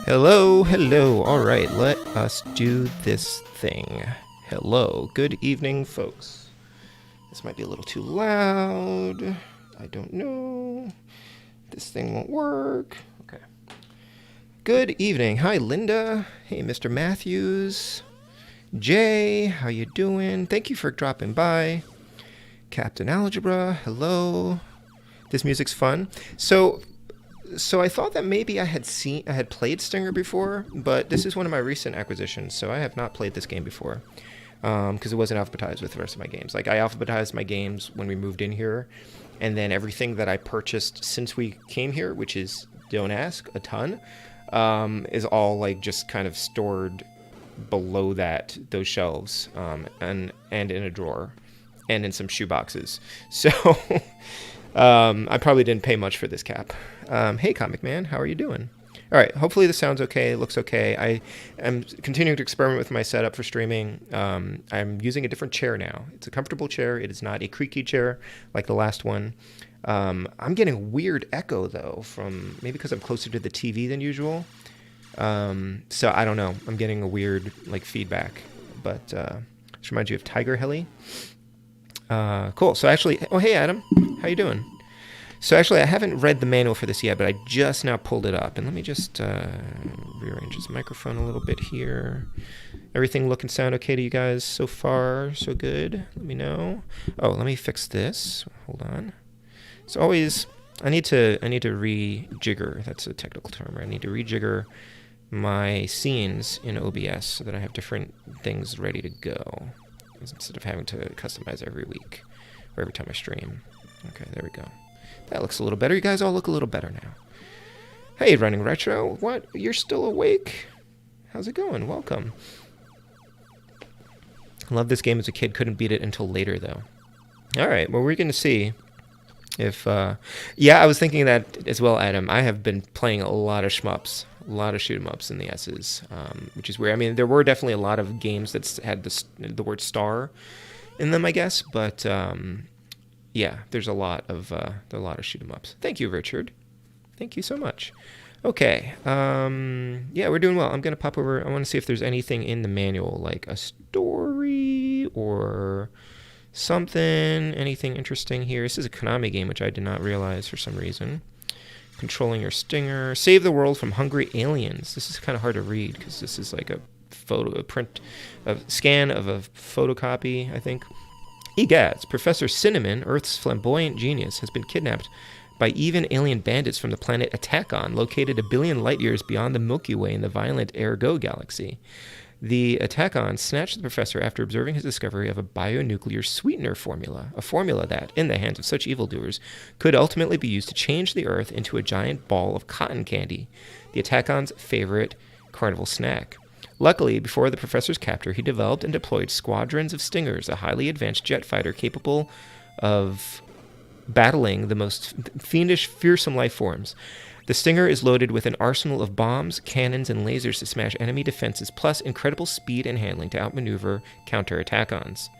Hello, hello. All right, let us do this thing. Hello, good evening, folks. This might be a little too loud. I don't know. This thing won't work. Okay. Good evening. Hi, Linda. Hey, Mr. Matthews. Jay, how you doing? Thank you for dropping by. Captain Algebra, hello. This music's fun. So I thought that maybe I had played Stinger before, but this is one of my recent acquisitions, so I have not played this game before, because it wasn't alphabetized with the rest of my games. Like, I alphabetized my games when we moved in here, and then everything that I purchased since we came here, which is, don't ask, a ton, is all like just kind of stored below those shelves, and in a drawer, and in some shoe boxes. So I probably didn't pay much for this cap. Hey, Comic Man, how are you doing? All right, hopefully this sounds okay, looks okay. I am continuing to experiment with my setup for streaming. I'm using a different chair now. It's a comfortable chair. It is not a creaky chair like the last one. I'm getting a weird echo, though, from maybe because I'm closer to the TV than usual. So I don't know. I'm getting a weird feedback. But this reminds you of Tiger Heli. Cool. So actually, oh, hey, Adam. How you doing? So actually, I haven't read the manual for this yet, but I just now pulled it up. And let me just rearrange this microphone a little bit here. Everything look and sound okay to you guys so far? So good? Let me know. Oh, let me fix this. Hold on. It's always, I need to rejigger. That's a technical term, right? I need to rejigger my scenes in OBS so that I have different things ready to go, instead of having to customize every week or every time I stream. Okay, there we go. That looks a little better. You guys all look a little better now. Hey, Running Retro. What? You're still awake? How's it going? Welcome. I love this game as a kid. Couldn't beat it until later, though. All right, well, we're going to see if... yeah, I was thinking that as well, Adam. I have been playing a lot of shmups. A lot of shoot-em-ups in the S's, which is weird. I mean, there were definitely a lot of games that had the word star in them, I guess, but yeah, there's a lot of shoot-em-ups. Thank you, Richard. Thank you so much. Okay, yeah, we're doing well. I'm gonna pop over. I want to see if there's anything in the manual, like a story or something, anything interesting here. This is a Konami game, which I did not realize for some reason. Controlling your stinger. Save the world from hungry aliens. This is kind of hard to read because this is like a scan of a photocopy, I think. Egads, Professor Cinnamon, Earth's flamboyant genius, has been kidnapped by even alien bandits from the planet Atakon, located 1 billion light years beyond the Milky Way in the violent Ergo galaxy. The Atakon snatched the professor after observing his discovery of a bionuclear sweetener formula, a formula that, in the hands of such evildoers, could ultimately be used to change the Earth into a giant ball of cotton candy, the Atakon's favorite carnival snack. Luckily, before the professor's capture, he developed and deployed squadrons of Stingers, a highly advanced jet fighter capable of battling the most fiendish, fearsome life forms. The Stinger is loaded with an arsenal of bombs, cannons, and lasers to smash enemy defenses, plus incredible speed and handling to outmaneuver counter-Attack-ons.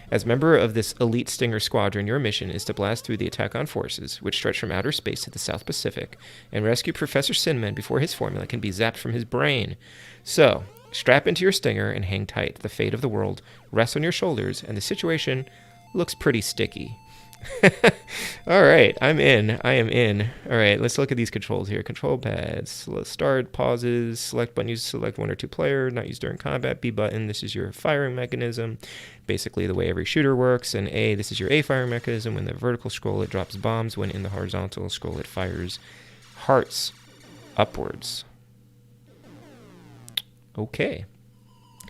As member of this elite Stinger squadron, your mission is to blast through the Attack-on forces, which stretch from outer space to the South Pacific, and rescue Professor Cinnamon before his formula can be zapped from his brain. So, strap into your Stinger and hang tight. The fate of the world rests on your shoulders, and the situation looks pretty sticky. All right, I'm in. I am in. All right, let's look at these controls here. Control pads, start, pauses, select button used to select 1 or 2 player, not used during combat. B button, this is your firing mechanism, basically the way every shooter works. And A, this is your A firing mechanism. When the vertical scroll, it drops bombs. When in the horizontal scroll, it fires hearts upwards. Okay.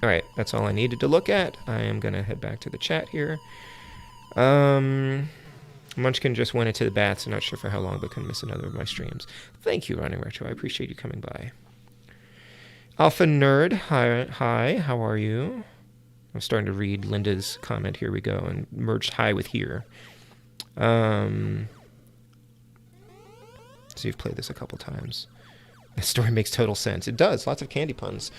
All right, that's all I needed to look at. I am going to head back to the chat here. Munchkin just went into the baths. I'm not sure for how long, but couldn't miss another of my streams. Thank you, Running Retro. I appreciate you coming by. Alpha Nerd, hi, how are you? I'm starting to read Linda's comment. Here we go, and merged hi with here. So you've played this a couple times. The story makes total sense. It does. Lots of candy puns.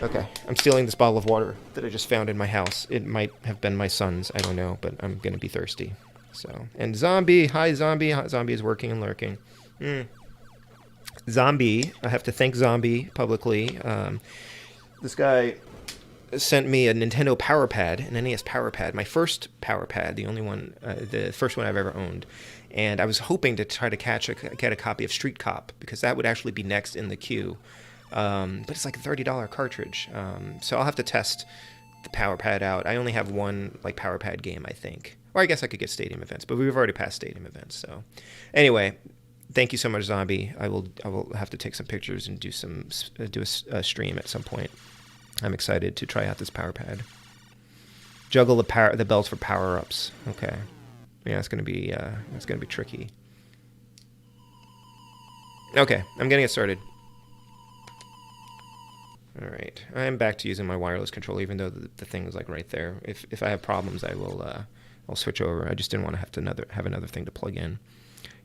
Okay, I'm stealing this bottle of water that I just found in my house. It might have been my son's, I don't know, but I'm gonna be thirsty. So, and Zombie, hi Zombie. Zombie is working and lurking. Zombie, I have to thank Zombie publicly. This guy sent me a Nintendo Power Pad, an NES Power Pad, my first Power Pad, the only one, the first one I've ever owned. And I was hoping to try to get a copy of Street Cop, because that would actually be next in the queue. But it's like a $30 cartridge. So I'll have to test the Power Pad out. I only have one like Power Pad game, I think. Or I guess I could get Stadium Events, but we've already passed Stadium Events. So anyway, thank you so much, Zombie. I will have to take some pictures and do a stream at some point. I'm excited to try out this Power Pad. Juggle the bells for power-ups. Okay. Yeah, it's gonna be tricky. Okay, I'm getting it started. All right, I'm back to using my wireless controller, even though the thing is like right there. If I have problems, I'll switch over. I just didn't want to have another thing to plug in.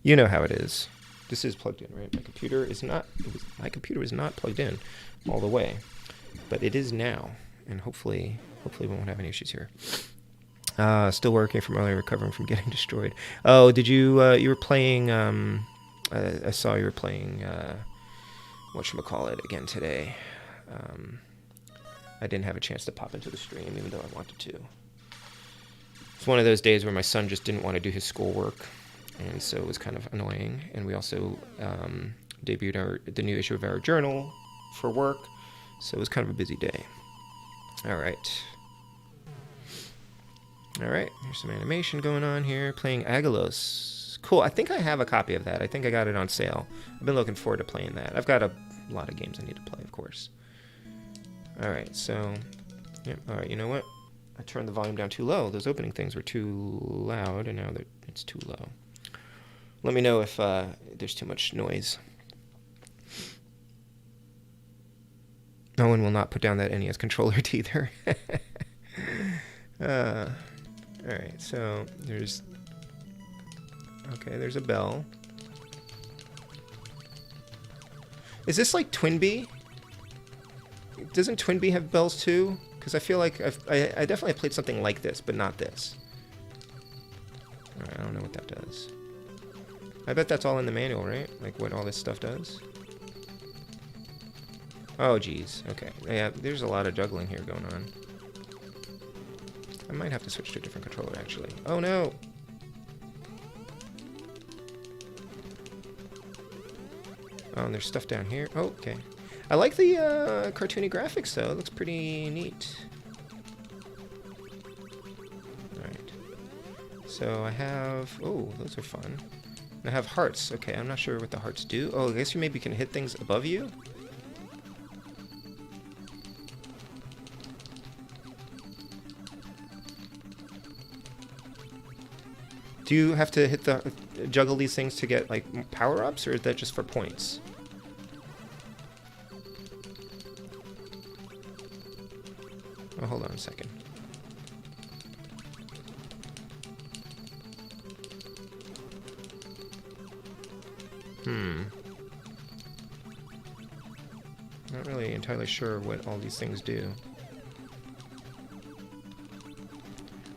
You know how it is. This is plugged in, right? My computer is not plugged in all the way, but it is now, and hopefully we won't have any issues here. Still working from earlier, recovering from getting destroyed. Oh, did you were playing? I saw you were playing. Whatchamacallit again today. I didn't have a chance to pop into the stream, even though I wanted to. It's one of those days where my son just didn't want to do his schoolwork, and so it was kind of annoying. And we also debuted the new issue of our journal for work, so it was kind of a busy day. All right. Here's some animation going on here. Playing Agalos. Cool. I think I have a copy of that. I think I got it on sale. I've been looking forward to playing that. I've got a lot of games I need to play, of course. All right, so, yeah. All right, you know what? I turned the volume down too low. Those opening things were too loud, and now it's too low. Let me know if there's too much noise. No one will not put down that NES controller either. All right, so there's a bell. Is this like Twinbee? Doesn't Twinbee have bells too? Because I feel like I definitely played something like this, but not this. All right, I don't know what that does. I bet that's all in the manual, right? Like what all this stuff does? Oh, geez. Okay. Yeah, there's a lot of juggling here going on. I might have to switch to a different controller, actually. Oh, no! Oh, and there's stuff down here. Oh, okay. I like the cartoony graphics, though. It looks pretty neat. Alright. So I have... Oh, those are fun. I have hearts. Okay, I'm not sure what the hearts do. Oh, I guess you maybe can hit things above you? Do you have to juggle these things to get, like, power-ups, or is that just for points? Oh, hold on a second. Not really entirely sure what all these things do.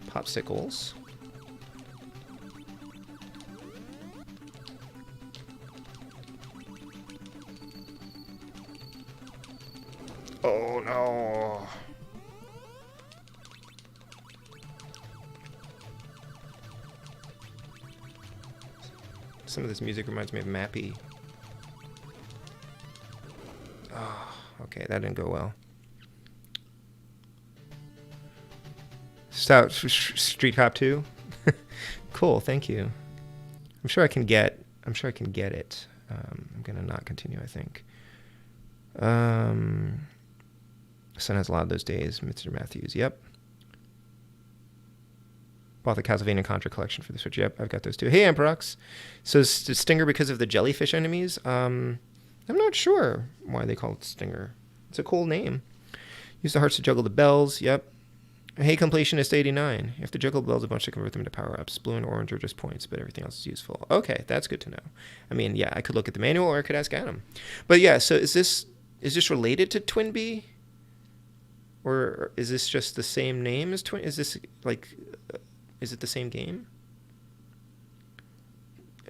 Popsicles. Oh no! Some of this music reminds me of Mappy. Oh, okay, that didn't go well. Street Cop 2? Cool, thank you. I'm sure I can get it. I'm gonna not continue, I think. Son has a lot of those days. Mr. Matthews, yep. Bought the Castlevania Contra collection for the Switch. Yep, I've got those too. Hey, Amperox. So is Stinger because of the jellyfish enemies? I'm not sure why they call it Stinger. It's a cool name. Use the hearts to juggle the bells. Yep. Hey, Completionist 89. You have to juggle the bells a bunch to convert them into power-ups. Blue and orange are just points, but everything else is useful. Okay, that's good to know. I mean, yeah, I could look at the manual or I could ask Adam. But yeah, so is this related to Twinbee? Or is this just the same name as Twin? Is this like, is it the same game?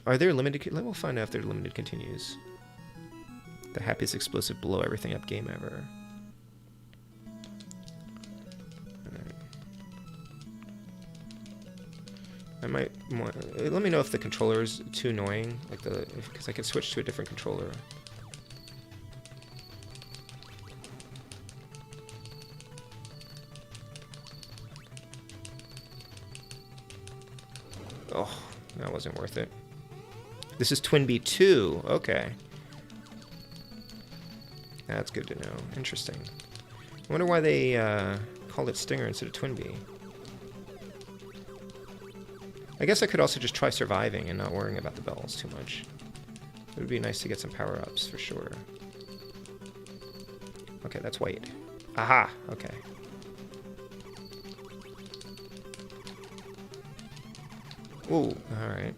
Are there limited? We'll find out if they're limited continues. The happiest explosive blow everything up game ever. I might let me know if the controller is too annoying, like because I can switch to a different controller. Oh, that wasn't worth it. This is Twinbee 2. Okay. That's good to know. Interesting. I wonder why they called it Stinger instead of Twinbee. I guess I could also just try surviving and not worrying about the bells too much. It would be nice to get some power-ups for sure. Okay, that's white. Aha! Okay. Ooh, alright.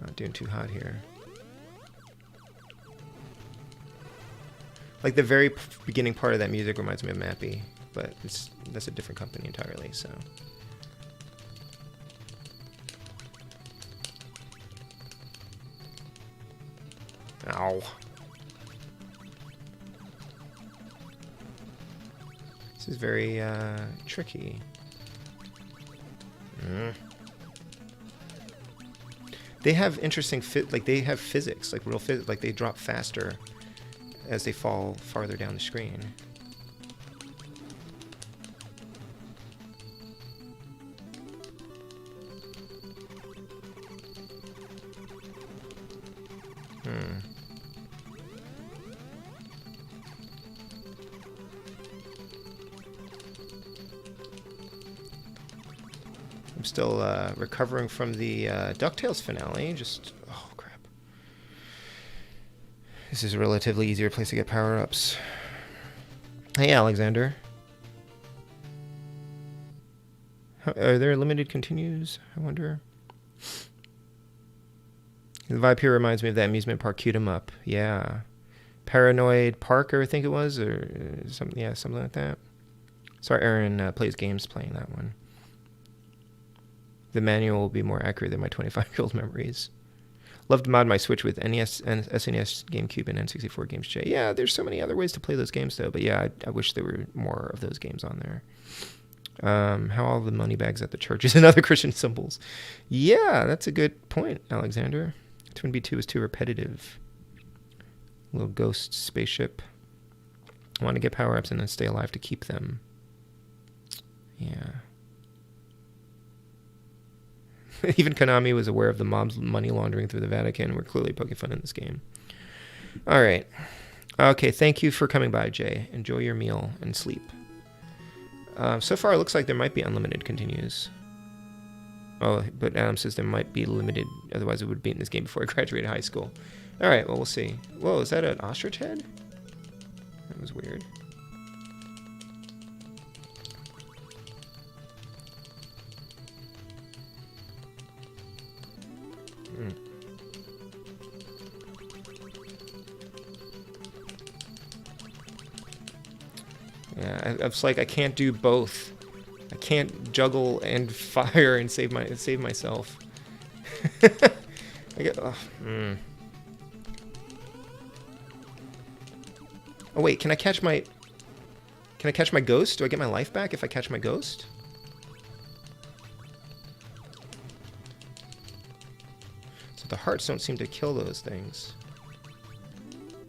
Not doing too hot here. Like the very beginning part of that music reminds me of Mappy, but that's a different company entirely, so. Ow. This is very tricky. They have interesting they have physics, like real physics, like they drop faster as they fall farther down the screen. I'm still recovering from the DuckTales finale. Just, oh crap. This is a relatively easier place to get power-ups. Hey, Alexander. Are there limited continues? I wonder. The vibe here reminds me of that amusement park Cute 'em Up. Yeah. Paranoid Parker, I think it was, or something. Yeah, something like that. Sorry, Aaron plays games playing that one. The manual will be more accurate than my 25-year-old memories. Love to mod my Switch with NES, and SNES, GameCube, and N64 games. Jay. Yeah, there's so many other ways to play those games, though. But yeah, I wish there were more of those games on there. How all the money bags at the churches and other Christian symbols. Yeah, that's a good point, Alexander. Twinbee 2 is too repetitive. Little ghost spaceship. I want to get power-ups and then stay alive to keep them. Yeah. Even Konami was aware of the mob's money laundering through the Vatican. We're clearly poking fun in this game. All right. Okay, thank you for coming by, Jay. Enjoy your meal and sleep. So far, it looks like there might be unlimited continues. Oh, but Adam says there might be limited. Otherwise, it would be in this game before I graduated high school. All right, well, we'll see. Whoa, is that an ostrich head? That was weird. Yeah, it's like I can't do both. I can't juggle and fire and save myself. I get. Oh wait, can I catch my ghost? Do I get my life back if I catch my ghost? So the hearts don't seem to kill those things.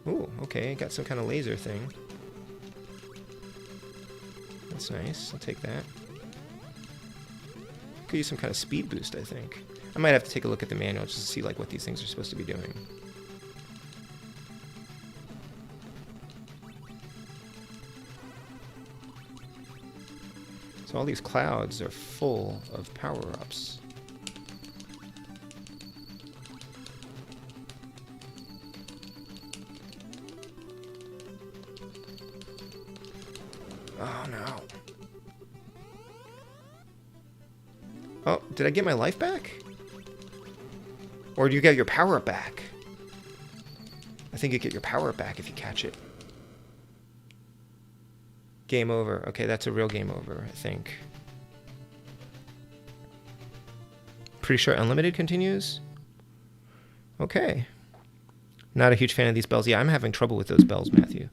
Ooh, okay, got some kind of laser thing. That's nice. I'll take that. Could use some kind of speed boost, I think. I might have to take a look at the manual just to see like what these things are supposed to be doing. So all these clouds are full of power-ups. Oh no. Oh, did I get my life back? Or do you get your power back? I think you get your power back if you catch it. Game over. Okay, that's a real game over, I think. Pretty sure unlimited continues? Okay. Not a huge fan of these bells. Yeah, I'm having trouble with those bells, Matthew.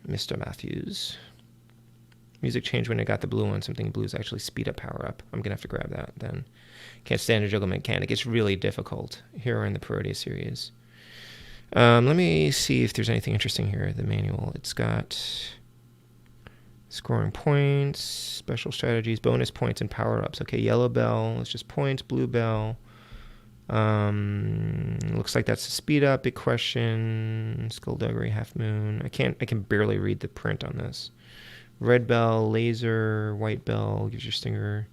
Mr. Matthews. Music changed when I got the blue one. Something blues actually speed up power up. I'm going to have to grab that then. Can't stand a juggle mechanic. It's really difficult here in the Parodius series. Let me see if there's anything interesting here. The manual. It's got scoring points, special strategies, bonus points, and power-ups. Okay, yellow bell. It's just points. Blue bell. Looks like that's a speed up. Big question. Skullduggery, half moon. I can barely read the print on this. Red bell, laser, white bell gives your stinger.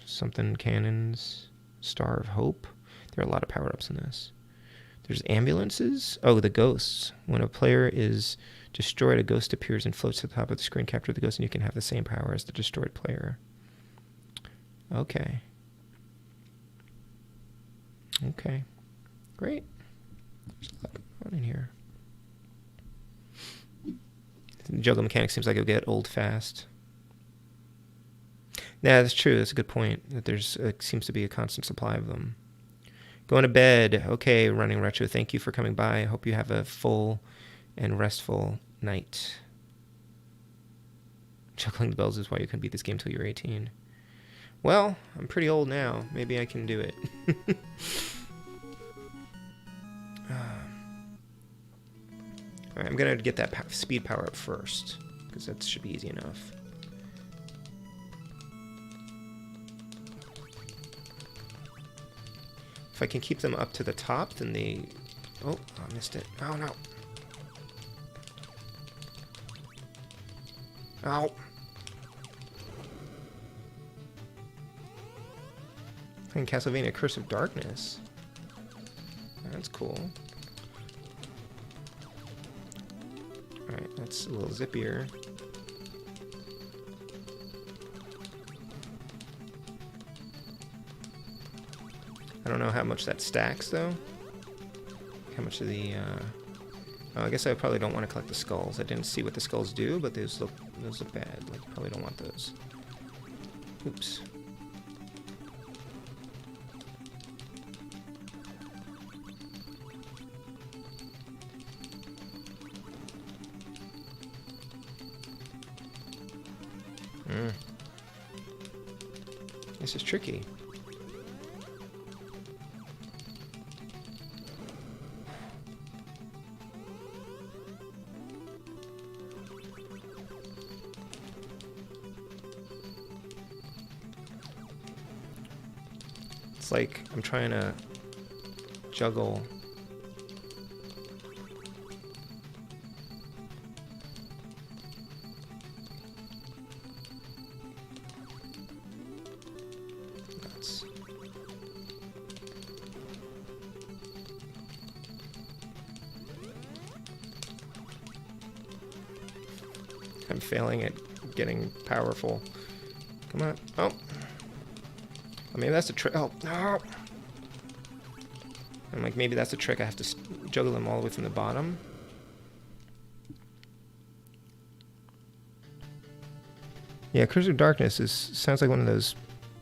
Something cannons, star of hope. There are a lot of power-ups in this. There's ambulances. Oh, the ghosts. When a player is destroyed, a ghost appears and floats to the top of the screen. Capture the ghost, and you can have the same power as the destroyed player. Okay. Okay. Great. There's a lot going on in here. The juggle mechanic seems like it'll get old fast. Yeah, that's true. That's a good point. That there's seems to be a constant supply of them. Going to bed. Okay, Running Retro, thank you for coming by. I hope you have a full and restful night. Juggling the bells is why you couldn't beat this game till you're 18. Well, I'm pretty old now. Maybe I can do it. Alright, I'm going to get that speed power up first, because that should be easy enough. If I can keep them up to the top, then the... Oh, I missed it. Oh, no. Ow. Playing Castlevania Curse of Darkness. That's cool. Alright, that's a little zippier. I don't know how much that stacks, though. How much of the, Oh, I guess I probably don't want to collect the skulls. I didn't see what the skulls do, but those look bad. Like, probably don't want those. Oops. This is tricky. It's like I'm trying to juggle. I'm failing at getting powerful. Come on. Oh. I mean, that's a trick. Oh, no. I'm like, maybe that's a trick. I have to juggle them all the way from the bottom. Yeah, Curse of Darkness sounds like one of those...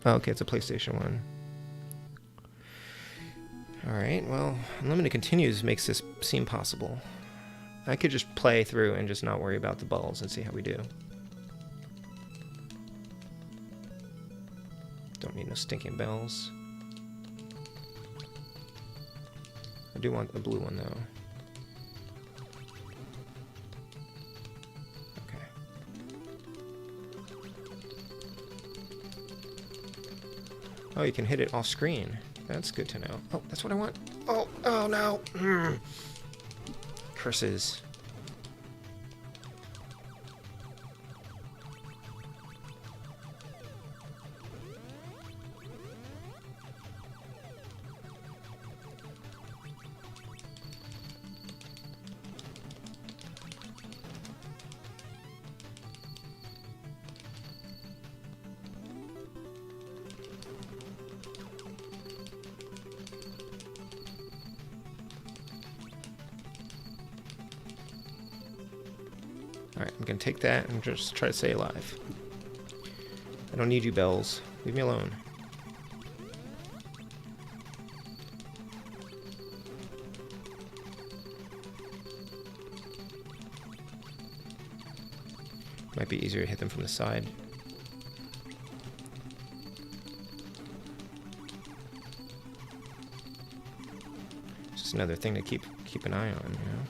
Oh, okay, it's a PlayStation one. Alright, well, Unlimited Continues makes this seem possible. I could just play through and just not worry about the balls and see how we do. Don't need no stinking bells. I do want the blue one, though. Okay. Oh, you can hit it off screen. That's good to know. Oh, that's what I want. Oh, oh no! Curses. Alright, I'm gonna take that and just try to stay alive. I don't need you, bells. Leave me alone. Might be easier to hit them from the side. Just another thing to keep an eye on, you know.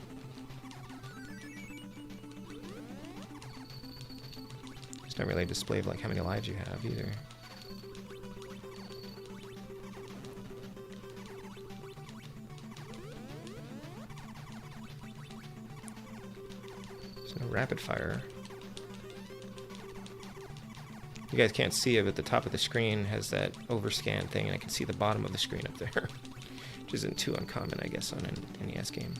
It's not really a display of like how many lives you have either. So rapid fire. You guys can't see it, but the top of the screen has that overscan thing, and I can see the bottom of the screen up there, which isn't too uncommon, I guess, on an NES game.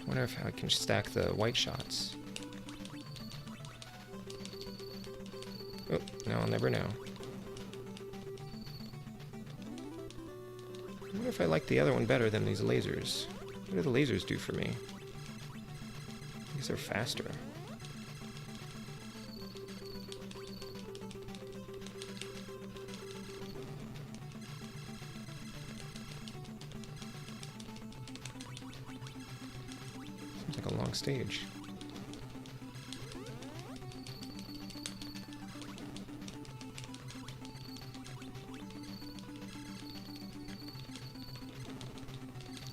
I wonder if I can stack the white shots. Oh, now I'll never know. I wonder if I like the other one better than these lasers. What do the lasers do for me? These are faster. Seems like a long stage.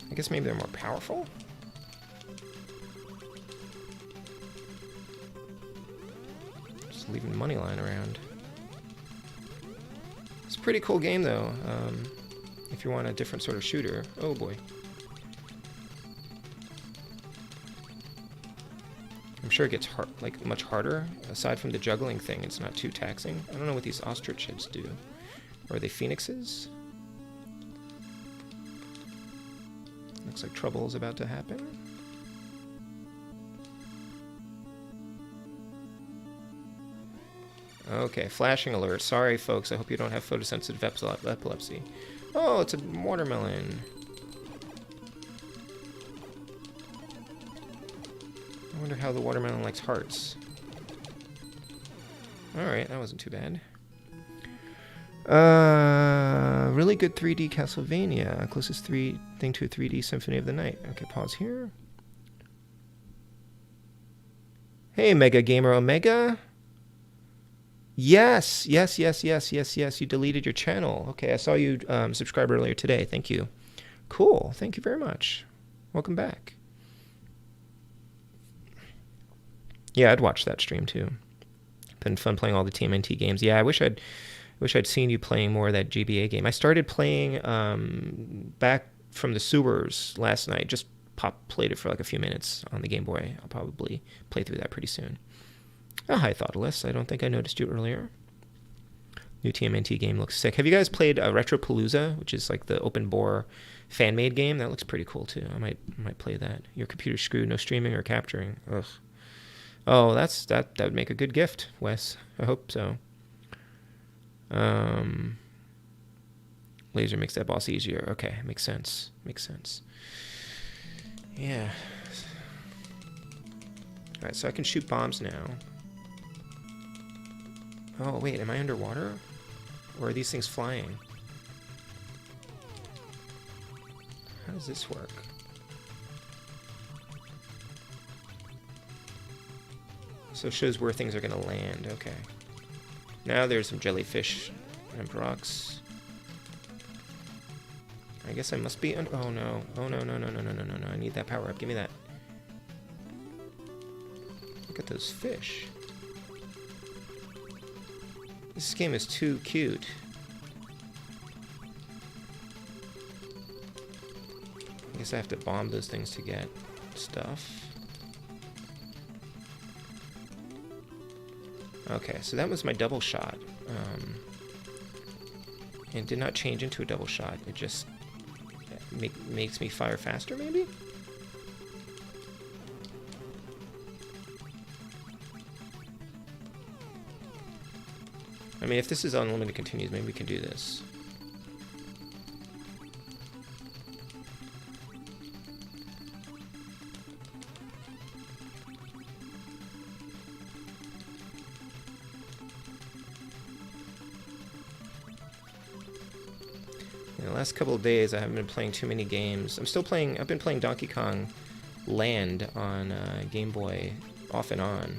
I guess maybe they're more powerful? Just leaving the money lying around. It's a pretty cool game, though, if you want a different sort of shooter. Oh, boy. I'm sure it gets much harder. Aside from the juggling thing, it's not too taxing. I don't know what these ostrich heads do. Or are they phoenixes? Looks like trouble is about to happen. Okay, flashing alert. Sorry, folks. I hope you don't have photosensitive epilepsy. Oh, it's a watermelon. I wonder how the watermelon likes hearts. Alright, that wasn't too bad. Really good 3D Castlevania. Closest thing to a 3D Symphony of the Night. Okay, pause here. Hey, Mega Gamer Omega. Yes. You deleted your channel. Okay, I saw you subscribe earlier today. Thank you. Cool. Thank you very much. Welcome back. Yeah, I'd watch that stream too. Been fun playing all the TMNT games. Yeah, I wish I'd seen you playing more of that GBA game. I started playing back from the sewers last night. Just played it for like a few minutes on the Game Boy. I'll probably play through that pretty soon. Oh, hi, Thoughtless. I don't think I noticed you earlier. New TMNT game looks sick. Have you guys played Retropalooza, which is like the open bore fan-made game? That looks pretty cool too. I might play that. Your computer's screwed. No streaming or capturing. Ugh. Oh, that would make a good gift, Wes. I hope so. Laser makes that boss easier. Okay, makes sense. Yeah. Alright, so I can shoot bombs now. Oh, wait, am I underwater? Or are these things flying? How does this work? So it shows where things are going to land. Okay. Now there's some jellyfish and rocks. I guess I must be oh no. Oh no. I need that power up. Give me that. Look at those fish. This game is too cute. I guess I have to bomb those things to get stuff. Okay, so that was my double shot. And did not change into a double shot. It just makes me fire faster, maybe? I mean, if this is unlimited continues, maybe we can do this. The last couple of days I haven't been playing too many games. I've been playing Donkey Kong Land on Game Boy off and on.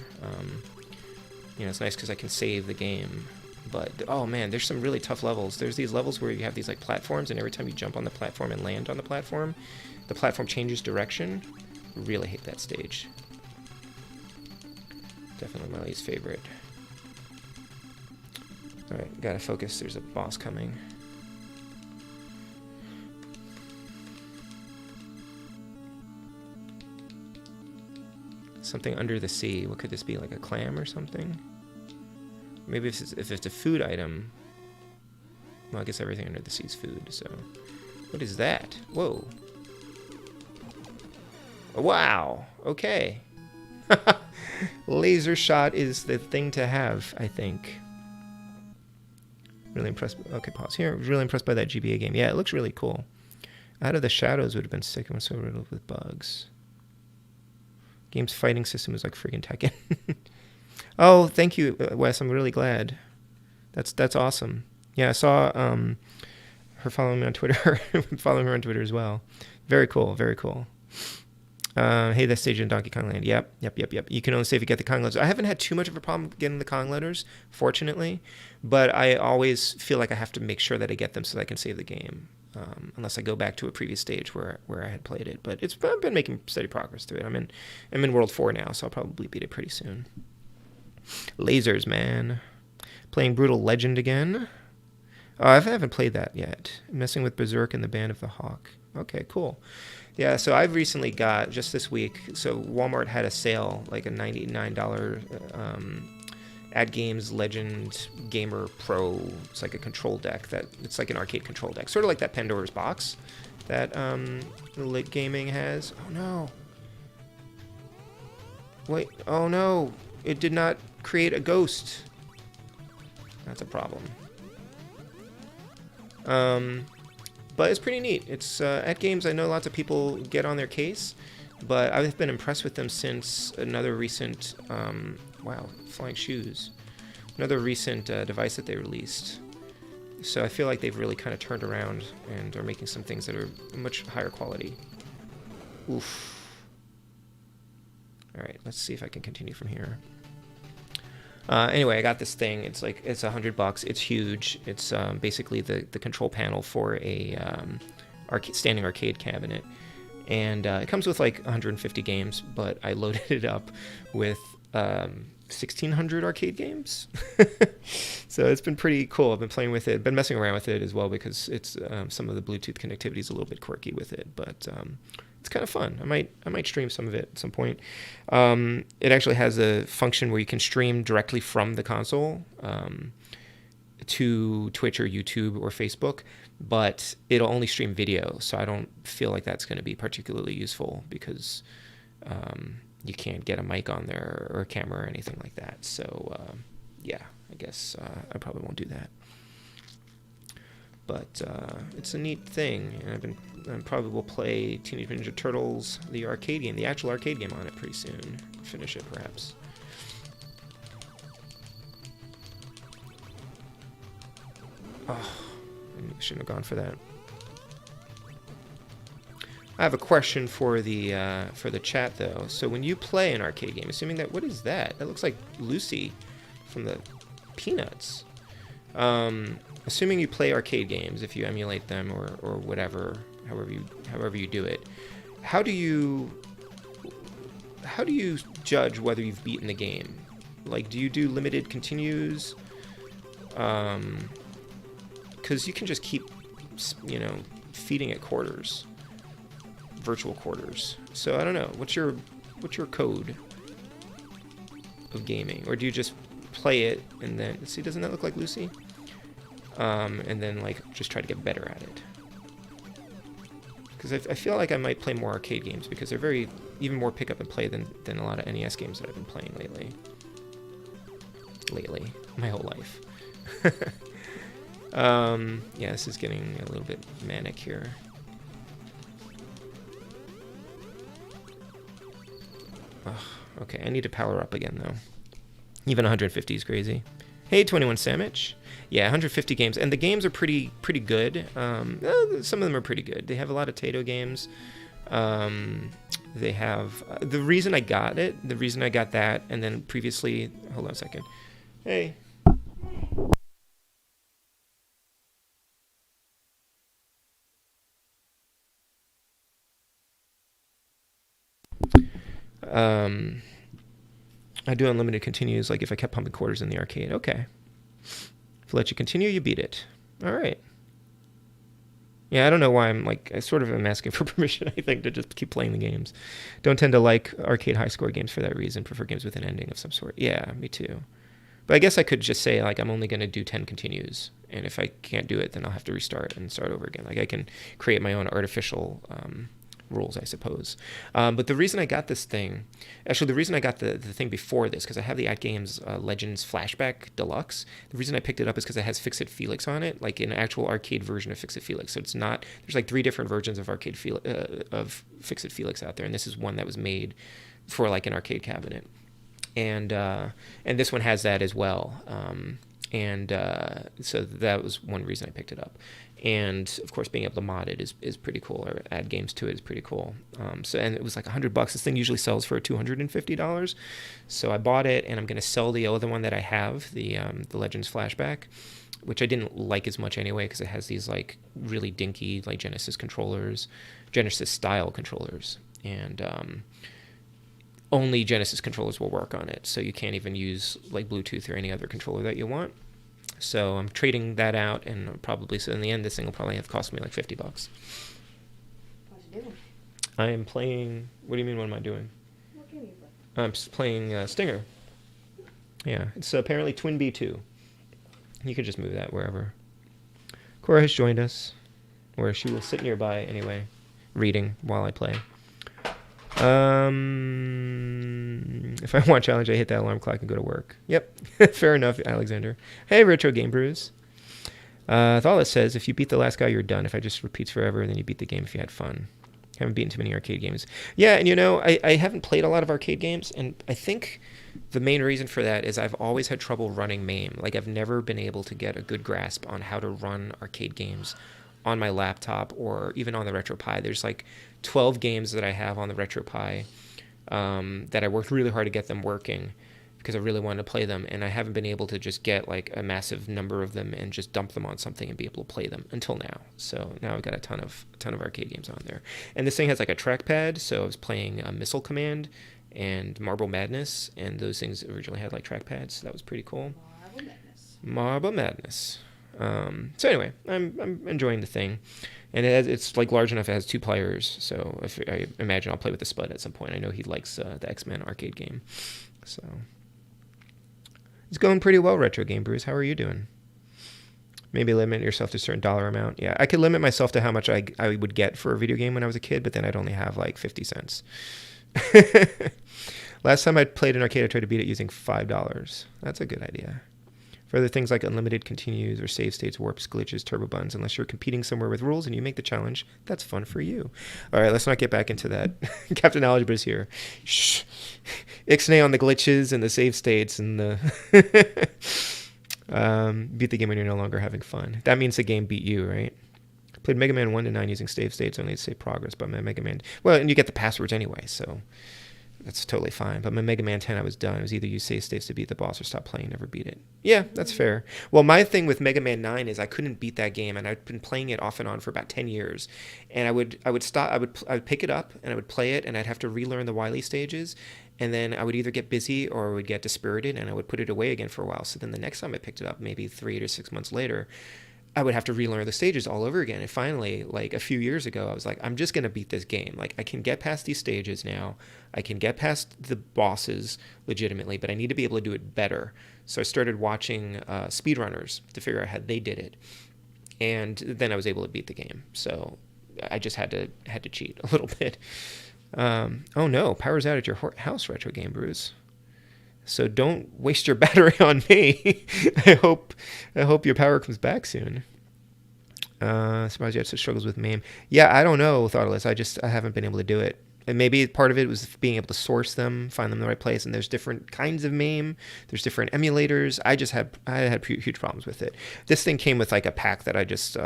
It's nice because I can save the game. But, oh man, there's some really tough levels. There's these levels where you have these like platforms, and every time you jump on the platform and land on the platform changes direction. Really hate that stage. Definitely my least favorite. Alright, gotta focus. There's a boss coming. Something under the sea. What could this be? Like a clam or something? Maybe if it's a food item. Well, I guess everything under the sea is food, so. What is that? Whoa. Wow. Okay. Laser shot is the thing to have, I think. Really impressed. Okay, pause here. Really impressed by that GBA game. Yeah, it looks really cool. Out of the Shadows would have been sick. I'm so riddled with bugs. Game's fighting system is like freaking Tekken. Oh, thank you, Wes. I'm really glad. That's awesome. Yeah, I saw her following me on Twitter. Following her on Twitter as well. Very cool. Very cool. Hey, that stage in Donkey Kong Land. Yep. You can only save if you get the Kong letters. I haven't had too much of a problem getting the Kong letters, fortunately, but I always feel like I have to make sure that I get them so that I can save the game, unless I go back to a previous stage where I had played it. But I've been making steady progress through it. I'm in World 4 now, so I'll probably beat it pretty soon. Lasers, man. Playing Brutal Legend again. Oh, I haven't played that yet. Messing with Berserk and the Band of the Hawk. Okay, cool. Yeah, so I've recently got, just this week, so Walmart had a sale, like a $99 Ad Games Legend Gamer Pro. It's like a control deck it's like an arcade control deck, sort of like that Pandora's Box that Lit Gaming has. Oh no. Wait, oh no. It did not create a ghost. That's a problem. But it's pretty neat. It's at games. I know lots of people get on their case, but I've been impressed with them since another recent, wow, flying shoes, another recent device that they released. So I feel like they've really kind of turned around and are making some things that are much higher quality. Oof. All right, let's see if I can continue from here. Anyway, I got this thing. It's $100. It's huge. It's basically the control panel for a standing arcade cabinet, and it comes with like 150 games. But I loaded it up with 1,600 arcade games. So it's been pretty cool. I've been playing with it. Been messing around with it as well because it's some of the Bluetooth connectivity is a little bit quirky with it, but it's kind of fun. I might stream some of it at some point. It actually has a function where you can stream directly from the console to Twitch or YouTube or Facebook, but it'll only stream video, so I don't feel like that's going to be particularly useful because you can't get a mic on there or a camera or anything like that. So yeah, I guess I probably won't do that. But it's a neat thing, and I probably will play Teenage Mutant Ninja Turtles, the arcade game, the actual arcade game on it pretty soon. Finish it, perhaps. Oh, I shouldn't have gone for that. I have a question for the chat, though. So when you play an arcade game, assuming that, what is that? That looks like Lucy from the Peanuts. Assuming you play arcade games, if you emulate them or whatever, however you do it, how do you judge whether you've beaten the game? Like, do you do limited continues? Because you can just keep, feeding it quarters, virtual quarters. So I don't know. What's your code of gaming, or do you just play it and then see? Doesn't that look like Lucy? And then just try to get better at it. Because I feel like I might play more arcade games because they're even more pick up and play than a lot of NES games that I've been playing lately. My whole life. Yeah, this is getting a little bit manic here. Oh, okay, I need to power up again though. Even 150 is crazy. Hey, 21 Sandwich. Yeah, 150 games, and the games are pretty good. Some of them are pretty good. They have a lot of Tato games. They have the reason I got that, and then previously. Hold on a second. Hey. I do unlimited continues, like if I kept pumping quarters in the arcade. Okay. If I let you continue, you beat it. All right. Yeah, I don't know why I sort of am asking for permission, I think, to just keep playing the games. Don't tend to like arcade high score games for that reason. Prefer games with an ending of some sort. Yeah, me too. But I guess I could just say, I'm only going to do 10 continues. And if I can't do it, then I'll have to restart and start over again. I can create my own artificial rules, I suppose. But the reason I got this thing, actually the reason I got the thing before this, because I have the At Games Legends Flashback Deluxe. The reason I picked it up is because it has Fix-It Felix on it, like an actual arcade version of Fix-It Felix. So it's not, there's 3 different versions of of Fix-It Felix out there, and this is one that was made for an arcade cabinet. And this one has that as well. So that was one reason I picked it up. And of course, being able to mod it is pretty cool, or add games to it is pretty cool. And it was $100. This thing usually sells for $250. So I bought it, and I'm going to sell the other one that I have, the Legends Flashback, which I didn't like as much anyway, because it has these really dinky Genesis controllers, Genesis style controllers, and only Genesis controllers will work on it. So you can't even use Bluetooth or any other controller that you want. So I'm trading that out, and probably, so in the end, this thing will probably have cost me $50. What you doing? I am playing. What do you mean? What am I doing? What game are you playing? I'm just playing Stinger. Yeah, it's apparently Twin B2. You could just move that wherever. Cora has joined us, where she will sit nearby anyway, reading while I play. If I want challenge, I hit that alarm clock and go to work. Yep, fair enough, Alexander. Hey, Retro Game Brews. All it says, if you beat the last guy, you're done. If I just repeats forever, then you beat the game if you had fun. Haven't beaten too many arcade games. Yeah, and I haven't played a lot of arcade games, and I think the main reason for that is I've always had trouble running MAME. I've never been able to get a good grasp on how to run arcade games on my laptop or even on the RetroPie. There's 12 games that I have on the RetroPie that I worked really hard to get them working because I really wanted to play them, and I haven't been able to just get a massive number of them and just dump them on something and be able to play them until now. So now I've got a ton of arcade games on there, and this thing has a trackpad. So I was playing Missile Command and Marble Madness, and those things originally had trackpads. So that was pretty cool. Marble Madness. So anyway, I'm enjoying the thing, and it's large enough. It has 2 players, so I imagine I'll play with the Spud at some point. I know he likes the X-Men arcade game, so it's going pretty well. Retro Game Brews, how are you doing? Maybe limit yourself to a certain dollar amount. Yeah, I could limit myself to how much I would get for a video game when I was a kid, but then I'd only have 50 cents. Last time I played an arcade, I tried to beat it using $5. That's a good idea. For other things like unlimited continues or save states, warps, glitches, turbo buttons, unless you're competing somewhere with rules and you make the challenge, that's fun for you. All right, let's not get back into that. Captain Algebra is here. Shh. Ixnay on the glitches and the save states and the beat the game when you're no longer having fun. That means the game beat you, right? Played Mega Man 1 to 9 using save states only to save progress, but my Mega Man... Well, and you get the passwords anyway, so... That's totally fine. But my Mega Man 10, I was done. It was either use save states to beat the boss or stop playing, never beat it. Yeah, that's fair. Well, my thing with Mega Man 9 is I couldn't beat that game, and I'd been playing it off and on for about 10 years. And I would pick it up, and I would play it, and I'd have to relearn the Wily stages. And then I would either get busy or I would get dispirited, and I would put it away again for a while. So then the next time I picked it up, maybe 3 or 6 months later, I would have to relearn the stages all over again. And finally, a few years ago, I was like, I'm just going to beat this game. I can get past these stages now. I can get past the bosses legitimately, but I need to be able to do it better. So I started watching speedrunners to figure out how they did it. And then I was able to beat the game. So I just had to cheat a little bit. Oh no, power's out at your house, Retro Game Brews. So don't waste your battery on me. I hope your power comes back soon. Surprised you had such struggles with MAME. Yeah, I don't know, Thoughtless. I haven't been able to do it. And maybe part of it was being able to source them, find them in the right place. And there's different kinds of MAME. There's different emulators. I had huge problems with it. This thing came with like a pack that I just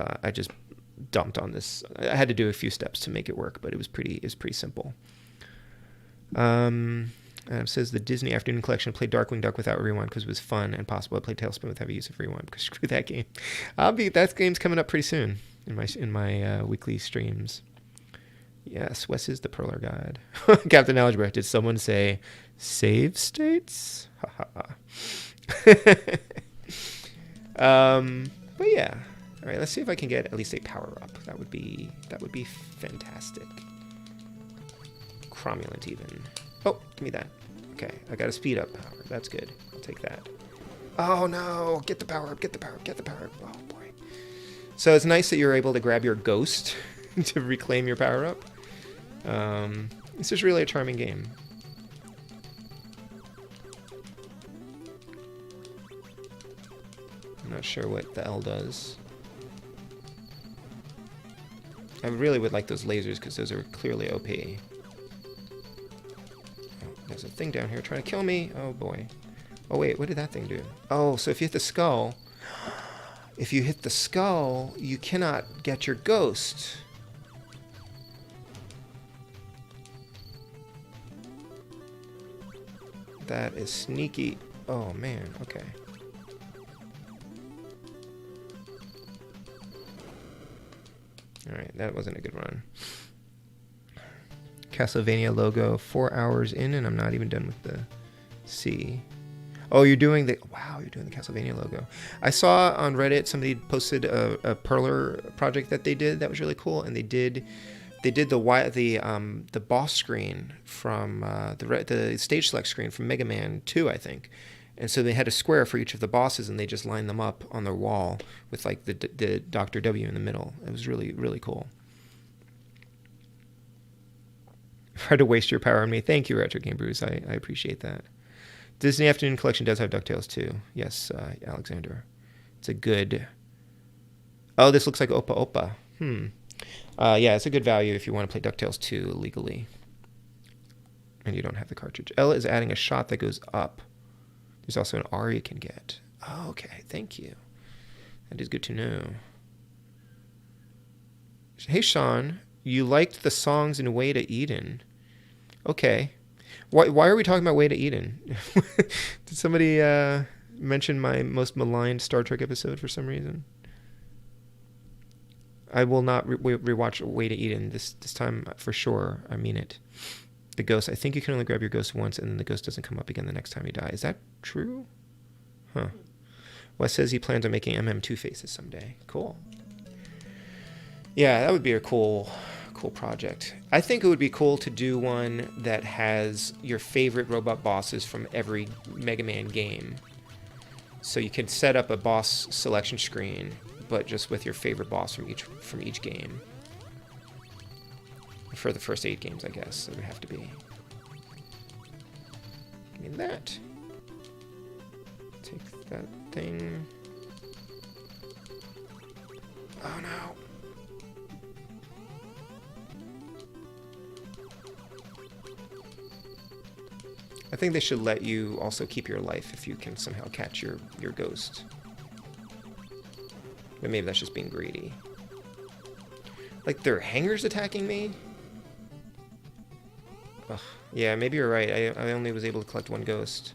dumped on this. I had to do a few steps to make it work, but it was pretty simple. It says the Disney Afternoon Collection played Darkwing Duck without rewind because it was fun and possible. I played Tailspin with heavy use of rewind because screw that game. That game's coming up pretty soon in my weekly streams. Yes, Wes is the Perler Guide. Captain Algebra, did someone say save states? But yeah. All right, let's see if I can get at least a power up. That would be fantastic. Cromulent even. Oh, give me that. Okay, I got a speed up power. That's good. I'll take that. Oh no, get the power up, get the power up, get the power up. Oh boy. So it's nice that you're able to grab your ghost to reclaim your power up. It's just really a charming game. I'm not sure what the L does. I really would like those lasers because those are clearly OP. Oh, there's a thing down here trying to kill me. Oh boy. Oh wait, what did that thing do? Oh, so if you hit the skull, you cannot get your ghost. That is sneaky. Oh man, okay. Alright, that wasn't a good run. Castlevania logo, 4 hours in, and I'm not even done with the C. Oh, you're doing the Castlevania logo. I saw on Reddit somebody posted a Perler project that they did that was really cool, and they did the boss screen from the stage select screen from Mega Man 2, I think. And so they had a square for each of the bosses, and they just lined them up on their wall with like the Dr. W in the middle. It was really, really cool. Try to waste your power on me. Thank you, Retro Game Brews. I appreciate that. Disney Afternoon Collection does have DuckTales too. Yes, Alexander. It's a good... Oh, this looks like Opa Opa. Yeah, it's a good value if you want to play DuckTales 2 legally. And you don't have the cartridge. Ella is adding a shot that goes up. There's also an R you can get. Oh, okay, thank you. That is good to know. Hey, Sean, you liked the songs in Way to Eden. Okay. Why are we talking about Way to Eden? Did somebody mention my most maligned Star Trek episode for some reason? I will not rewatch Way to Eden this time for sure. I mean it. The ghost. I think you can only grab your ghost once, and then the ghost doesn't come up again the next time you die. Is that true? Huh. Wes says he plans on making MM2 faces someday. Cool. Yeah, that would be a cool project. I think it would be cool to do one that has your favorite robot bosses from every Mega Man game. So you can set up a boss selection screen, but just with your favorite boss from each game. For the first 8 games, I guess, it would have to be. Give me that. Take that thing. Oh no. I think they should let you also keep your life if you can somehow catch your ghost. But maybe that's just being greedy. Like, there are hangers attacking me? Ugh. Yeah, maybe you're right. I only was able to collect one ghost.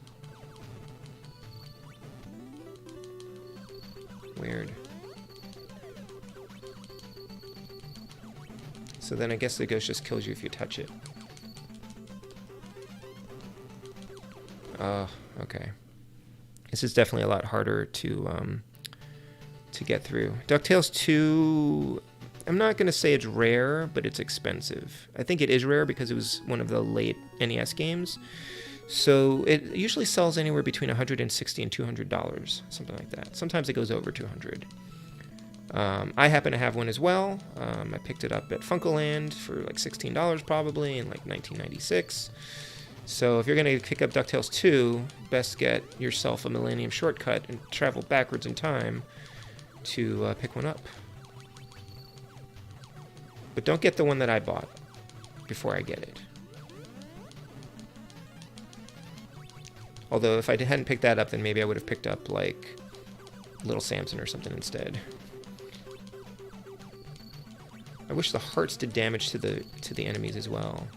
Weird. So then I guess the ghost just kills you if you touch it. Okay. This is definitely a lot harder to get through. DuckTales 2, I'm not going to say it's rare, but it's expensive. I think it is rare because it was one of the late NES games. So it usually sells anywhere between $160 and $200, something like that. Sometimes it goes over $200. I happen to have one as well. I picked it up at Funkoland for like $16 probably in like 1996. So if you're going to pick up DuckTales 2, best get yourself a Millennium Shortcut and travel backwards in time to pick one up. But don't get the one that I bought before I get it. Although if I hadn't picked that up, then maybe I would have picked up, like, Little Samson or something instead. I wish the hearts did damage to the enemies as well.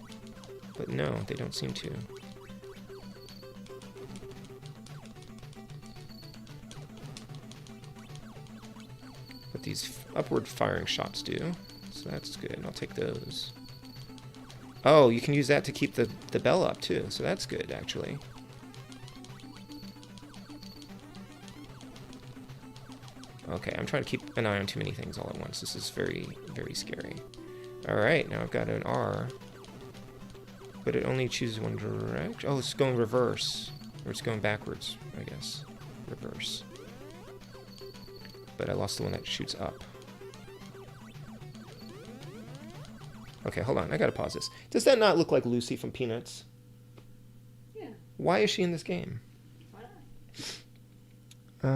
But no, they don't seem to. But these upward firing shots do. So that's good. I'll take those. Oh, you can use that to keep the bell up too. So that's good, actually. Okay, I'm trying to keep an eye on too many things all at once. This is very, very scary. Alright, now I've got an R. But it only chooses one direction. Oh, it's going reverse. Or it's going backwards, I guess. Reverse. But I lost the one that shoots up. Okay, hold on. I gotta pause this. Does that not look like Lucy from Peanuts? Yeah. Why is she in this game? Why not?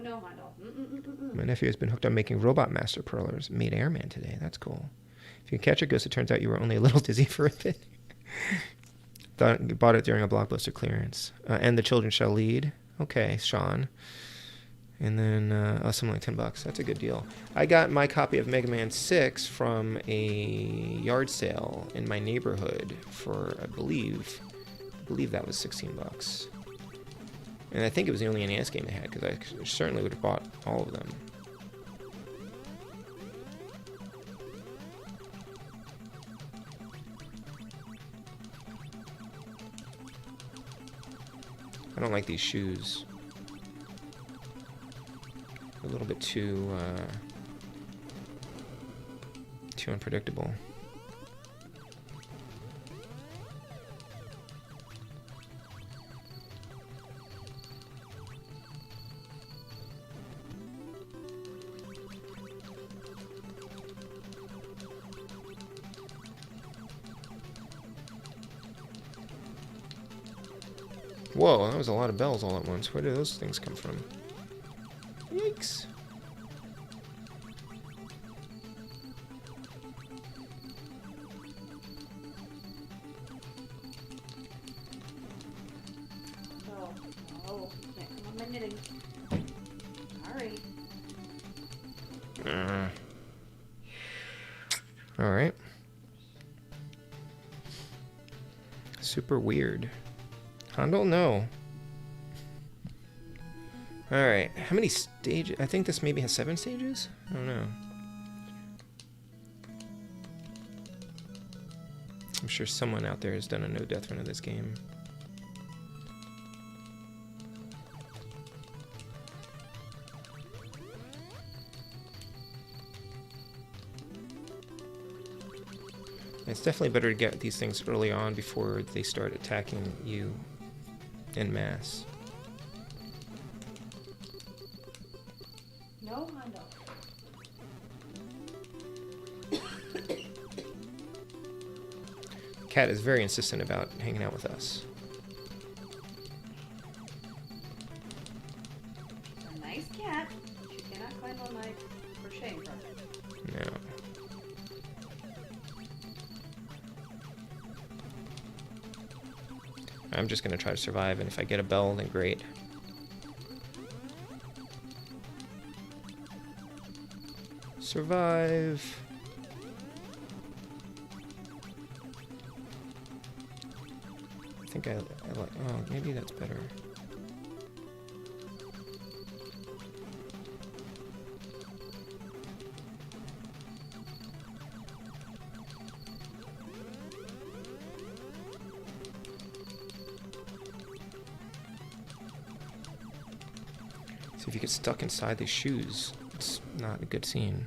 No, Hondo. My nephew has been hooked on making robot master pearlers. Made Airman today. That's cool. If you catch a ghost, it turns out you were only a little dizzy for a bit. Bought it during a Blockbuster clearance. And the children shall lead. Okay, Sean. And then something like $10. That's a good deal. I got my copy of Mega Man 6 from a yard sale in my neighborhood for, I believe that was $16. And I think it was the only NES game they had, because I certainly would have bought all of them. I don't like these shoes. A little bit too unpredictable. Whoa, that was a lot of bells all at once. Where did those things come from? Yikes. Oh, you can't come on my knitting. Alright. Alright. Super weird. I don't know. Alright, how many stages? I think this maybe has 7 stages? I don't know. I'm sure someone out there has done a no-death run of this game. It's definitely better to get these things early on before they start attacking you en masse. No, Hondo. Cat is very insistent about hanging out with us. A nice cat. She cannot climb on my crocheting project. No. I'm just gonna try to survive, and if I get a bell, then great. Survive. I think I like. Oh, maybe that's better. So if you get stuck inside these shoes, it's not a good scene.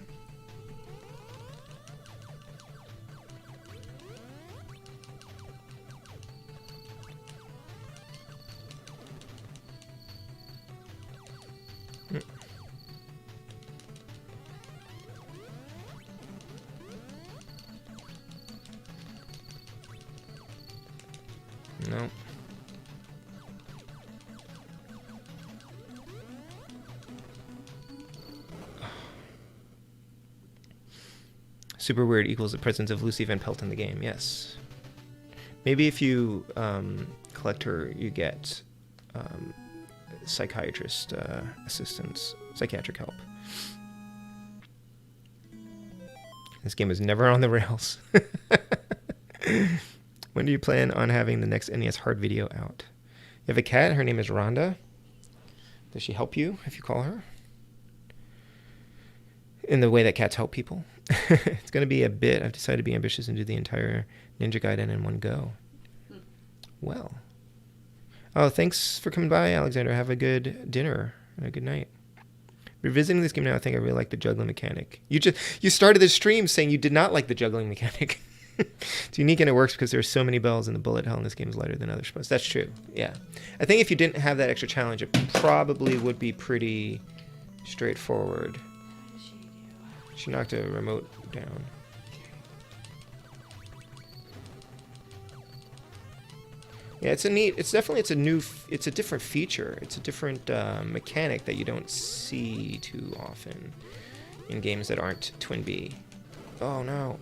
No. Super weird equals the presence of Lucy Van Pelt in the game. Yes. Maybe if you collect her, you get psychiatrist assistance, psychiatric help. This game is never on the rails. When do you plan on having the next NES hard video out? You have a cat. Her name is Rhonda. Does she help you if you call her? In the way that cats help people. It's going to be a bit. I've decided to be ambitious and do the entire Ninja Gaiden in one go. Well. Oh, thanks for coming by, Alexander. Have a good dinner and a good night. Revisiting this game now, I think I really like the juggling mechanic. You started the stream saying you did not like the juggling mechanic. It's unique and it works because there's so many bells and the bullet hell in this game is lighter than other spots. That's true. Yeah. I think if you didn't have that extra challenge, it probably would be pretty straightforward. She knocked a remote down. Yeah, it's a different feature. It's a different mechanic that you don't see too often in games that aren't Twin B. Oh no.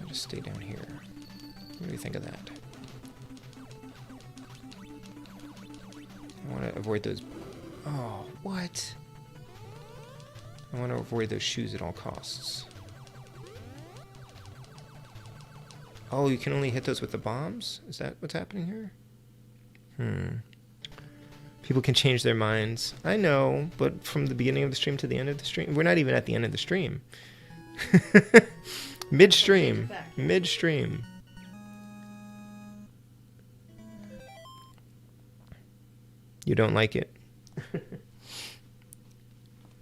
Just stay down here. What do you think of that? I want to avoid those... Oh, what? I want to avoid those shoes at all costs. Oh, you can only hit those with the bombs? Is that what's happening here? People can change their minds. I know, but from the beginning of the stream to the end of the stream... We're not even at the end of the stream. Midstream. Midstream. You don't like it?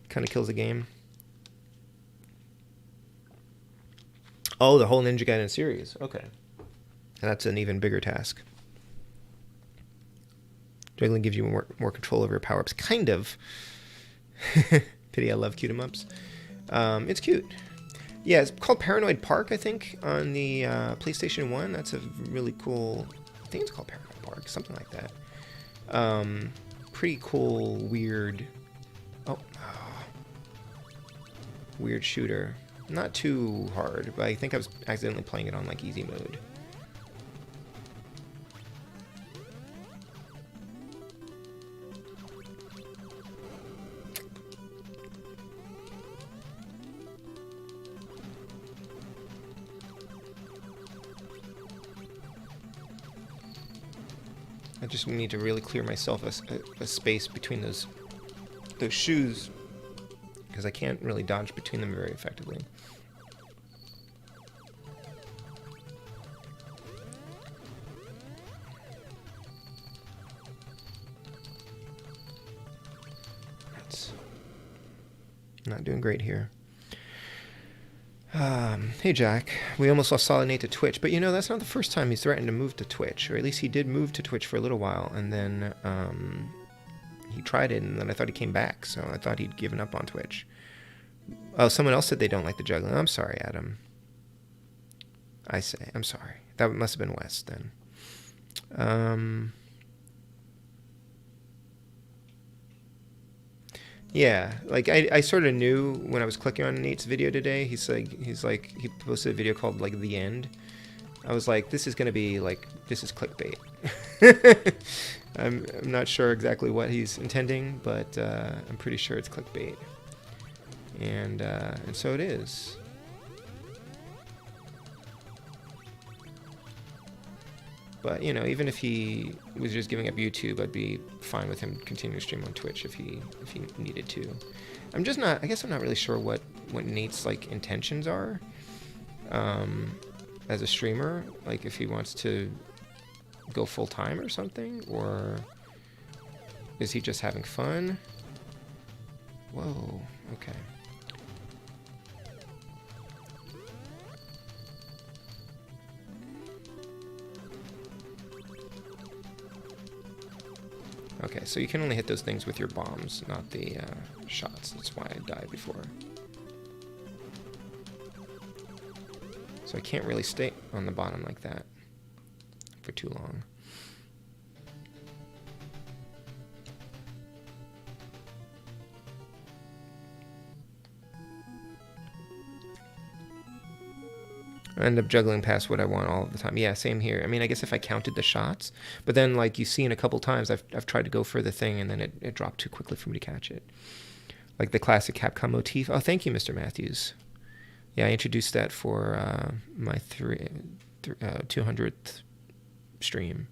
Kind of kills the game. Oh, the whole Ninja Gaiden series. Okay. That's an even bigger task. Juggling gives you more control over your power-ups. Kind of. Pity I love cute-em-ups. It's cute. Yeah, it's called Paranoid Park, I think, on the PlayStation 1. That's a really cool... I think it's called Paranoid Park, something like that. Pretty cool, weird... Weird shooter. Not too hard, but I think I was accidentally playing it on, like, easy mode. I just need to really clear myself a space between those shoes, because I can't really dodge between them very effectively. That's not doing great here. Hey Jack, we almost lost Solid Nate to Twitch, but you know, that's not the first time he's threatened to move to Twitch, or at least he did move to Twitch for a little while, and then he tried it, and then I thought he came back, so I thought he'd given up on Twitch. Oh, someone else said they don't like the juggling. I'm sorry, Adam. I say, I'm sorry. That must have been Wes then. Yeah, like I sort of knew when I was clicking on Nate's video today. He posted a video called like The End. I was like, this is gonna be like, this is clickbait. I'm not sure exactly what he's intending, but I'm pretty sure it's clickbait. And so it is. But, you know, even if he was just giving up YouTube, I'd be fine with him continuing to stream on Twitch if he needed to. I'm just not, I guess I'm not really sure what Nate's, like, intentions are as a streamer. Like, if he wants to go full-time or something, or is he just having fun? Whoa, okay. Okay, so you can only hit those things with your bombs, not the shots. That's why I died before. So I can't really stay on the bottom like that for too long. I end up juggling past what I want all the time. Yeah, same here. I mean, I guess if I counted the shots, but then like you see in a couple times, I've tried to go for the thing and then it dropped too quickly for me to catch it. Like the classic Capcom motif. Oh, thank you, Mr. Matthews. Yeah, I introduced that for my 200th stream.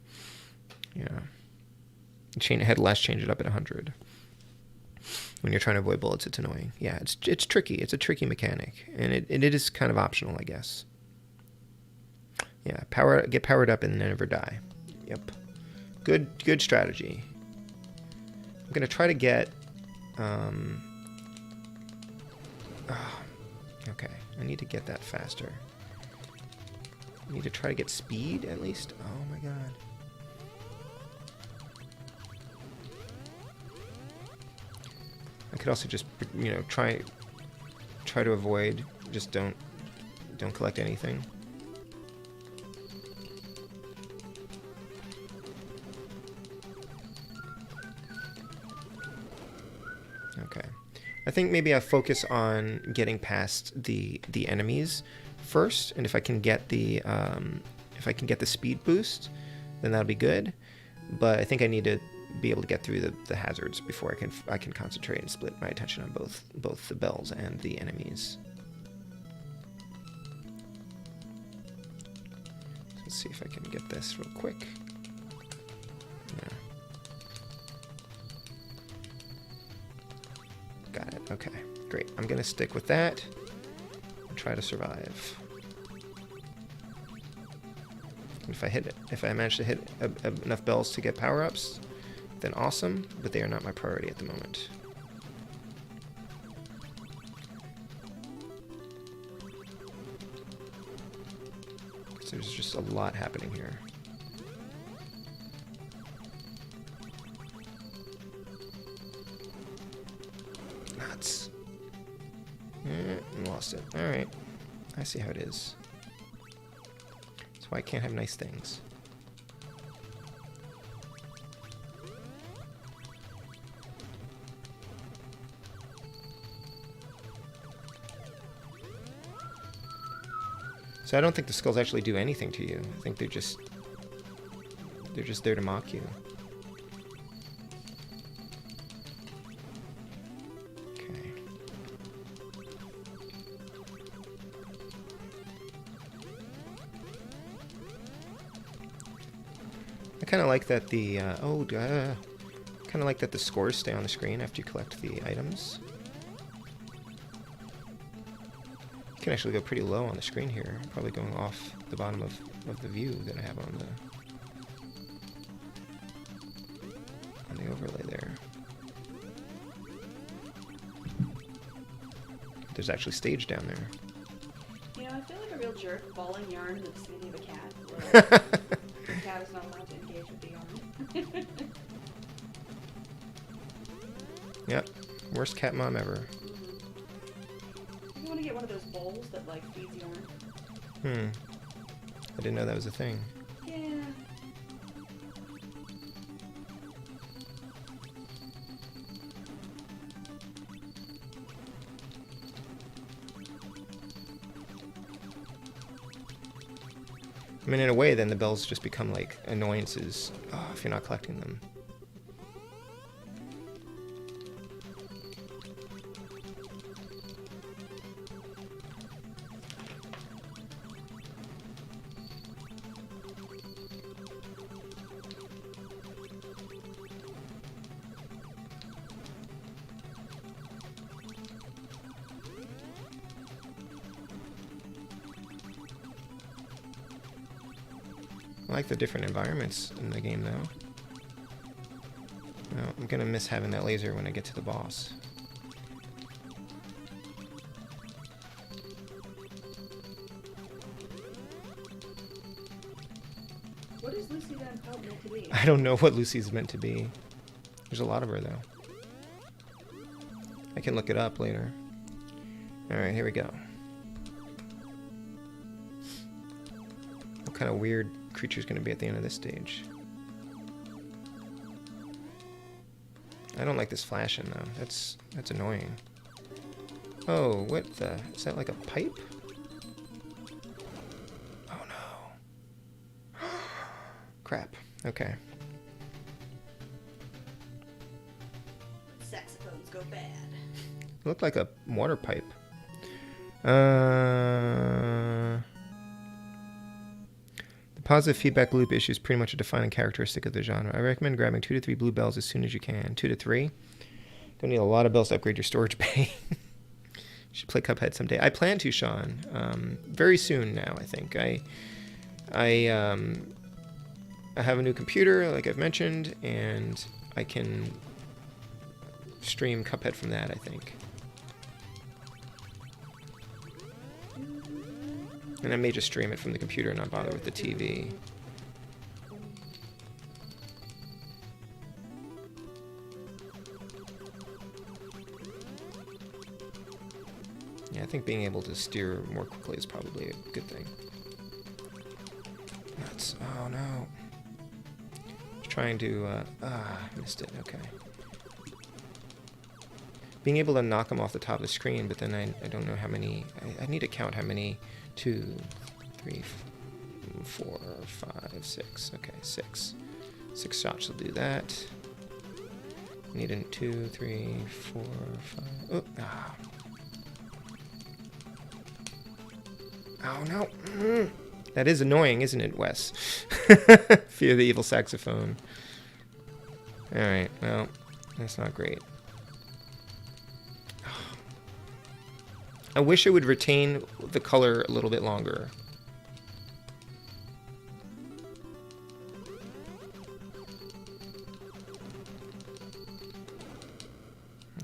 Yeah. Had last change it up at 100. When you're trying to avoid bullets, it's annoying. Yeah, it's tricky. It's a tricky mechanic, and it is kind of optional, I guess. Yeah, get powered up and never die. Yep. Good strategy. I'm gonna try to get. Okay, I need to get that faster. I need to try to get speed at least. Oh my god. I could also just, you know, try to avoid. Just don't collect anything. Okay. I think maybe I focus on getting past the enemies first, and if I can get the speed boost, then that'll be good. But I think I need to be able to get through the hazards before I can concentrate and split my attention on both the bells and the enemies. Let's see if I can get this real quick. Yeah. Got it. Okay, great. I'm gonna stick with that and try to survive. If I manage to hit enough bells to get power-ups, then awesome, but they are not my priority at the moment. So there's just a lot happening here. Nuts. Lost it. Alright. I see how it is. That's why I can't have nice things. So I don't think the skulls actually do anything to you. I think they're just there to mock you. Okay. I kind of like that the kind of like that the scores stay on the screen after you collect the items. You can actually go pretty low on the screen here, probably going off the bottom of the view that I have on the overlay there. There's actually stage down there. You know, I feel like a real jerk balling yarn in the vicinity of a cat. The cat is not allowed to engage with the yarn. Yep, worst cat mom ever. You want to get one of those bowls that like feeds yarn. I didn't know that was a thing. Yeah. I mean, in a way, then the bells just become like annoyances if you're not collecting them. I like the different environments in the game, though. Well, I'm gonna miss having that laser when I get to the boss. What is Lucy Van Pelt meant to be? I don't know what Lucy's meant to be. There's a lot of her, though. I can look it up later. Alright, here we go. What kind of weird creature is going to be at the end of this stage? I don't like this flashing, though. That's annoying. Oh, what the... Is that like a pipe? Oh, no. Crap. Okay. Saxophones go bad. It looked like a water pipe. The positive feedback loop issue is pretty much a defining characteristic of the genre. I recommend grabbing 2 to 3 blue bells as soon as you can. 2 to 3. Gonna need a lot of bells to upgrade your storage bay. Should play Cuphead someday. I plan to, Sean. Very soon now, I think. I have a new computer, like I've mentioned, and I can stream Cuphead from that, I think. And I may just stream it from the computer and not bother with the TV. Yeah, I think being able to steer more quickly is probably a good thing. Nuts. Oh no. Trying to, missed it, okay. Being able to knock them off the top of the screen, but then I don't know how many, I need to count how many. 2, 3, 4, 5, 6. Okay, 6. 6 shots will do that. Need a 2, 3, 4, 5. Oh, ah. Oh no. That is annoying, isn't it, Wes? Fear the evil saxophone. Alright, well, that's not great. I wish it would retain the color a little bit longer.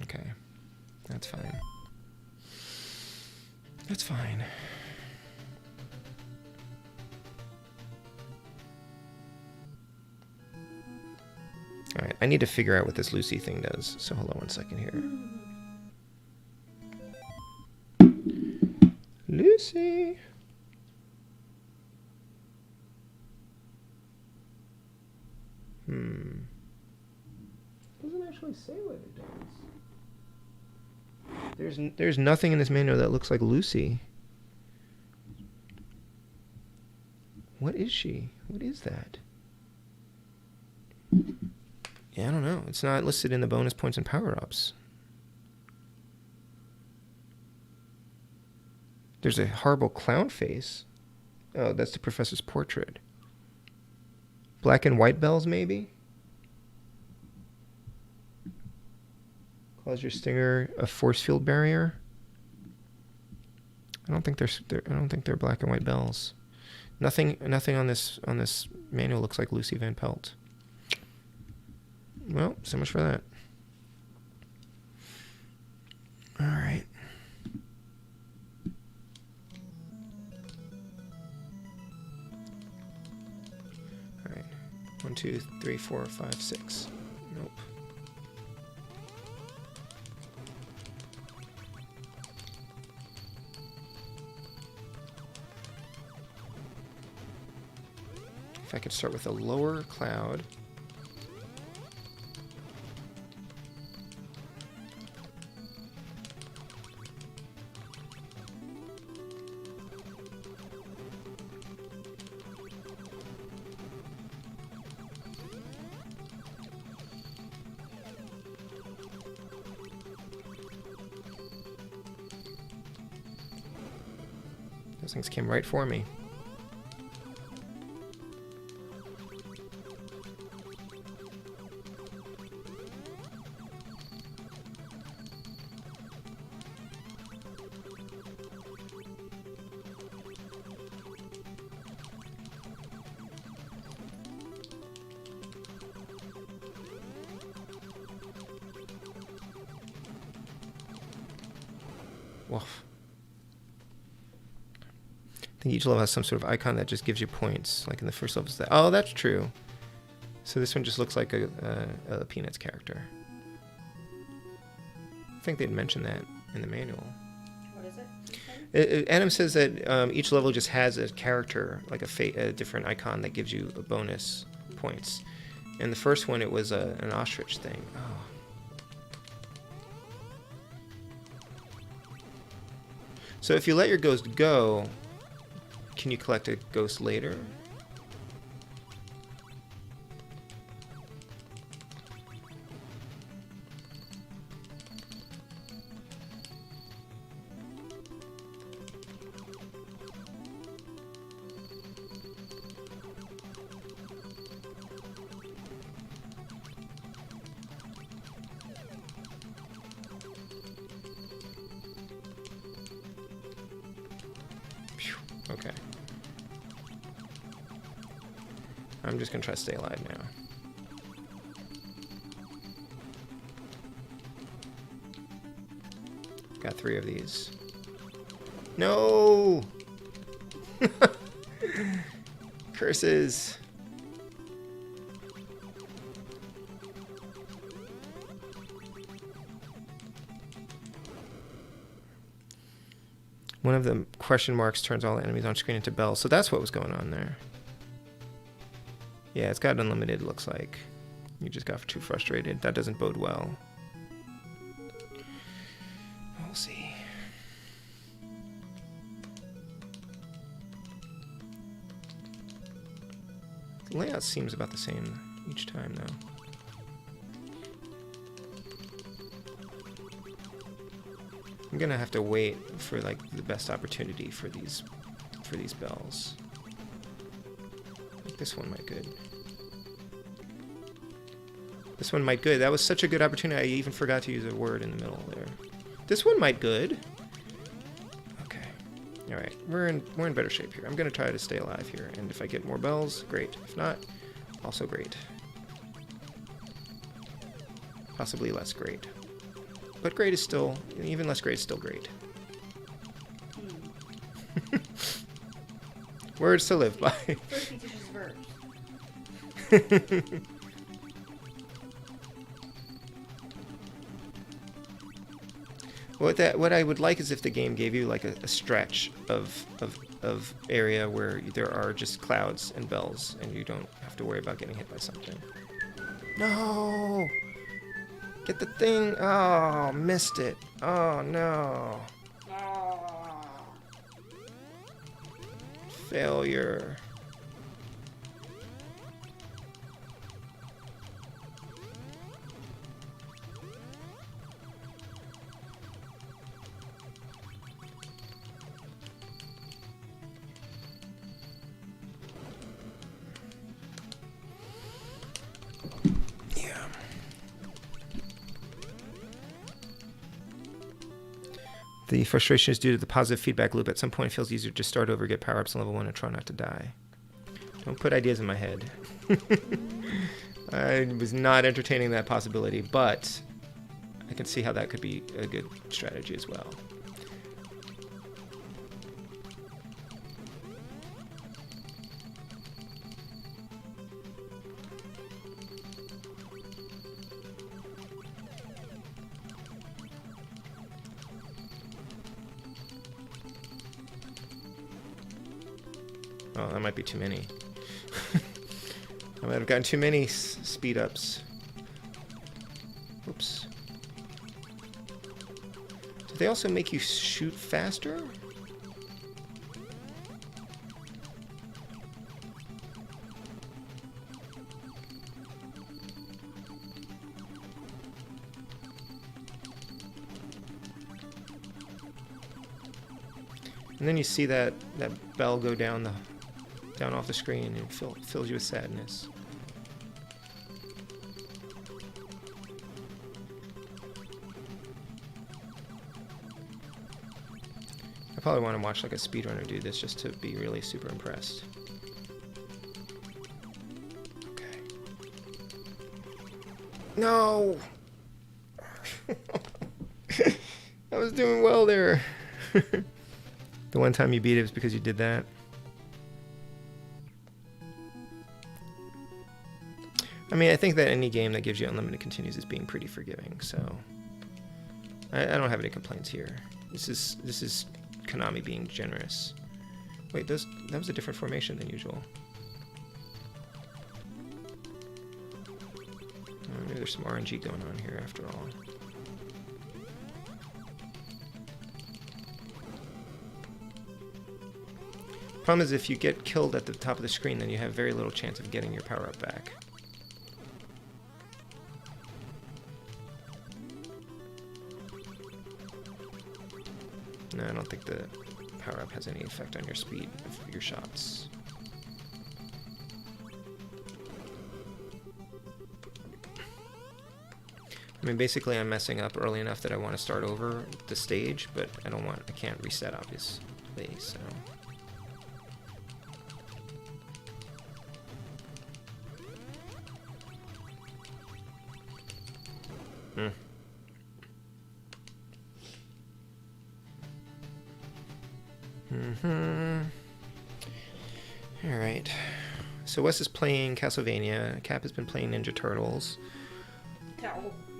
Okay, that's fine. That's fine. Alright, I need to figure out what this Lucy thing does, so hold on one second here. Lucy! Doesn't actually say what it does. There's nothing in this manual that looks like Lucy. What is she? What is that? Yeah, I don't know. It's not listed in the bonus points and power-ups. There's a horrible clown face. Oh, that's the professor's portrait. Black and white bells, maybe? Cause your stinger a force field barrier? I don't think they're black and white bells. Nothing on this manual looks like Lucy Van Pelt. Well, so much for that. All right. All right. 1, 2, 3, 4, 5, 6. Nope. If I could start with a lower cloud. Those things came right for me. Woof. I think each level has some sort of icon that just gives you points. Like in the first level, oh, that's true. So this one just looks like a Peanuts character. I think they'd mentioned that in the manual. What is it? Adam says that each level just has a character, like a different icon that gives you a bonus points. And the first one, it was an ostrich thing. Oh. So if you let your ghost go, can you collect a ghost later? Okay. I'm just gonna try to stay alive now. Got 3 of these. No! Curses! One of the question marks turns all enemies on screen into bells. So that's what was going on there. Yeah, it's got unlimited, looks like. You just got too frustrated. That doesn't bode well. We'll see. The layout seems about the same each time, though. I'm gonna have to wait for like the best opportunity for these bells. I think this one might good. This one might good. That was such a good opportunity. I even forgot to use a word in the middle there. This one might good. Okay. All right. We're in better shape here. I'm gonna try to stay alive here, and if I get more bells, great. If not, also great. Possibly less great. But great is still, even less great is still great. Words to live by. First he teaches verbs. What I would like is if the game gave you like a stretch of area where there are just clouds and bells and you don't have to worry about getting hit by something. No! Get the thing! Oh, missed it. Oh, no. Failure. The frustration is due to the positive feedback loop. At some point, it feels easier to just start over, get power-ups in level 1, and try not to die. Don't put ideas in my head. I was not entertaining that possibility, but I can see how that could be a good strategy as well. Oh, that might be too many. I might have gotten too many speed ups. Oops. Do they also make you shoot faster? And then you see that bell go down off the screen and it fills you with sadness. I probably want to watch like a speedrunner do this just to be really super impressed. Okay. No! I was doing well there. The one time you beat it was because you did that. I mean, I think that any game that gives you unlimited continues is being pretty forgiving, so I don't have any complaints here. This is Konami being generous. Wait, that was a different formation than usual. Maybe there's some RNG going on here after all. Problem is, if you get killed at the top of the screen, then you have very little chance of getting your power-up back. No, I don't think the power-up has any effect on your speed of your shots. I mean, basically I'm messing up early enough that I want to start over the stage, but I can't reset, obviously, so... Alright. So Wes is playing Castlevania. Cap has been playing Ninja Turtles.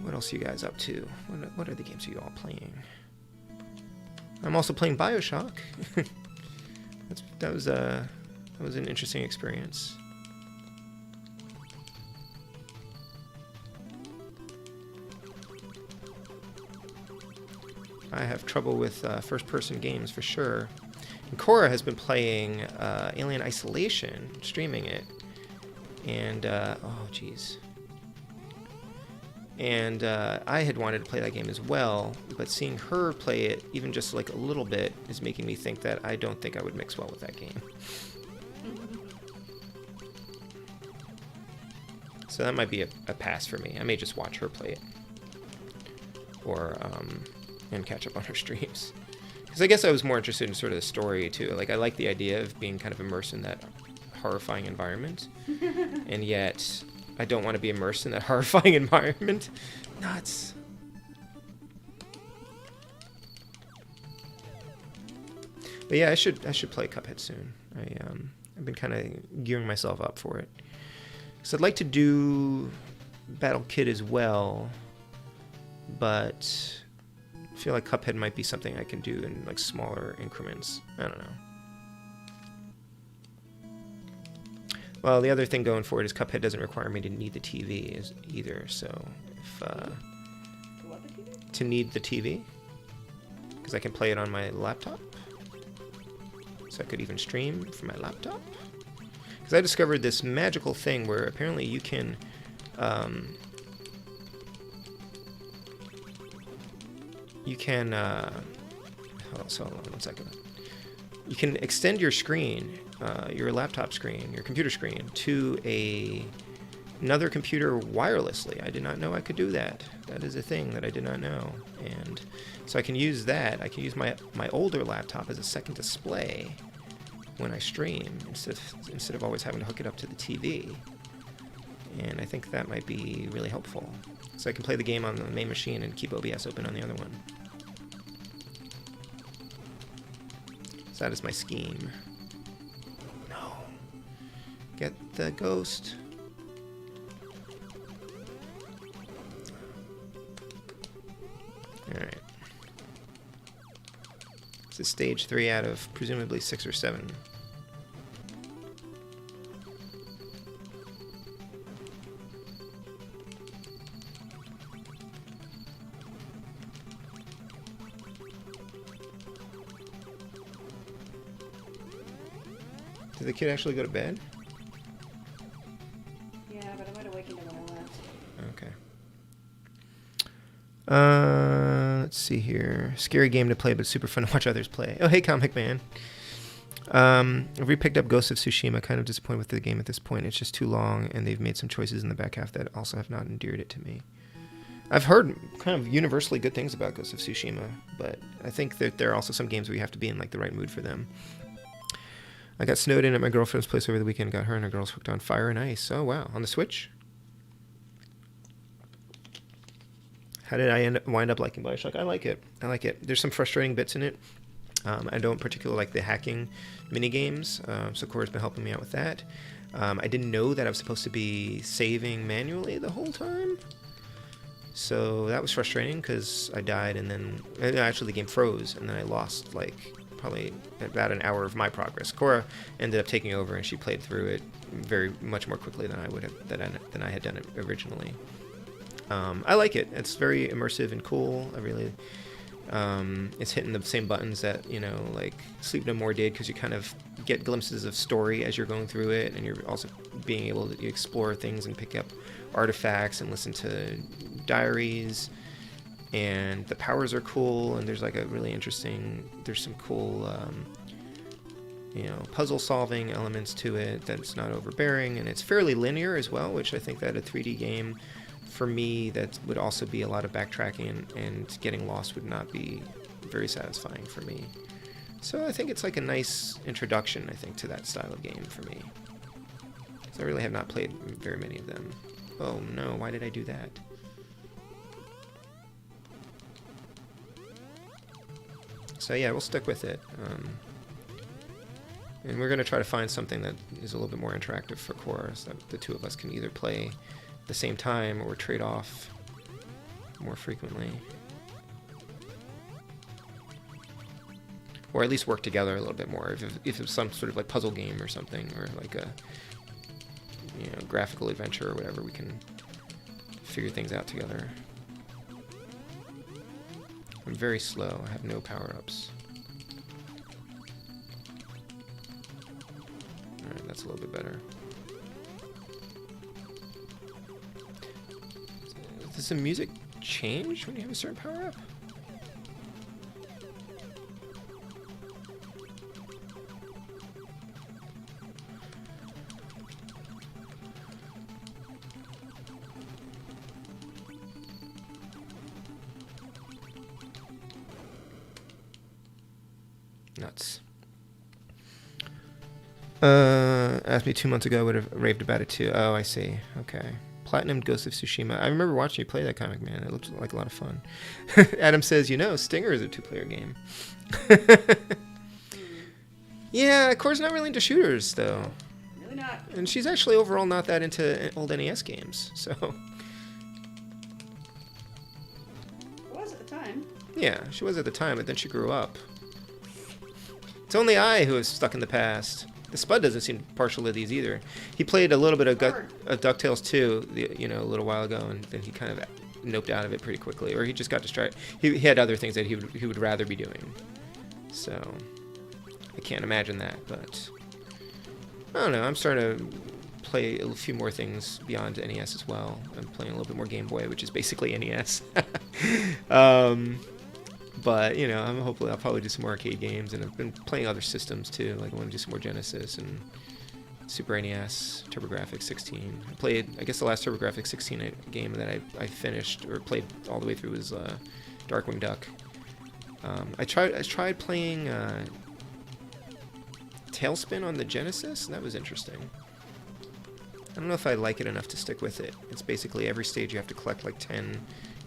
What else are you guys up to? What are the games you all playing? I'm also playing BioShock. that was an interesting experience. I have trouble with first-person games for sure. And Cora has been playing Alien Isolation, streaming it, and oh geez. And I had wanted to play that game as well, but seeing her play it, even just like a little bit, is making me think that I don't think I would mix well with that game. So that might be a pass for me. I may just watch her play it, or and catch up on her streams. Because I guess I was more interested in sort of the story too. Like, I like the idea of being kind of immersed in that horrifying environment, and yet I don't want to be immersed in that horrifying environment. Nuts. But yeah, I should play Cuphead soon. I've been kind of gearing myself up for it. So I'd like to do Battle Kid as well, but I feel like Cuphead might be something I can do in like smaller increments. I don't know. Well, the other thing going forward is Cuphead doesn't require me to need the TV either, so if to need the TV, because I can play it on my laptop, so I could even stream from my laptop. Because I discovered this magical thing where apparently you can hold on one second. You can extend your screen, your laptop screen, your computer screen, to another computer wirelessly. I did not know I could do that. That is a thing that I did not know. And so I can use that. I can use my older laptop as a second display when I stream, instead of always having to hook it up to the TV. And I think that might be really helpful. So I can play the game on the main machine and keep OBS open on the other one. So that is my scheme. No. Get the ghost. Alright. This is stage 3 out of presumably 6 or 7. Did the kid actually go to bed? Yeah, but I might have wakened him when I left. Okay. Let's see here. Scary game to play, but super fun to watch others play. Oh, hey, Comic Man. I've re-picked up Ghost of Tsushima. Kind of disappointed with the game at this point. It's just too long, and they've made some choices in the back half that also have not endeared it to me. I've heard kind of universally good things about Ghost of Tsushima, but I think that there are also some games where you have to be in like the right mood for them. I got snowed in at my girlfriend's place over the weekend. Got her and her girls hooked on Fire and Ice. Oh, wow. On the Switch? How did I wind up liking BioShock? I like it. There's some frustrating bits in it. I don't particularly like the hacking mini games, so Cora's been helping me out with that. I didn't know that I was supposed to be saving manually the whole time, so that was frustrating because I died and then actually the game froze and then I lost like probably about an hour of my progress. Cora ended up taking over and she played through it much more quickly than I would have than I had done it originally. I like it. It's very immersive and cool. I really. It's hitting the same buttons that, you know, like Sleep No More did, because you kind of get glimpses of story as you're going through it, and you're also being able to explore things and pick up artifacts and listen to diaries, and the powers are cool, and there's like a really interesting, there's some cool, you know, puzzle solving elements to it that's not overbearing, and it's fairly linear as well, which I think that a 3D game for me, that would also be a lot of backtracking, and getting lost would not be very satisfying for me. So I think it's like a nice introduction, I think, to that style of game for me. So I really have not played very many of them. Oh no, why did I do that? So yeah, we'll stick with it. And we're going to try to find something that is a little bit more interactive for Cora, so that the two of us can either play at the same time or trade off more frequently, or at least work together a little bit more if it's some sort of like puzzle game or something, or like a, you know, graphical adventure or whatever, we can figure things out together. I'm very slow. I have no power-ups. Alright, that's a little bit better. Does the music change when you have a certain power-up? Nuts. Asked me 2 months ago, I would have raved about it too. Oh, I see. Okay. Platinum Ghost of Tsushima. I remember watching you play that comic, man. It looked like a lot of fun. Adam says, you know, Stinger is a 2-player game. Yeah, Cora's not really into shooters, though. Really not. And she's actually overall not that into old NES games, so... It was at the time. Yeah, she was at the time, but then she grew up. It's only I who is stuck in the past. The Spud doesn't seem partial to these either. He played a little bit of DuckTales 2, you know, a little while ago, and then he kind of noped out of it pretty quickly, or he just got distracted. He had other things that he would rather be doing. So I can't imagine that, but I don't know. I'm starting to play a few more things beyond NES as well. I'm playing a little bit more Game Boy, which is basically NES. But, you know, hopefully I'll probably do some more arcade games, and I've been playing other systems too. Like I want to do some more Genesis and Super NES, TurboGrafx 16. I played, I guess the last TurboGrafx 16 game that I finished or played all the way through was Darkwing Duck. I tried playing Tailspin on the Genesis, and that was interesting. I don't know if I like it enough to stick with it. It's basically every stage you have to collect like 10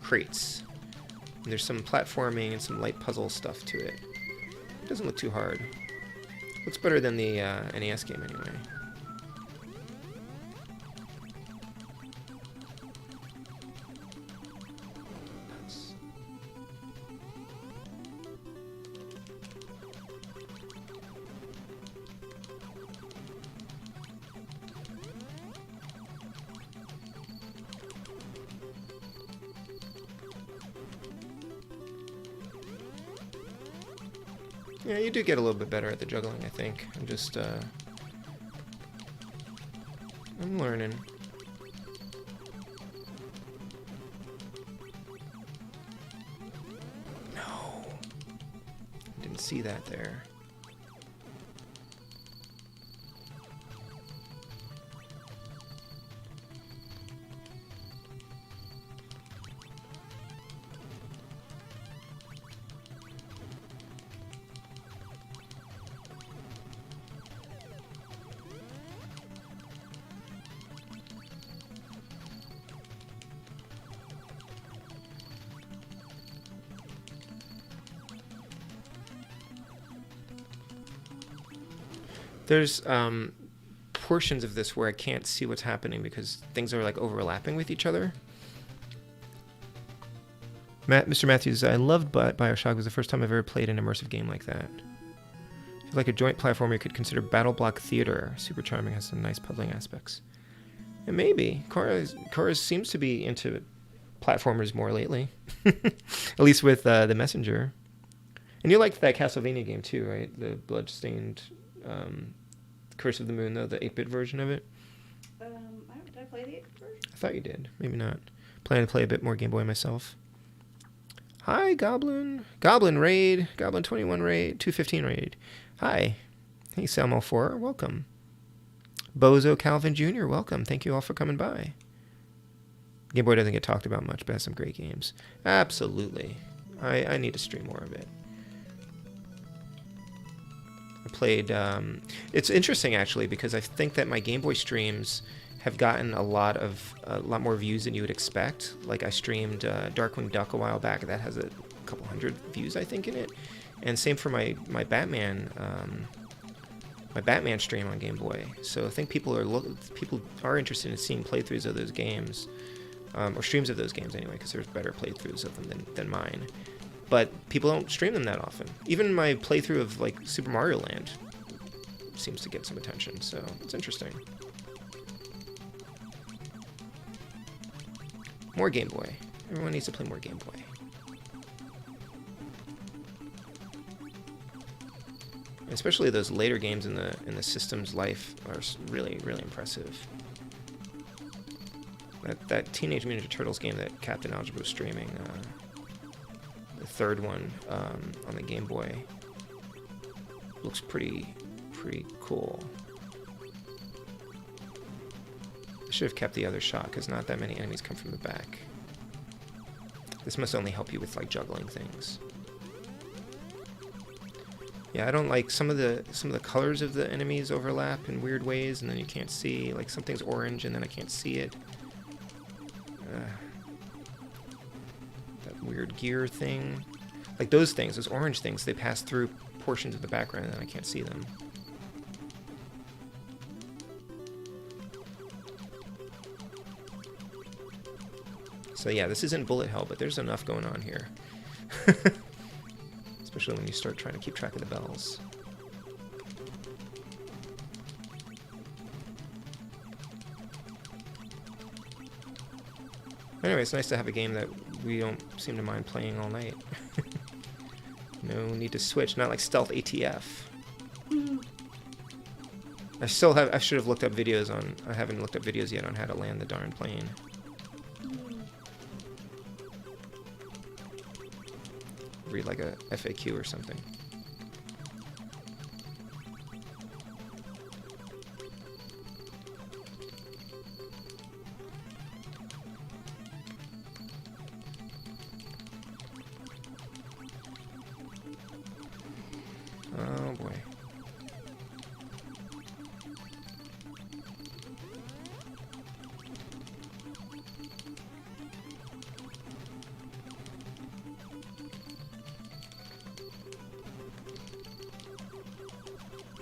crates. And there's some platforming and some light puzzle stuff to it. It doesn't look too hard. Looks better than the NES game anyway. Nuts. Yeah, you do get a little bit better at the juggling, I think. I'm just, I'm learning. No. Didn't see that there. There's portions of this where I can't see what's happening because things are like overlapping with each other. Mr. Matthews, I loved Bioshock. It was the first time I've ever played an immersive game like that. I feel like a joint platformer you could consider Battle Block Theater. Super charming, has some nice puzzling aspects. And maybe. Cora seems to be into platformers more lately. At least with The Messenger. And you liked that Castlevania game too, right? The Bloodstained Curse of the Moon, though, the 8-bit version of it. Did I play the 8-bit version? I thought you did. Maybe not. Planning to play a bit more Game Boy myself. Hi, Goblin. Goblin Raid. Goblin 21 Raid. 215 Raid. Hi. Hey, Salmo 4. Welcome. Bozo Calvin Jr. Welcome. Thank you all for coming by. Game Boy doesn't get talked about much, but has some great games. Absolutely. I need to stream more of it. I played... it's interesting, actually, because I think that my Game Boy streams have gotten a lot more views than you would expect. Like I streamed Darkwing Duck a while back. That has a couple hundred views, I think, in it. And same for my Batman stream on Game Boy. So I think people are interested in seeing playthroughs of those games, or streams of those games anyway, because there's better playthroughs of them than mine. But people don't stream them that often. Even my playthrough of like Super Mario Land seems to get some attention. So it's interesting. More Game Boy. Everyone needs to play more Game Boy. Especially those later games in the system's life are really, really impressive. That Teenage Mutant Ninja Turtles game that Captain Algebra was streaming, the third one on the Game Boy, looks pretty cool. I should have kept the other shot because not that many enemies come from the back. This must only help you with like juggling things. Yeah, I don't like some of the colors of the enemies overlap in weird ways, and then you can't see, like something's orange and then I can't see it. That weird gear thing, like those orange things, they pass through portions of the background and then I can't see them. So yeah, this isn't bullet hell, but there's enough going on here. Especially when you start trying to keep track of the bells. Anyway, it's nice to have a game that we don't seem to mind playing all night. No need to switch, not like Stealth ATF. I should have looked up videos on, I haven't looked up videos yet on how to land the darn plane. Read like a FAQ or something. Oh boy.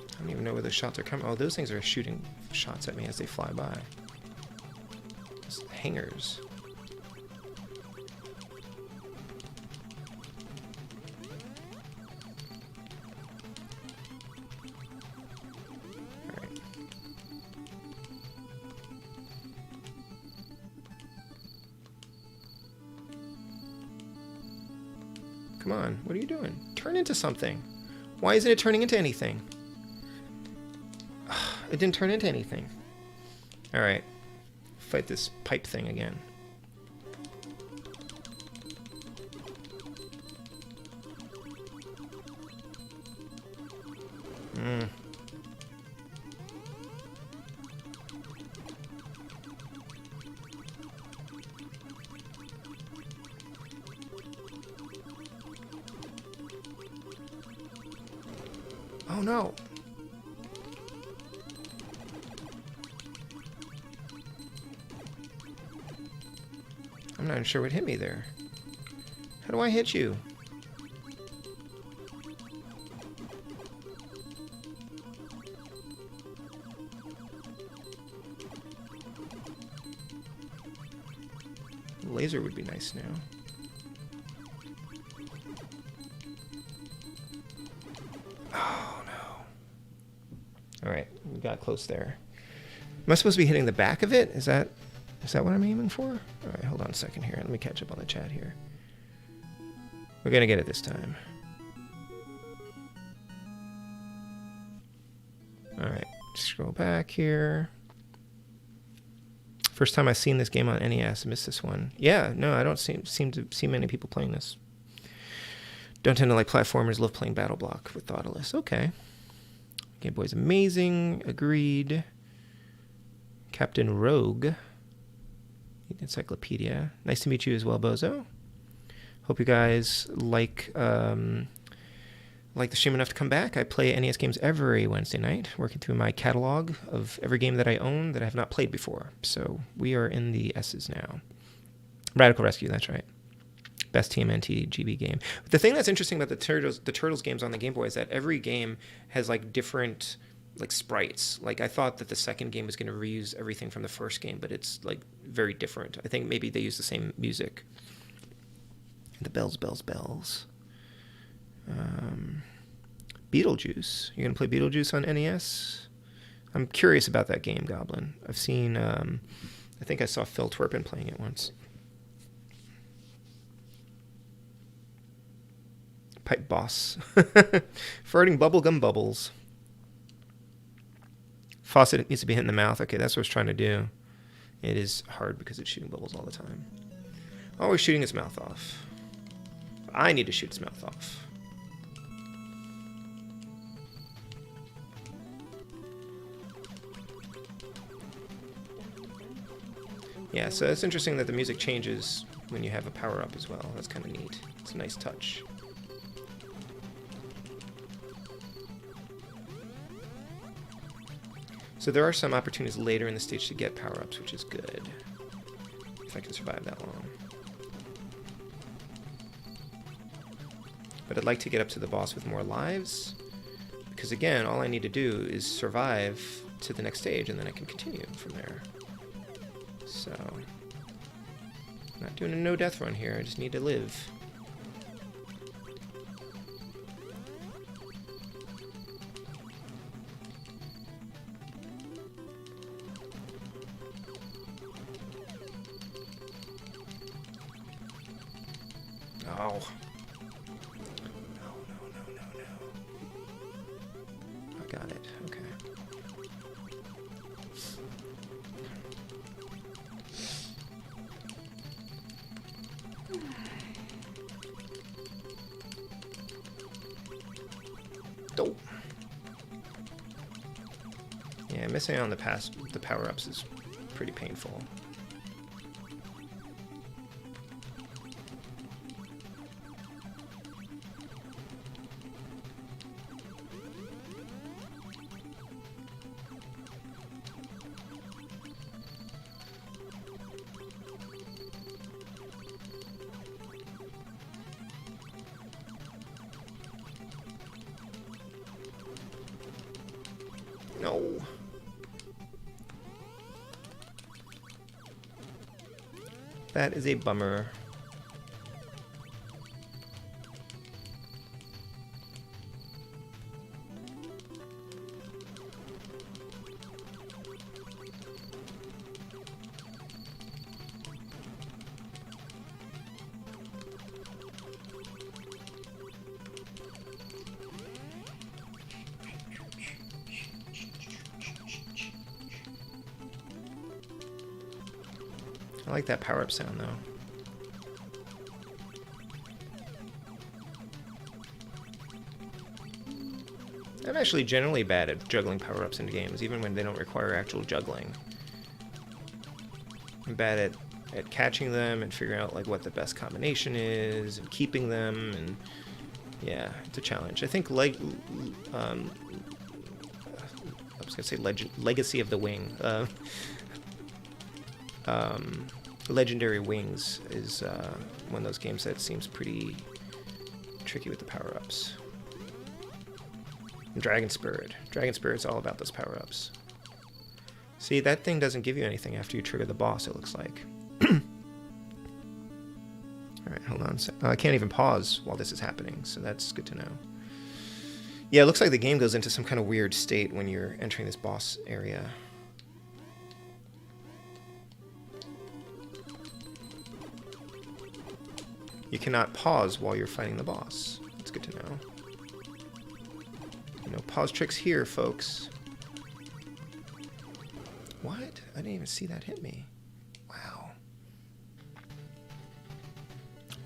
I don't even know where those shots are coming. Oh, those things are shooting shots at me as they fly by. Those hangers. Alright. Come on, what are you doing? Turn into something. Why isn't it turning into anything? It didn't turn into anything. Alright. Fight this pipe thing again. Oh no! I'm not even sure what hit me there. How do I hit you? laser would be nice now. Oh, no. Alright, we got close there. Am I supposed to be hitting the back of it? Is that what I'm aiming for? Alright, hold on a second here. Let me catch up on the chat here. We're gonna get it this time. Alright, scroll back here. First time I've seen this game on NES. I missed this one. Yeah, no, I don't seem to see many people playing this. Don't tend to like platformers. Love playing Battle Block with Thoughtless. Okay. Game Boy's amazing. Agreed. Captain Rogue. Encyclopedia. Nice to meet you as well, Bozo. Hope you guys like the stream enough to come back. I play NES games every Wednesday night, working through my catalog of every game that I own that I have not played before. So we are in the S's now. Radical Rescue, that's right. Best TMNT GB game. The thing that's interesting about the Turtles games on the Game Boy is that every game has like different like sprites. Like I thought that the second game was going to reuse everything from the first game, but it's like very different. I think maybe they use the same music. The bells, bells, bells. Beetlejuice. You're going to play Beetlejuice on NES? I'm curious about that game, Goblin. I've seen, I think I saw Phil Twerpin playing it once. Pipe Boss. Farting bubblegum bubbles. Faucet needs to be hit in the mouth. Okay, that's what it's trying to do. It is hard because it's shooting bubbles all the time. Always shooting its mouth off. I need to shoot its mouth off. Yeah, so it's interesting that the music changes when you have a power-up as well. That's kind of neat. It's a nice touch. So there are some opportunities later in the stage to get power-ups, which is good. If I can survive that long. But I'd like to get up to the boss with more lives. Because again, all I need to do is survive to the next stage, and then I can continue from there. So, I'm not doing a no-death run here, I just need to live. Oh. No. I got it, okay. Dope. Yeah, missing out on the power-ups is pretty painful. No. That is a bummer. I like that power-up sound, though. I'm actually generally bad at juggling power-ups in games, even when they don't require actual juggling. I'm bad at catching them and figuring out like what the best combination is and keeping them, and yeah, it's a challenge. I think I was gonna say Legacy of the Wing. Legendary Wings is one of those games that seems pretty tricky with the power-ups. And Dragon Spirit's all about those power-ups. See, that thing doesn't give you anything after you trigger the boss, it looks like. Alright, hold on. I can't even pause while this is happening, so that's good to know. Yeah, it looks like the game goes into some kind of weird state when you're entering this boss area. You cannot pause while you're fighting the boss. That's good to know. No pause tricks here, folks. What? I didn't even see that hit me. Wow.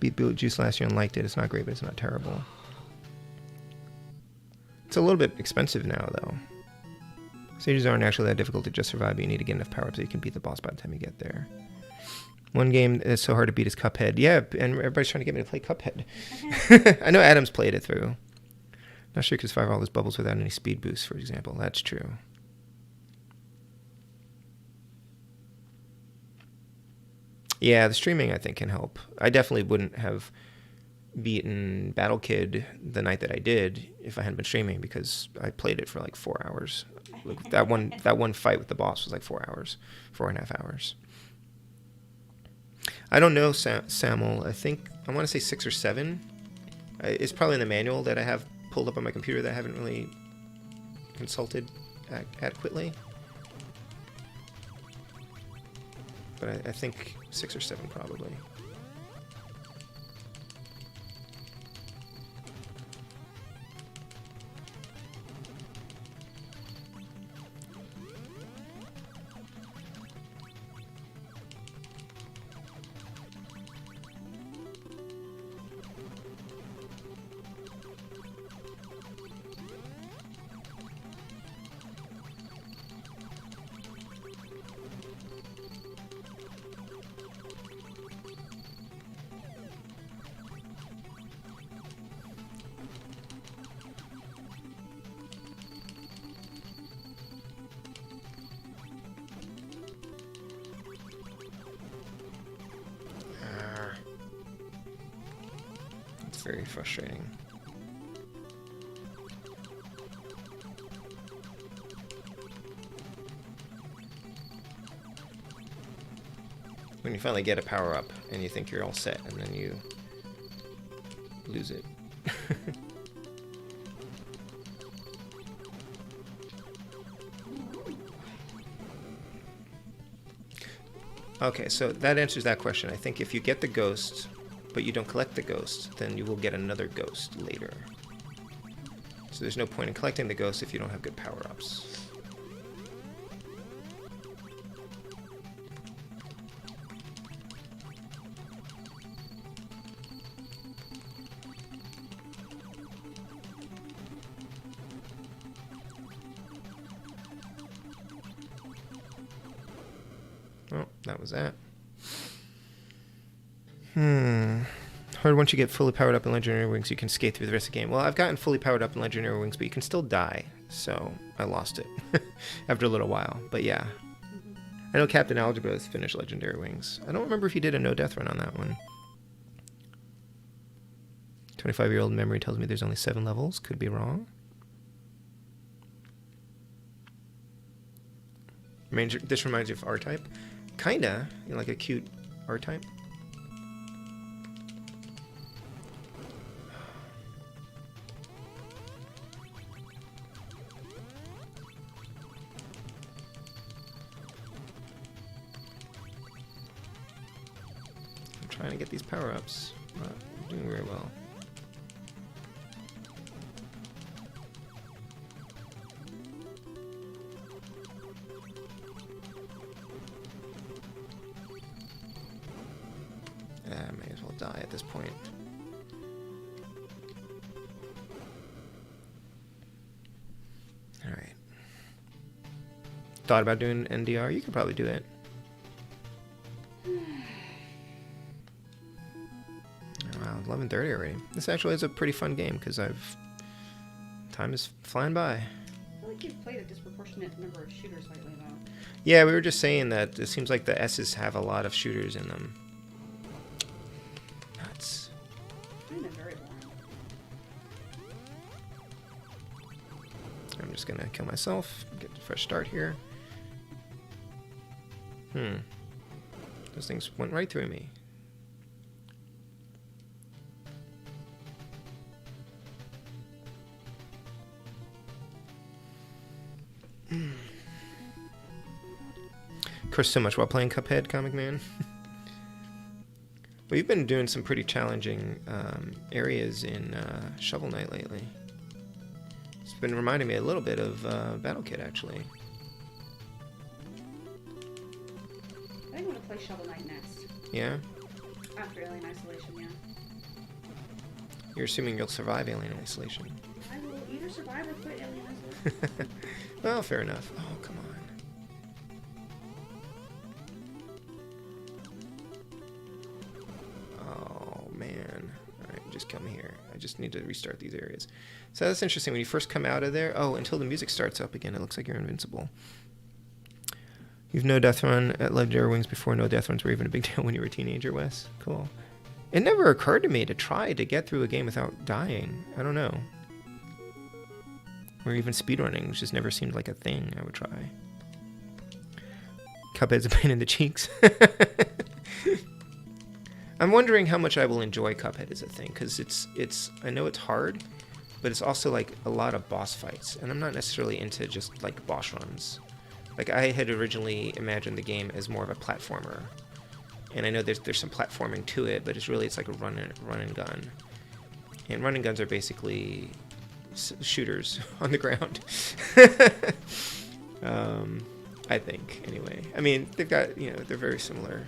Beat Beetlejuice last year and liked it. It's not great, but it's not terrible. It's a little bit expensive now, though. Stages aren't actually that difficult to just survive, but you need to get enough power-ups so you can beat the boss by the time you get there. One game that's so hard to beat is Cuphead. Yeah, and everybody's trying to get me to play Cuphead. I know Adam's played it through. Not sure you could survive all those bubbles without any speed boosts, for example. That's true. Yeah, the streaming, I think, can help. I definitely wouldn't have beaten Battle Kid the night that I did if I hadn't been streaming, because I played it for like 4 hours. Like, that one fight with the boss was like 4 hours, 4.5 hours. I don't know, Samuel. I think I want to say 6 or 7. It's probably in the manual that I have pulled up on my computer that I haven't really consulted adequately. But I think 6 or 7 probably. Very frustrating. When you finally get a power-up and you think you're all set, and then you lose it. Okay, so that answers that question. I think if you get the ghost, but you don't collect the ghost, then you will get another ghost later. So there's no point in collecting the ghost if you don't have good power-ups. Oh, that was that. Hard once you get fully powered up in Legendary Wings, you can skate through the rest of the game. Well, I've gotten fully powered up in Legendary Wings, but you can still die. So I lost it after a little while. But yeah. I know Captain Algebra has finished Legendary Wings. I don't remember if he did a no-death run on that one. 25-year-old memory tells me there's only 7 levels. Could be wrong. This reminds you of R-Type. Kinda. You know, like a cute R-Type. Trying to get these power-ups. Not doing very well. I may as well die at this point. Alright. Thought about doing NDR? You could probably do it. Wow, 11:30 already. This actually is a pretty fun game because time is flying by. I feel like you've played a disproportionate number of shooters lately, though. Yeah, we were just saying that it seems like the S's have a lot of shooters in them. Nuts. Kind of very boring. I'm just gonna kill myself, get a fresh start here. Those things went right through me. cursed so much while playing Cuphead, Comic Man. Well, you've been doing some pretty challenging areas in Shovel Knight lately. It's been reminding me a little bit of Battle Kid, actually. I think I'm gonna play Shovel Knight next. Yeah? After Alien Isolation, yeah. You're assuming you'll survive Alien Isolation. I will either survive or quit Alien Isolation. Well, fair enough. Oh, come on. Oh, man. Alright, just come here. I just need to restart these areas. So that's interesting. When you first come out of there... Oh, until the music starts up again, it looks like you're invincible. You've no death run at Legendary Wings before. No death runs were even a big deal when you were a teenager, Wes. Cool. It never occurred to me to try to get through a game without dying. I don't know. Or even speedrunning, which just never seemed like a thing I would try. Cuphead's a pain in the cheeks. I'm wondering how much I will enjoy Cuphead as a thing, because it's I know it's hard, but it's also like a lot of boss fights, and I'm not necessarily into just like boss runs. Like I had originally imagined the game as more of a platformer, and I know there's some platforming to it, but it's like a run and gun. And run and guns are basically shooters on the ground. I think anyway. I mean, they've got, they're very similar.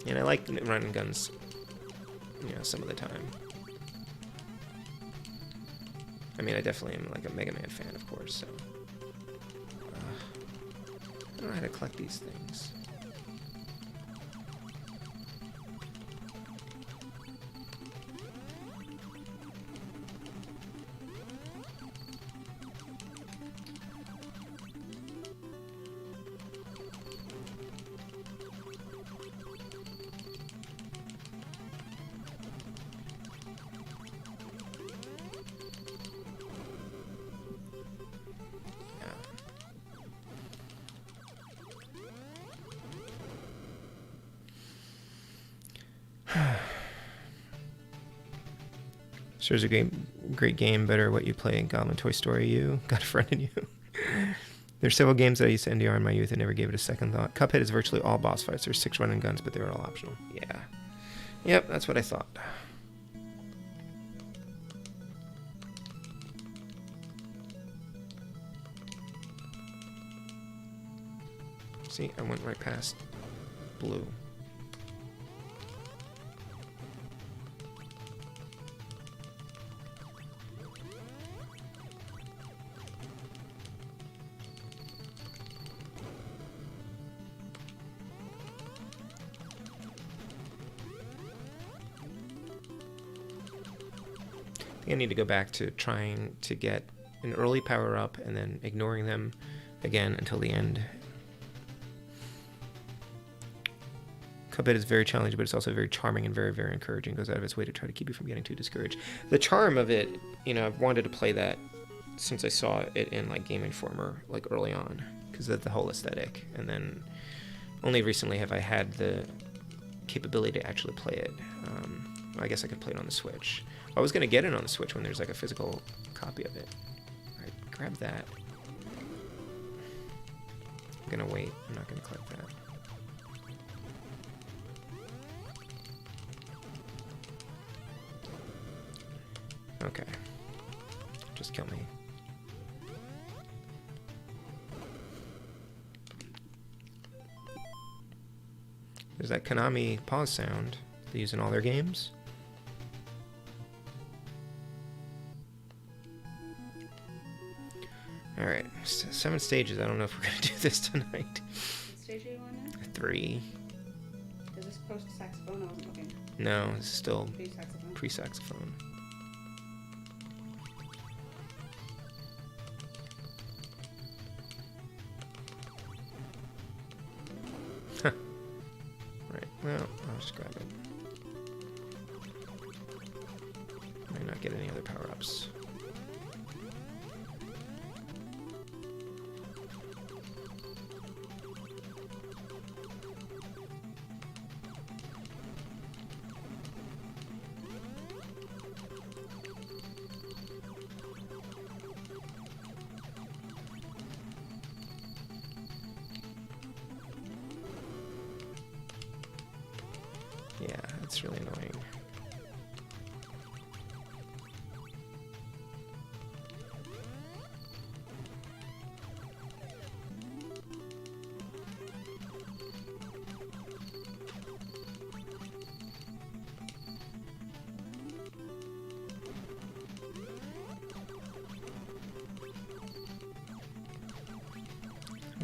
And I like run and guns, some of the time. I mean, I definitely am like a Mega Man fan, of course, so. I don't know how to collect these things. Sure is a great game. Better what you play in Goblin Toy Story U. Got a friend in you. There's several games that I used to NDR in my youth and never gave it a second thought. Cuphead is virtually all boss fights. There's 6 run and guns, but they're all optional. Yeah. Yep, that's what I thought. See, I went right past blue. I need to go back to trying to get an early power up and then ignoring them again until the end. Cuphead is very challenging, but it's also very charming and very, very encouraging. It goes out of its way to try to keep you from getting too discouraged. The charm of it, I've wanted to play that since I saw it in like Game Informer, like early on, because of the whole aesthetic. And then only recently have I had the capability to actually play it. I guess I could play it on the Switch. I was going to get it on the Switch when there's like a physical copy of it. Alright, grab that. I'm going to wait. I'm not going to collect that. Okay. Just kill me. There's that Konami pause sound they use in all their games. Alright, 7 stages. I don't know if we're going to do this tonight. What stage are you on now? 3. Is this post-saxophone? I wasn't looking. No, it's still Pre-saxophone. pre-saxophone. Huh. Right, well, I'll just grab it. Might not get any other power-ups.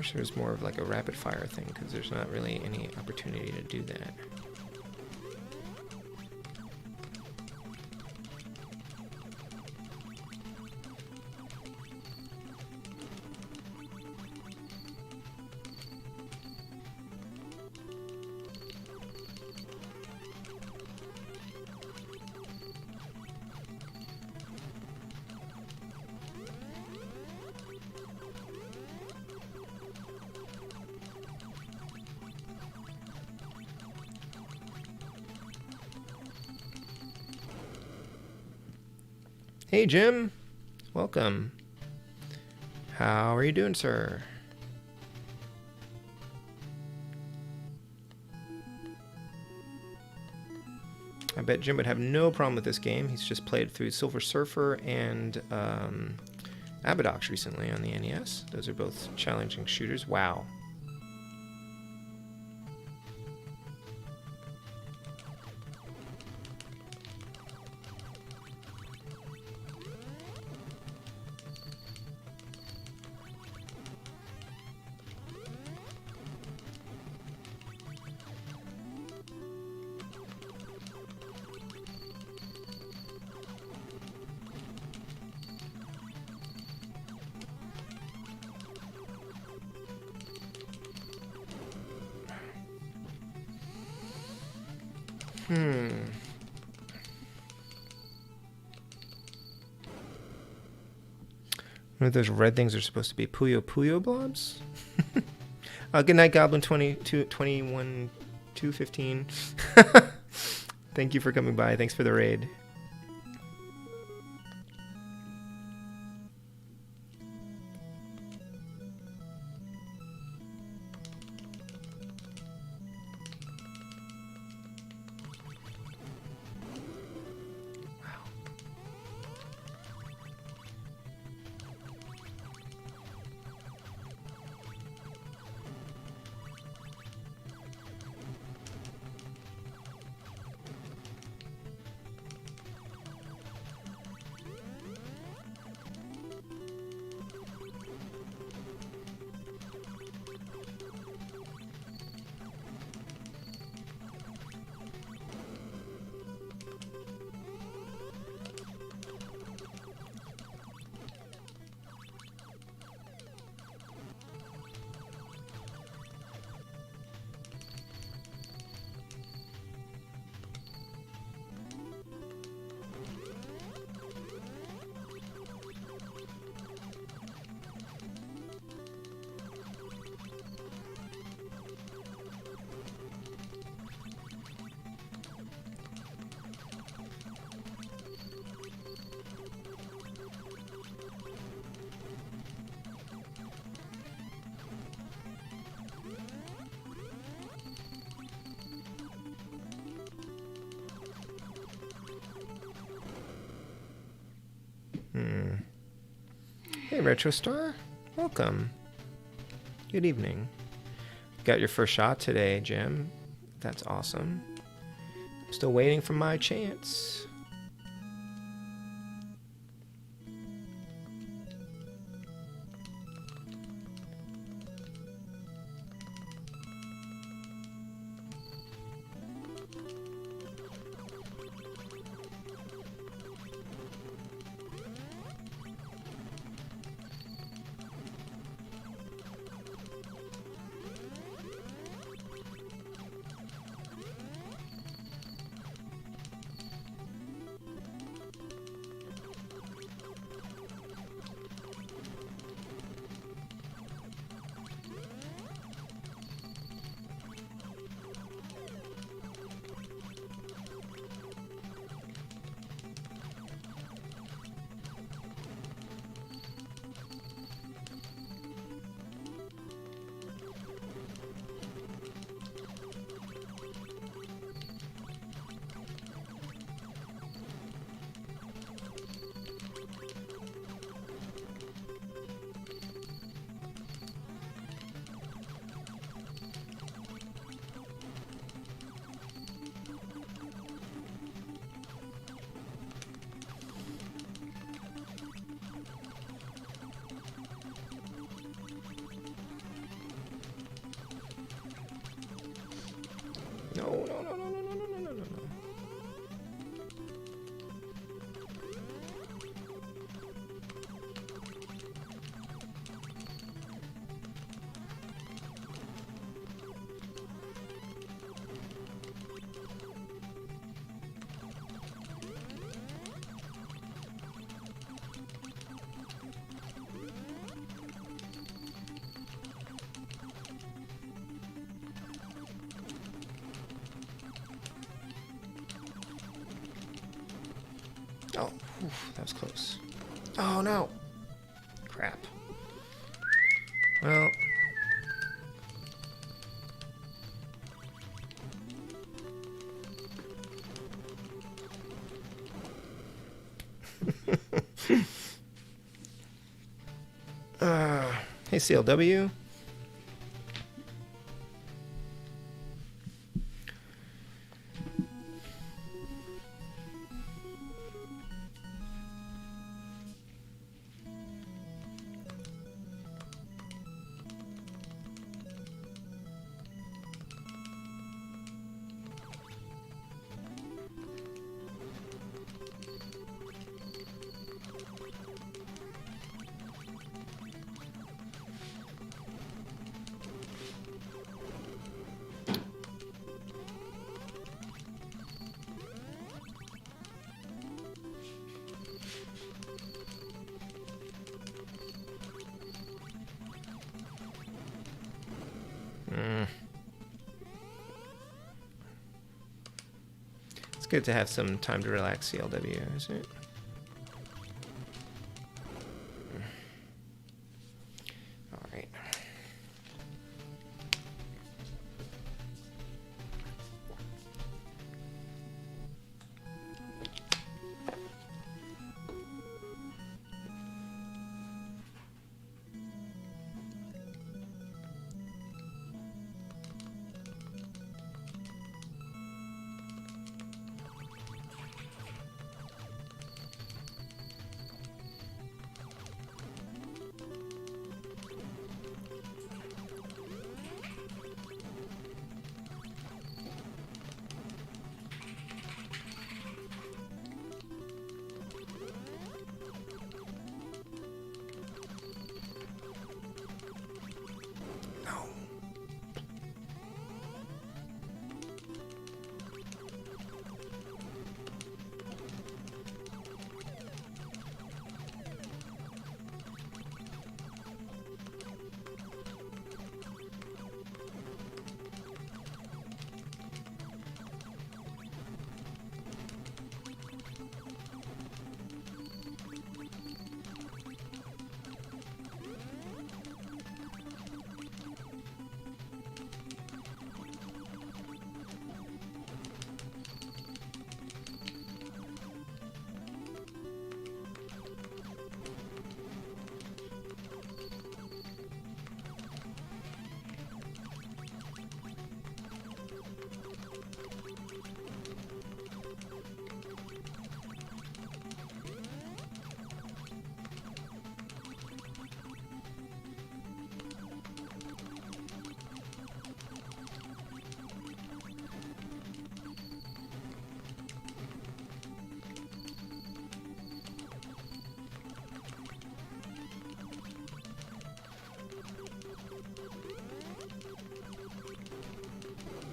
wish there was more of like a rapid fire thing, because there's not really any opportunity to do that. Hey Jim, welcome. How are you doing, sir? I bet Jim would have no problem with this game. He's just played through Silver Surfer and Abadox recently on the NES. Those are both challenging shooters. Wow. One of those red things are supposed to be Puyo Puyo blobs? Good night, Goblin 215. Thank you for coming by. Thanks for the raid. Hey, RetroStar. Welcome. Good evening. Got your first shot today, Jim. That's awesome. I'm still waiting for my chance. Oof, that was close. Oh no! Crap. Well. Hey, CLW. It's good to have some time to relax, CLW, isn't it? All right.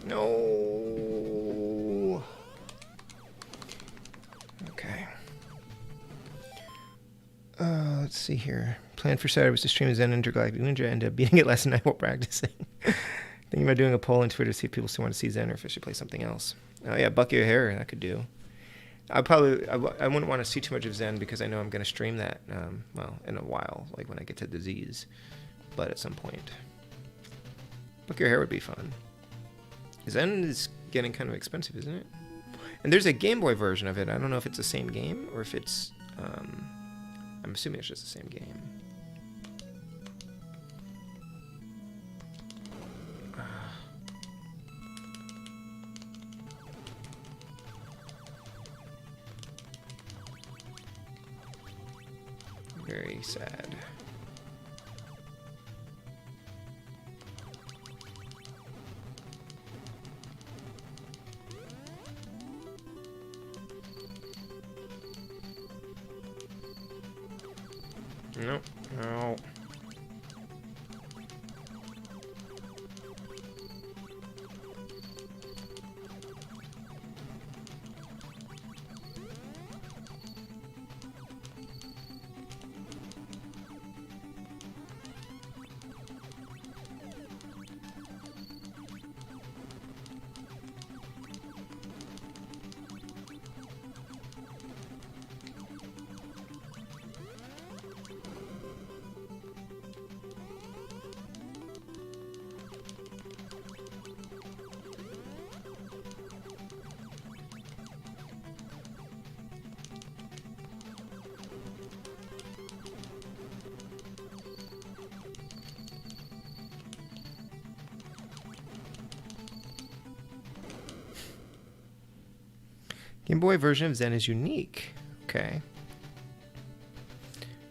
No. Okay. Let's see here. Plan for Saturday was to stream ZEN Intergalactic Ninja. Ended up beating it last night while practicing. Thinking about doing a poll on Twitter to see if people still want to see ZEN or if I should play something else. Oh yeah, Bucky O'Hare, that could do. I wouldn't want to see too much of ZEN because I know I'm going to stream that, well, in a while, like when I get to Disease, but at some point. Bucky O'Hare would be fun. ZEN is getting kind of expensive, isn't it? And there's a Game Boy version of it. I don't know if it's the same game or if it's, I'm assuming it's just the same game. Very sad. Nope. No. Game Boy version of Zen is unique. Okay.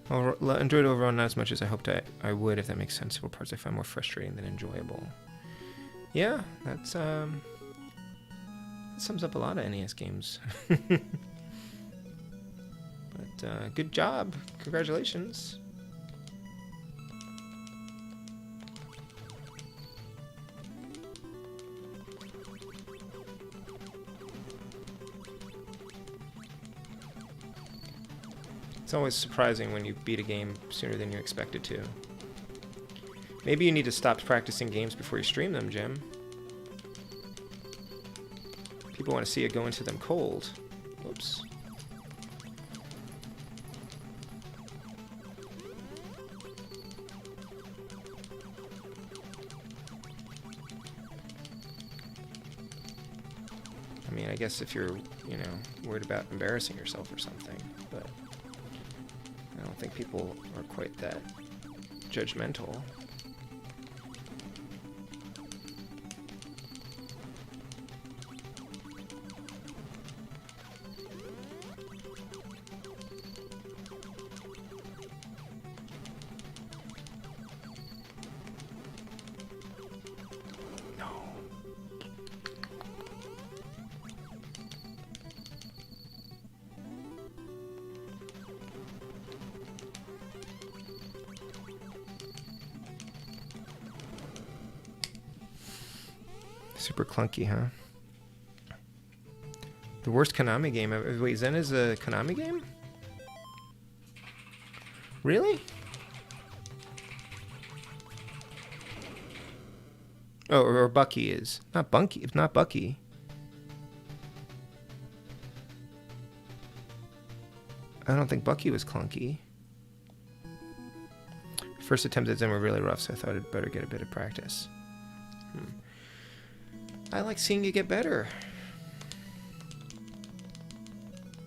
Well, enjoyed it overall, not as much as I hoped I would, if that makes sense. Several parts I found more frustrating than enjoyable. Yeah, that sums up a lot of NES games. But good job. Congratulations. It's always surprising when you beat a game sooner than you expected to. Maybe you need to stop practicing games before you stream them, Jim. People want to see you go into them cold. Whoops. I mean, I guess if you're, worried about embarrassing yourself or something, but I don't think people are quite that judgmental. Super clunky, huh? The worst Konami game ever. Wait, Zen is a Konami game? Really? Oh, or Bucky is. Not Bunky. It's not Bucky. I don't think Bucky was clunky. First attempts at Zen were really rough, so I thought I'd better get a bit of practice. I like seeing you get better.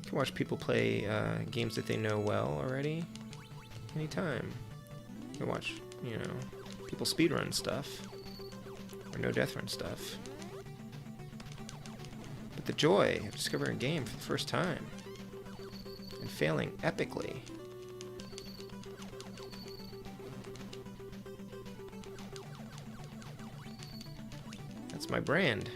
You can watch people play games that they know well already. Anytime. You can watch, people speedrun stuff. Or no death run stuff. But the joy of discovering a game for the first time. And failing epically. That's my brand.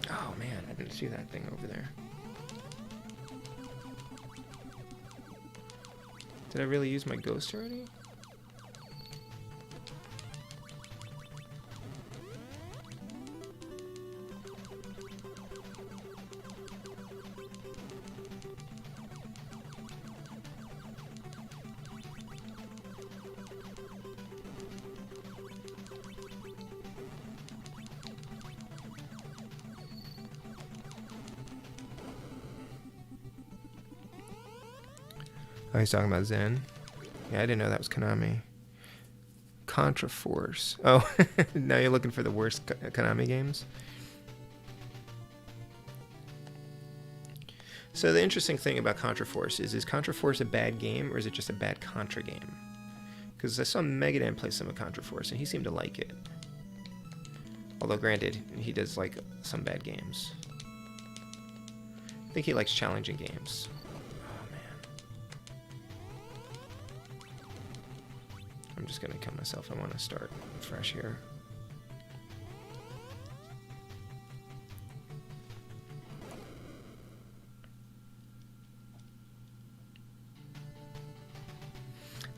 Oh man, I didn't see that thing over there. Did I really use my ghost already? Oh, he's talking about Zen. Yeah, I didn't know that was Konami. Contra Force. Oh, now you're looking for the worst Konami games? So the interesting thing about Contra Force is Contra Force a bad game, or is it just a bad Contra game? Because I saw Megadan play some of Contra Force, and he seemed to like it. Although, granted, he does like some bad games. I think he likes challenging games. I'm just gonna kill myself. I want to start fresh here.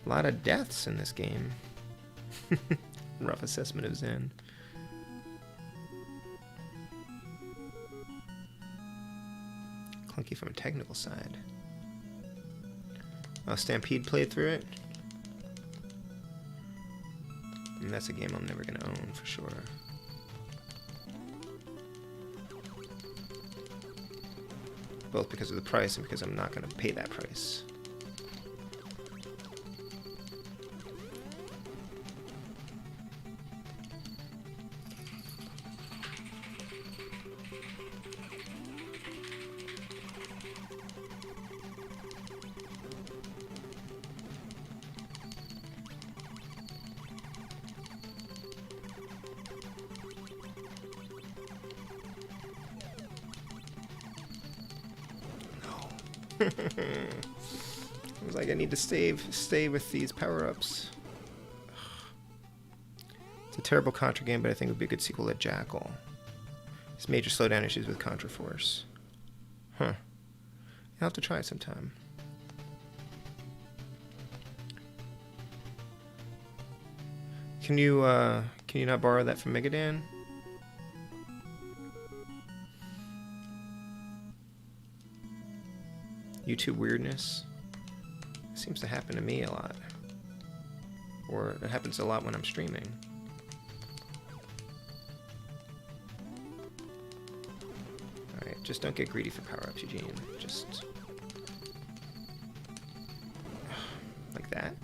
A lot of deaths in this game. Rough assessment of Zen. Clunky from a technical side. Oh, Stampede played through it. And that's a game I'm never going to own, for sure. Both because of the price and because I'm not going to pay that price. I was like, I need to stay with these power-ups. It's a terrible Contra game, but I think it would be a good sequel to Jackal. There's major slowdown issues with Contra Force. Huh. I'll have to try it sometime. Can you not borrow that from Megadan? YouTube weirdness. It seems to happen to me a lot. Or it happens a lot when I'm streaming. Alright, just don't get greedy for power-ups, Eugene. Just... like that.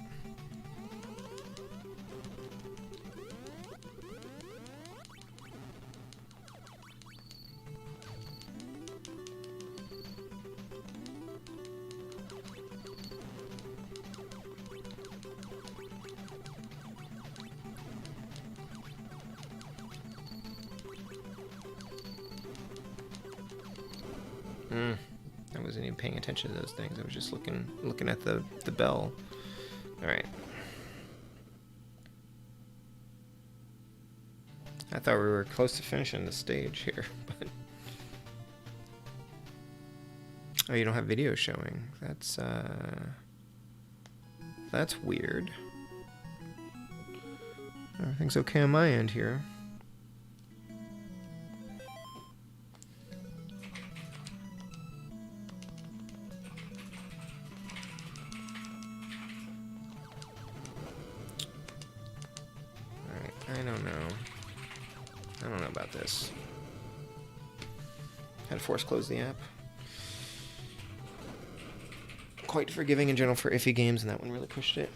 I wasn't even paying attention to those things. I was just looking at the bell. All right. I thought we were close to finishing the stage here, but oh, you don't have video showing. That's weird. Everything's okay on my end here. I don't know about this. Had to force close the app. Quite forgiving in general for iffy games, and that one really pushed it.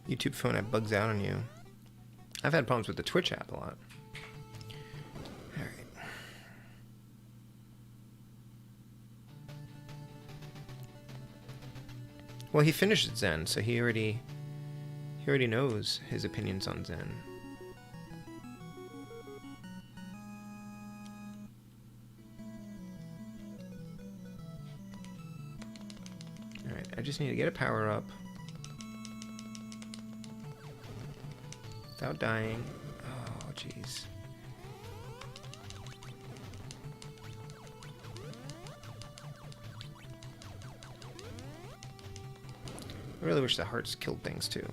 YouTube phone app bugs out on you. I've had problems with the Twitch app a lot. Alright. Well, he finished Zen, so he already knows his opinions on Zen. Alright, I just need to get a power up. Without dying. Oh, jeez. I really wish the hearts killed things too.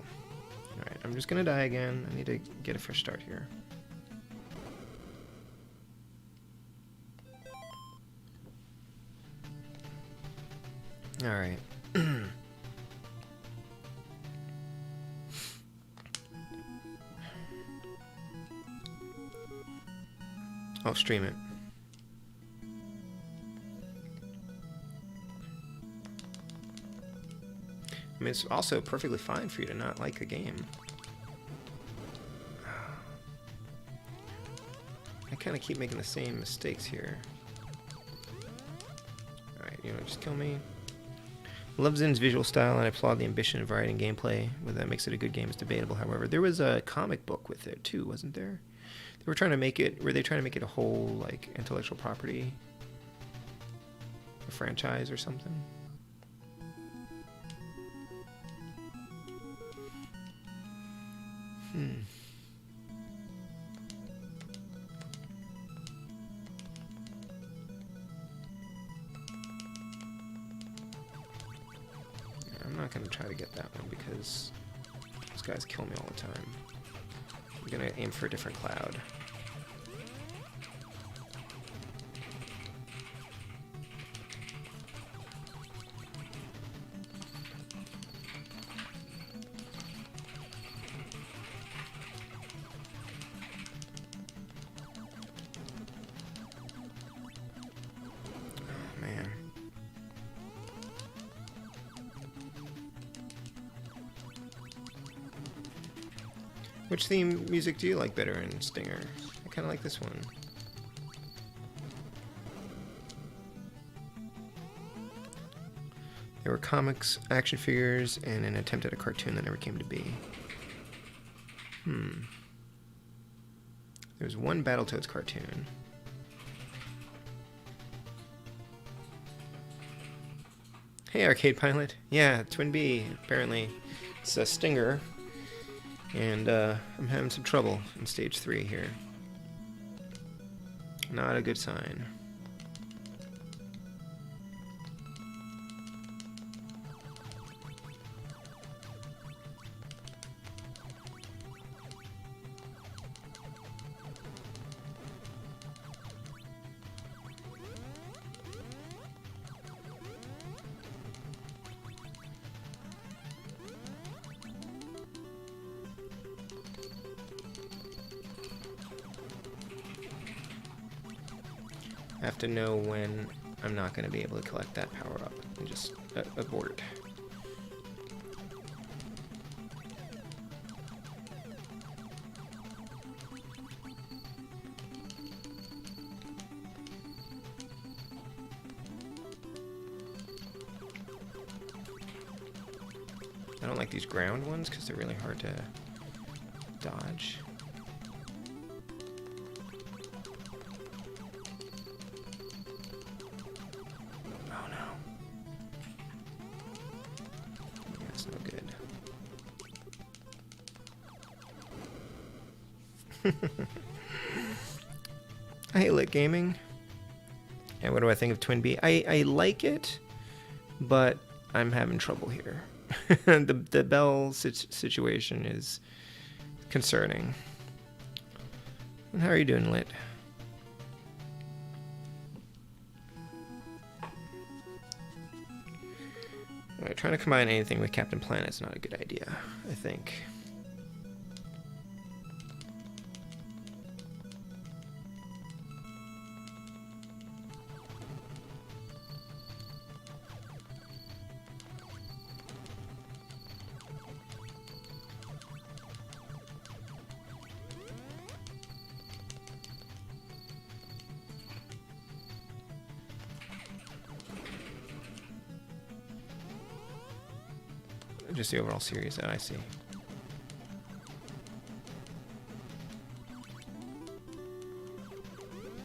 Alright, I'm just gonna die again. I need to get a fresh start here. Alright. I'll stream it. I mean, it's also perfectly fine for you to not like a game. I kind of keep making the same mistakes here. Alright, you know, just kill me. Love Zen's visual style, and I applaud the ambition and variety in gameplay. Whether that makes it a good game is debatable, however. There was a comic book with it, too, wasn't there? They were trying to make it, were they trying to make it a whole, like, intellectual property? A franchise or something? Yeah, I'm not going to try to get that one because those guys kill me all the time. We're gonna aim for a different cloud. Oh, man. Which theme music do you like better in Stinger? I kind of like this one. There were comics, action figures, and an attempt at a cartoon that never came to be. There was one Battletoads cartoon. Hey, Arcade Pilot. Yeah, Twin B, apparently. It's a Stinger. And I'm having some trouble in stage 3 here. Not a good sign. I have to know when I'm not going to be able to collect that power up and just abort. I don't like these ground ones because they're really hard to dodge. I hate lit gaming. And what do I think of Twin B? I like it, but I'm having trouble here. The bell situation is concerning. And how are you doing, Lit? Alright, trying to combine anything with Captain Planet is not a good idea, I think. Just the overall series that I see.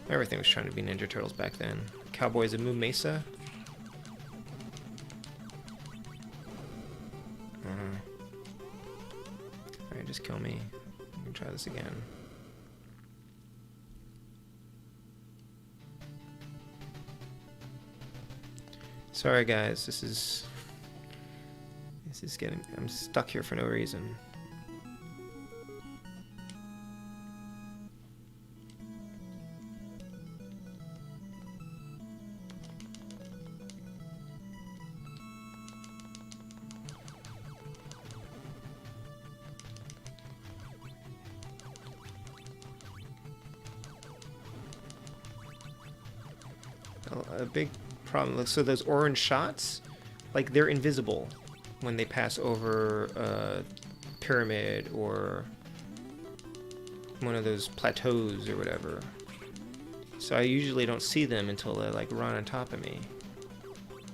Everything was trying to be Ninja Turtles back then. Cowboys of Moo Mesa. Alright, just kill me. We can try this again. Sorry guys, this is getting... I'm stuck here for no reason. A big problem. So those orange shots, like, they're invisible when they pass over a pyramid or one of those plateaus or whatever. So I usually don't see them until they like run on top of me.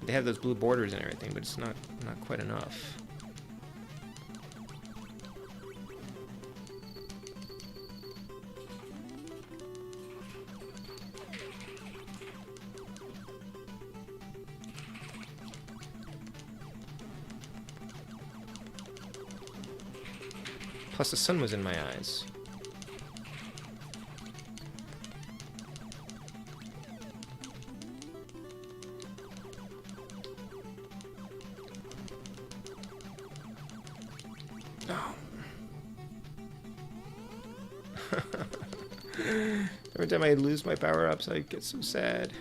They have those blue borders and everything, but it's not quite enough. Plus the sun was in my eyes. Oh. Every time I lose my power-ups, I get so sad.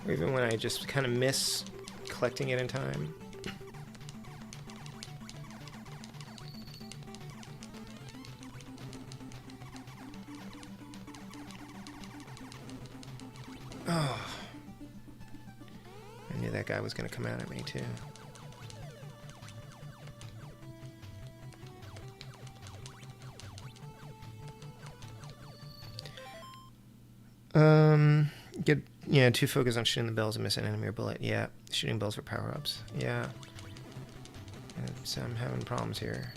Or even when I just kind of miss collecting it in time. Oh. I knew that guy was going to come out at me, too. Get, yeah, too focused on shooting the bells and miss an enemy or bullet. Yeah, shooting bells for power-ups. Yeah. So I'm having problems here.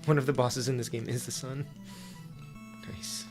One of the bosses in this game is the sun. Nice.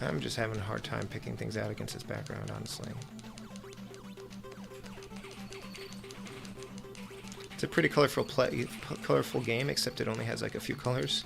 I'm just having a hard time picking things out against this background, honestly. It's a pretty colorful game, except it only has like a few colors.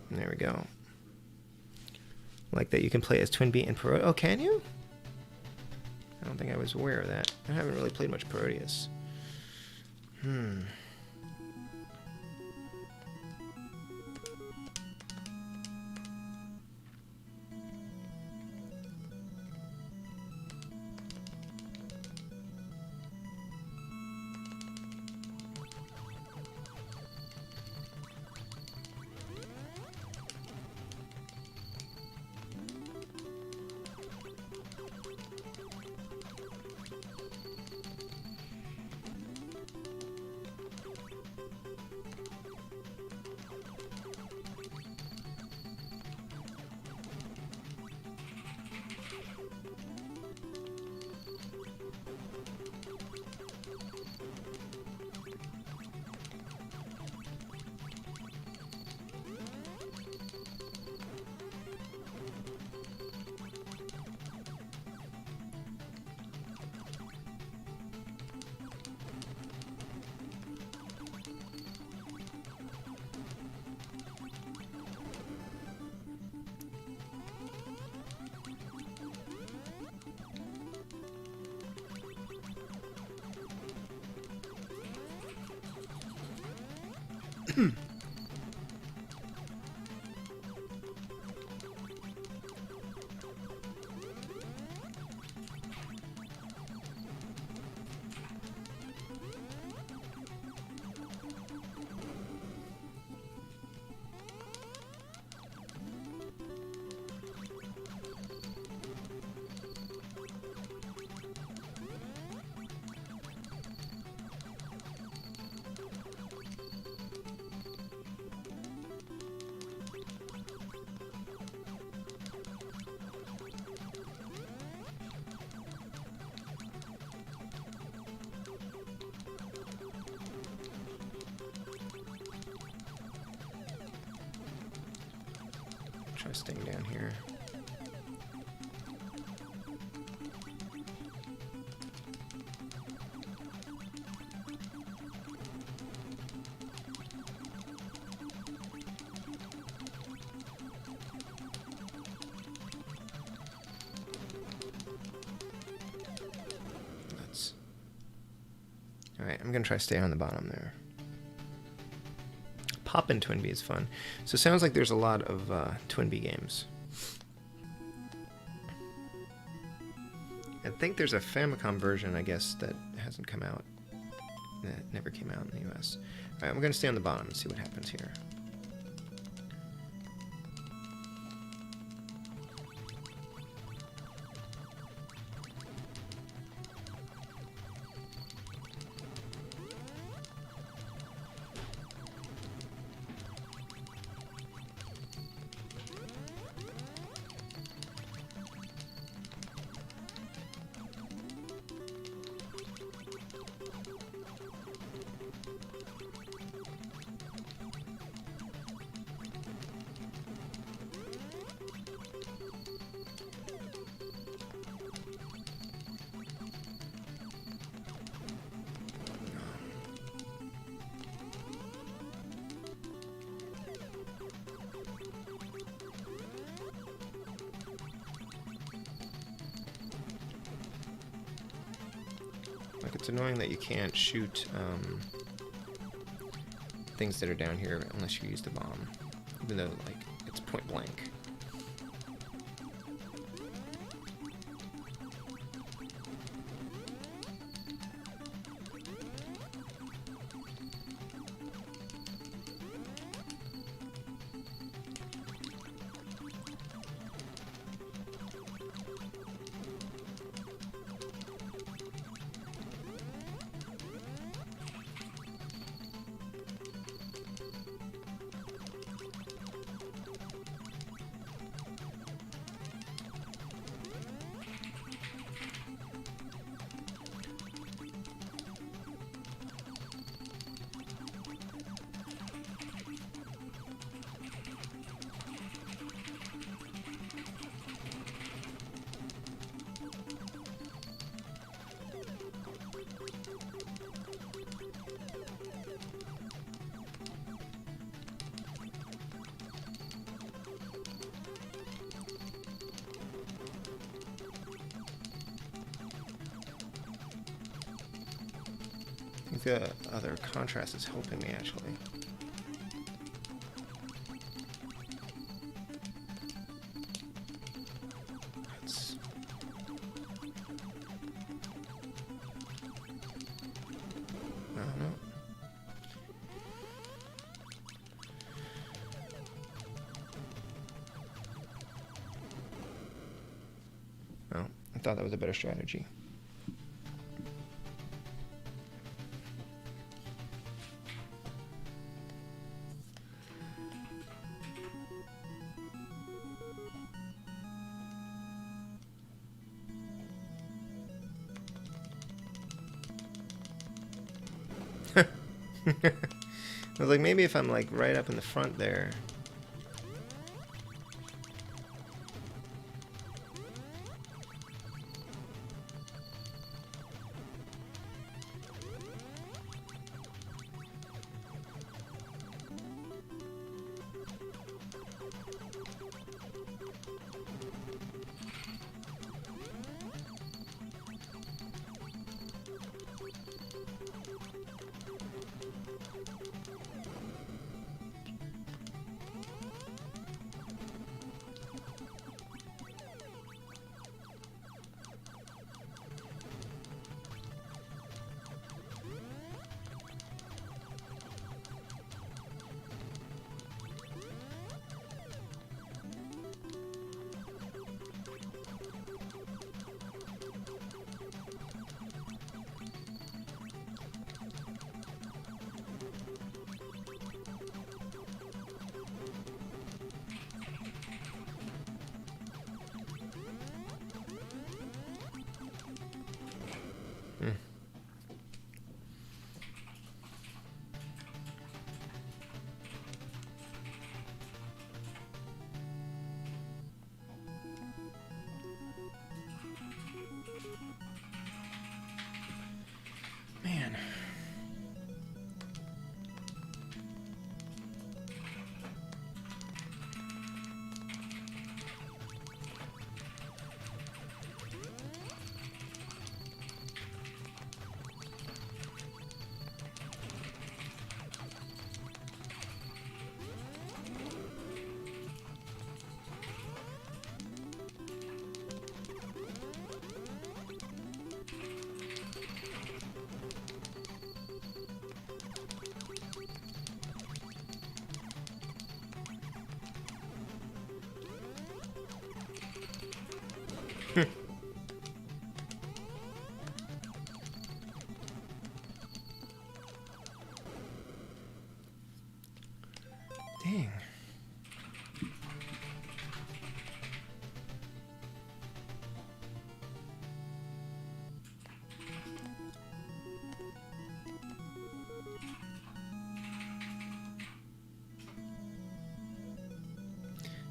There we go. Like that you can play as Twin Beat and Parodius. Oh, can you? I don't think I was aware of that. I haven't really played much Parodius. try staying down here. Alright, I'm going to try to stay on the bottom there. Poppin' Twinbee is fun. So it sounds like there's a lot of Twinbee games. I think there's a Famicom version, I guess, that hasn't come out. That never came out in the US. Alright, I'm going to stay on the bottom and see what happens here. Like, it's annoying that you can't shoot things that are down here unless you use the bomb, even though, like, it's point blank. I think the other contrast is helping me, actually. Let's... No. Oh, I thought that was a better strategy. I was like, maybe if I'm like right up in the front there.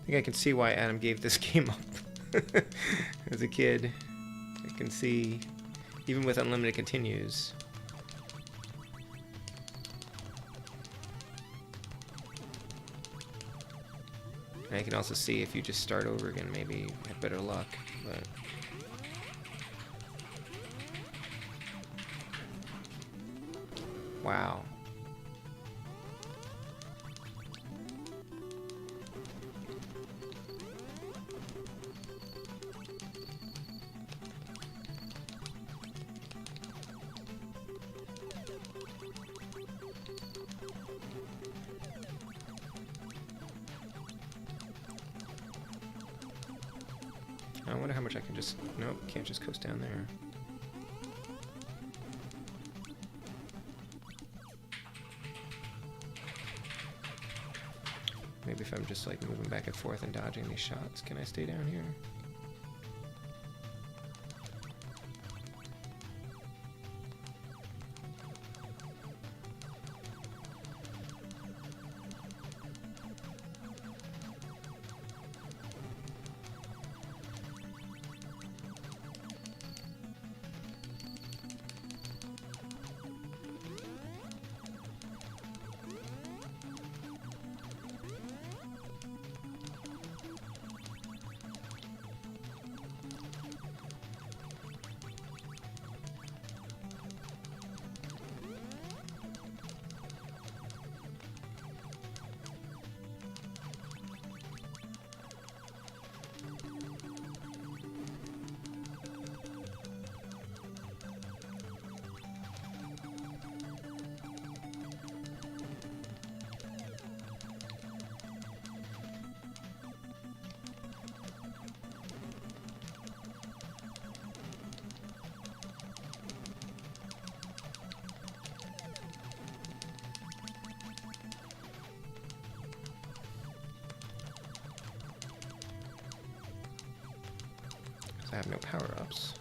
think I can see why Adam gave this game up as a kid. I can see, even with unlimited continues. And I can also see if you just start over again, maybe you have better luck. But wow. I wonder how much I can just... Nope, can't just coast down there. Maybe if I'm just like moving back and forth and dodging these shots, can I stay down here? I have no power-ups.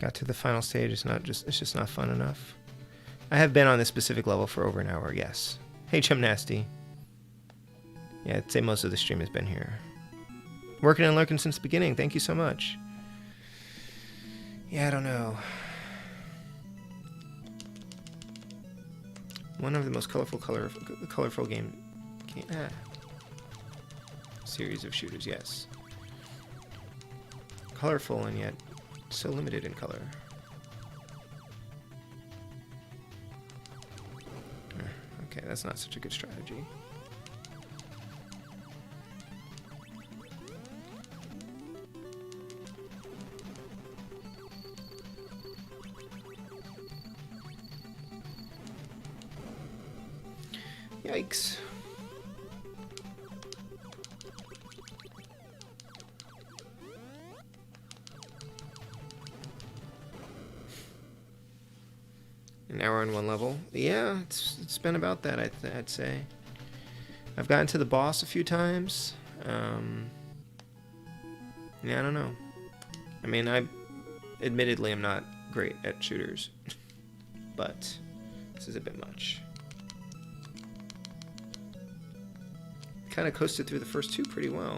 Got to the final stage. It's just not fun enough. I have been on this specific level for over an hour. Yes. Hey, Chum Nasty. Yeah, I'd say most of the stream has been here. Working and lurking since the beginning. Thank you so much. Yeah, I don't know. One of the most colorful game series of shooters. Yes. Colorful and yet so limited in color. Okay, that's not such a good strategy. Yikes. An hour on one level. Yeah, it's been about that, I'd say. I've gotten to the boss a few times. Yeah, I don't know. I mean, I admittedly am not great at shooters, but this is a bit much. Kind of coasted through the first two pretty well.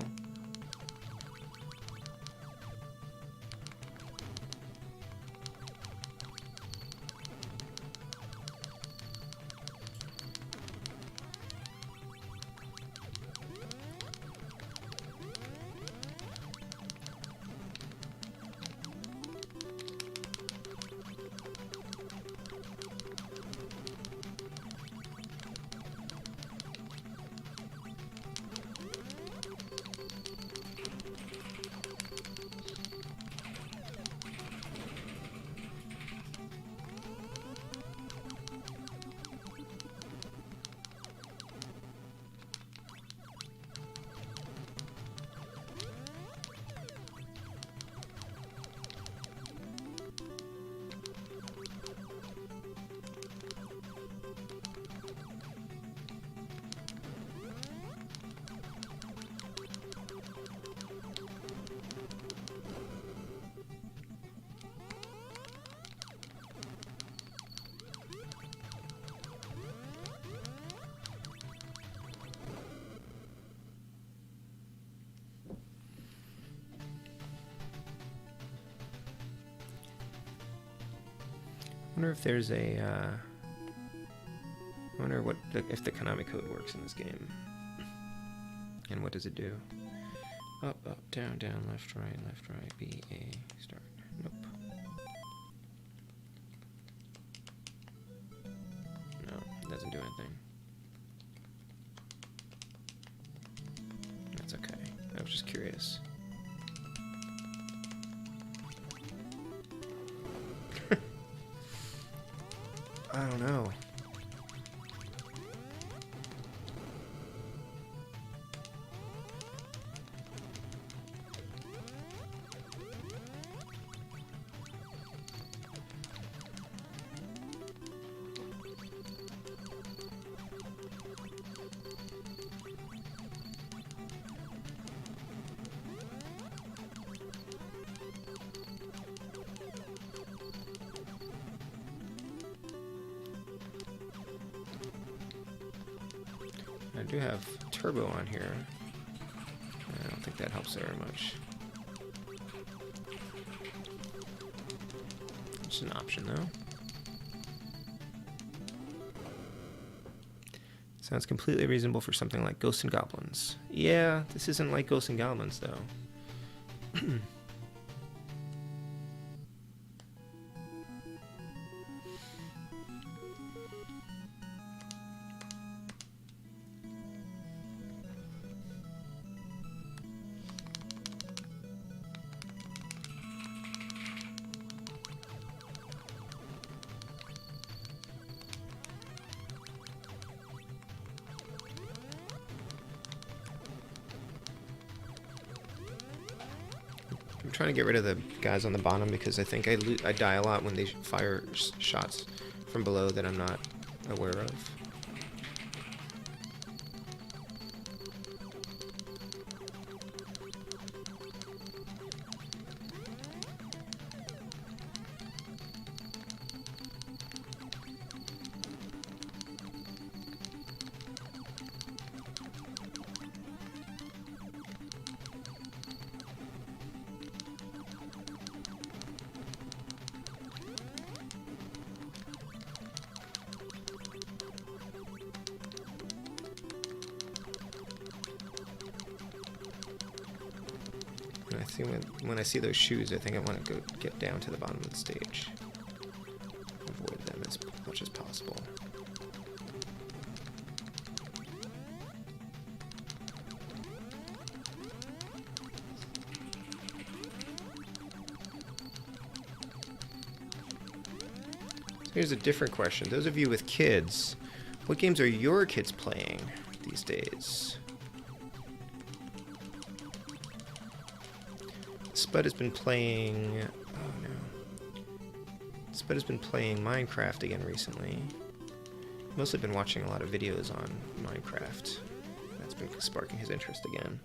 wonder if there's a, I wonder if the Konami code works in this game. And what does it do? Up, up, down, down, left, right, B, A, start. Nope. No, it doesn't do anything. That's okay. I was just curious. I don't know. I do have turbo on here. I don't think that helps very much. It's an option though. Sounds completely reasonable for something like Ghosts and Goblins. Yeah, this isn't like Ghosts and Goblins though. I'm trying to get rid of the guys on the bottom because I think I die a lot when they fire shots from below that I'm not aware of. I think when I see those shoes, I think I want to go get down to the bottom of the stage. Avoid them as much as possible. Here's a different question. Those of you with kids, what games are your kids playing these days? Spud has been playing... Oh no. Spud has been playing Minecraft again recently. Mostly been watching a lot of videos on Minecraft. That's been sparking his interest again.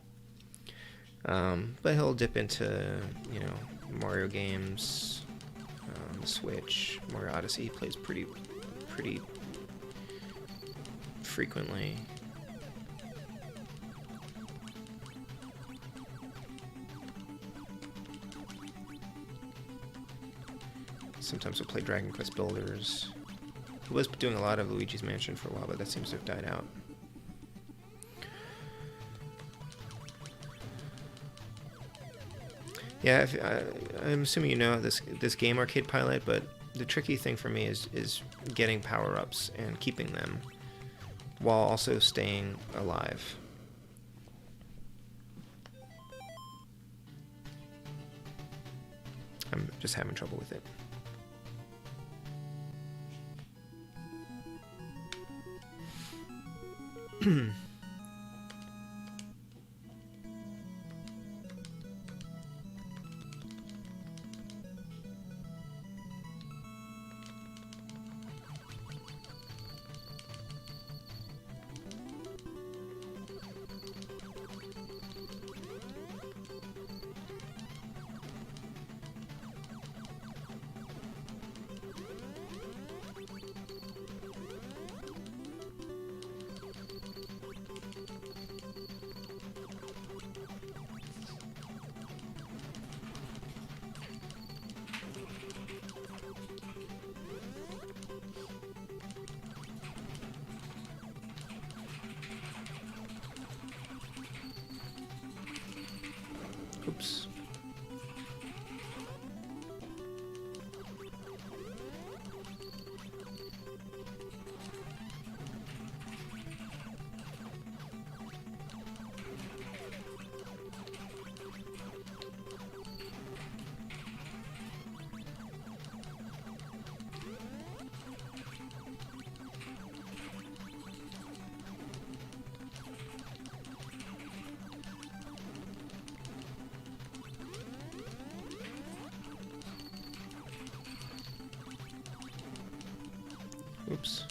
But he'll dip into, you know, Mario games, the Switch, Mario Odyssey. He plays pretty frequently. Sometimes we'll play Dragon Quest Builders. He was doing a lot of Luigi's Mansion for a while, but that seems to have died out. Yeah, I'm assuming you know this game Arcade Pilot, but the tricky thing for me is getting power-ups and keeping them while also staying alive. I'm just having trouble with it. Oops.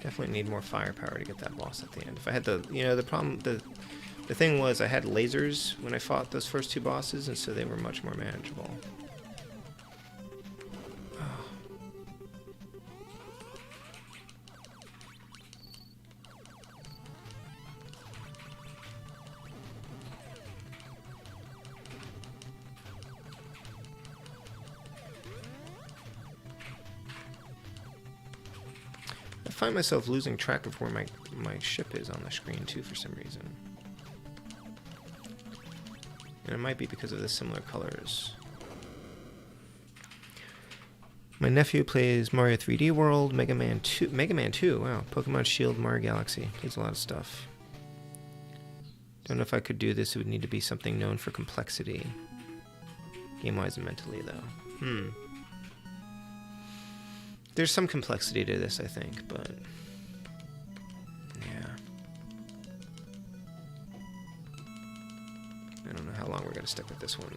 Definitely need more firepower to get that boss at the end. If I had the, you know, the thing was I had lasers when I fought those first two bosses, and so they were much more manageable. Oh. I find myself losing track of where my ship is on the screen too for some reason. And it might be because of the similar colors. My nephew plays Mario 3D World, Mega Man 2, wow, Pokemon Shield, Mario Galaxy. Plays a lot of stuff. Don't know if I could do this. It would need to be something known for complexity. Game-wise and mentally, though. There's some complexity to this, I think, but yeah. I don't know how long we're going to stick with this one.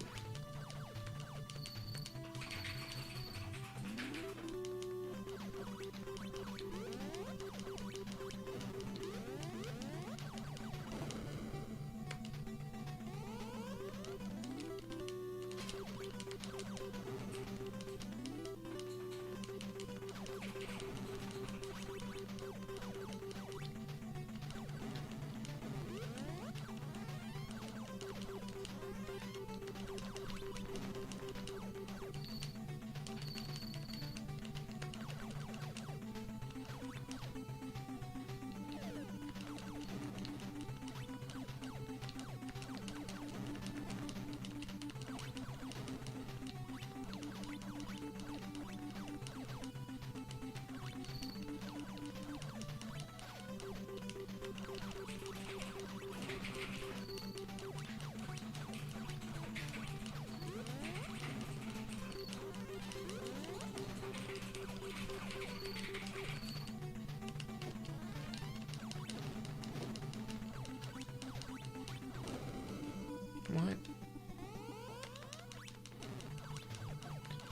What?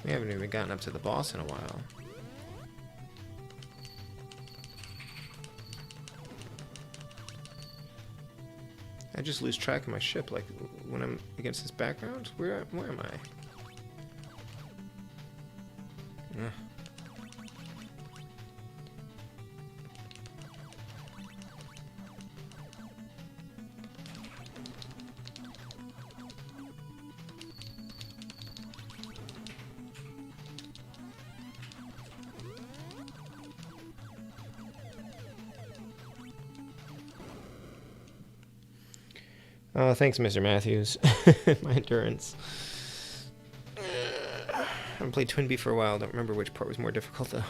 We haven't even gotten up to the boss in a while. I just lose track of my ship, like when I'm against this background. Where am I? Ugh. Oh, thanks, Mr. Matthews. My endurance. I haven't played Twin Bee for a while. Don't remember which part was more difficult, though.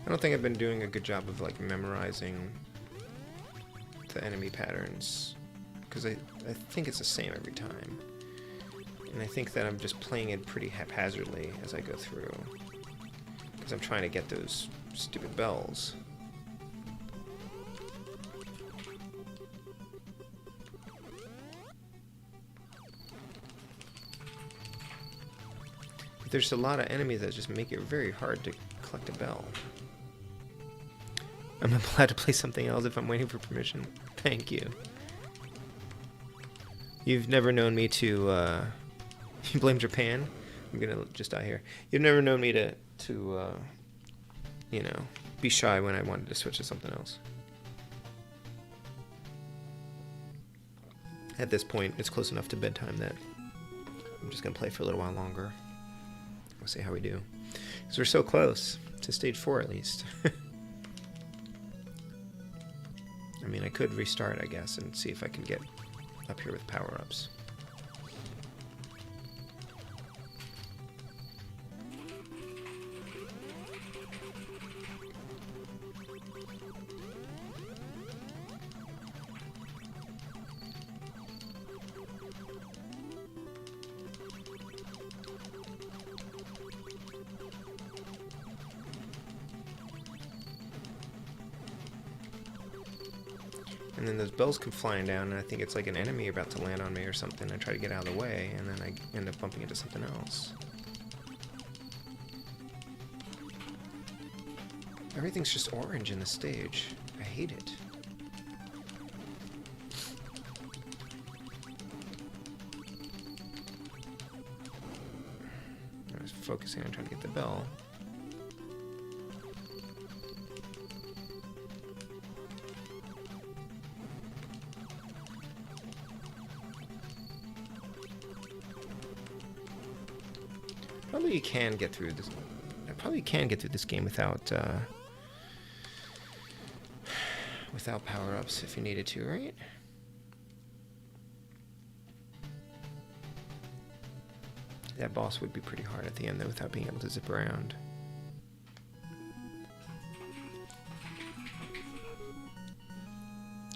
I don't think I've been doing a good job of like memorizing the enemy patterns, because I think it's the same every time, and I think that I'm just playing it pretty haphazardly as I go through, because I'm trying to get those stupid bells. But there's a lot of enemies that just make it very hard to collect a bell. I'm allowed to play something else if I'm waiting for permission. Thank you. You've never known me to, you blame Japan? I'm gonna just die here. You've never known me to you know, be shy when I wanted to switch to something else. At this point, it's close enough to bedtime that I'm just going to play for a little while longer. We'll see how we do. Because we're so close to stage 4 at least. I mean, I could restart, I guess, and see if I can get up here with power-ups. And then those bells come flying down, and I think it's like an enemy about to land on me or something. I try to get out of the way, and then I end up bumping into something else. Everything's just orange in the stage. I hate it. I was focusing on trying to get the bell. Probably can get through this. I probably can get through this game without without power-ups if you needed to, right? That boss would be pretty hard at the end though, without being able to zip around.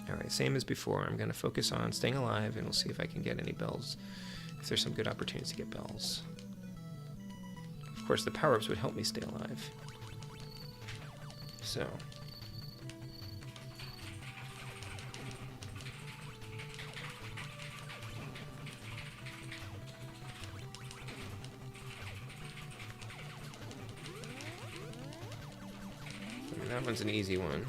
Alright, same as before. I'm going to focus on staying alive, and we'll see if I can get any bells. If there's some good opportunities to get bells. Of course, the power-ups would help me stay alive. So. I mean, that one's an easy one.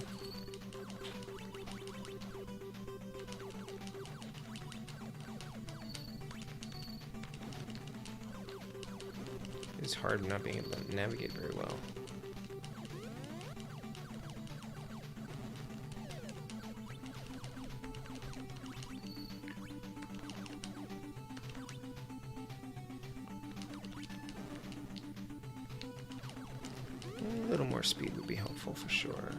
It's hard not being able to navigate very well. A little more speed would be helpful for sure.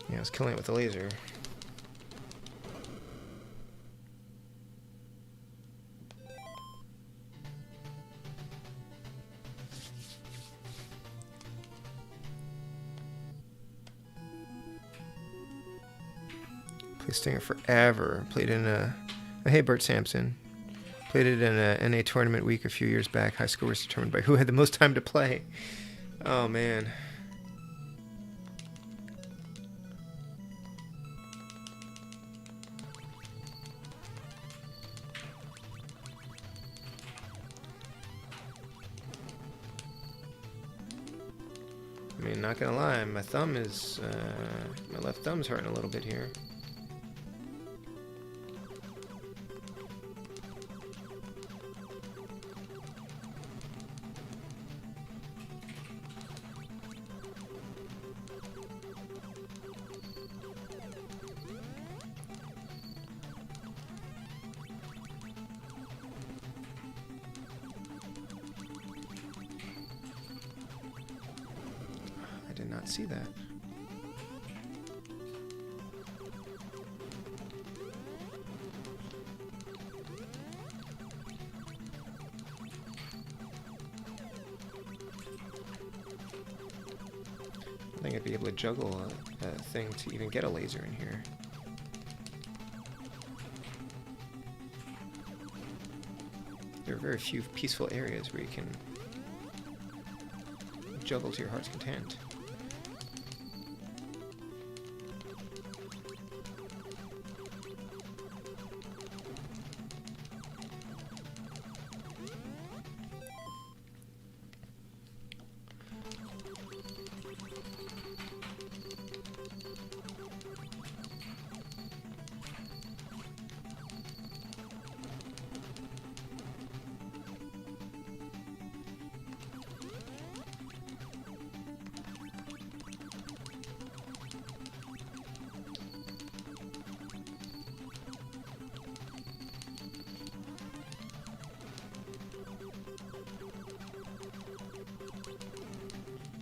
Yeah, I was killing it with a laser. Played Stinger forever. Played in a... Hey, Bert Sampson. Played it in a NA tournament week a few years back. High score was determined by who had the most time to play. Oh, man. I mean, not gonna lie, my thumb is, my left thumb's hurting a little bit here. I did not see that. think I'd be able to juggle a thing to even get a laser in here. There are very few peaceful areas where you can juggle to your heart's content.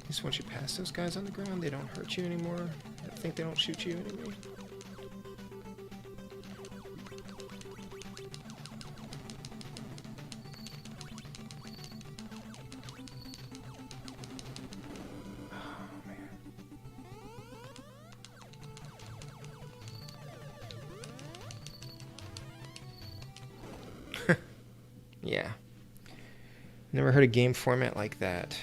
Just once you pass those guys on the ground, they don't hurt you anymore. I think they don't shoot you anyway. Oh, man. Yeah. Never heard a game format like that.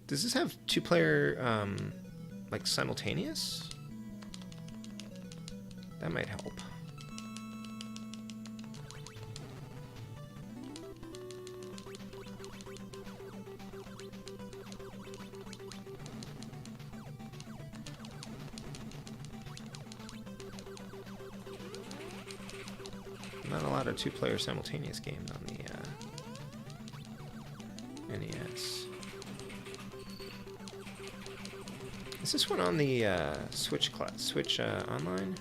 Does this have two-player, like, simultaneous? That might help. Not a lot of two-player simultaneous games on the NES. Is this one on the Switch online?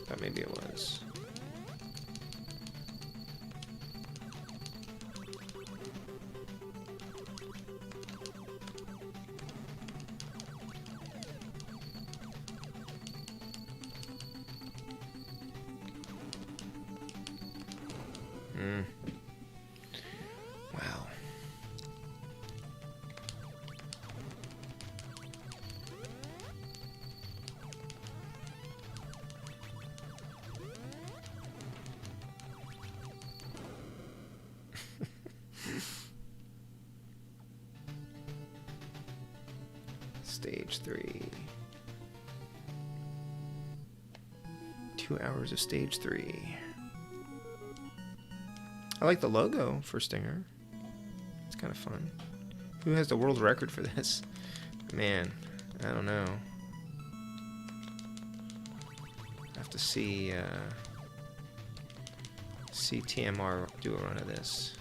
Thought maybe it was. Wow. Stage 3. 2 hours of stage 3. I like the logo for Stinger. It's kind of fun. Who has the world record for this? Man, I don't know. I have to see TMR do a run of this.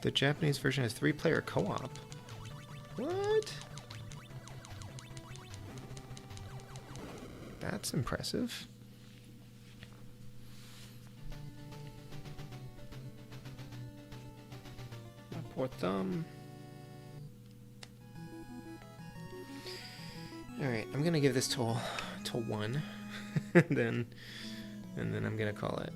The Japanese version has 3-player co-op. What? That's impressive. My poor thumb. Alright, I'm gonna give this to 1. and then I'm gonna call it.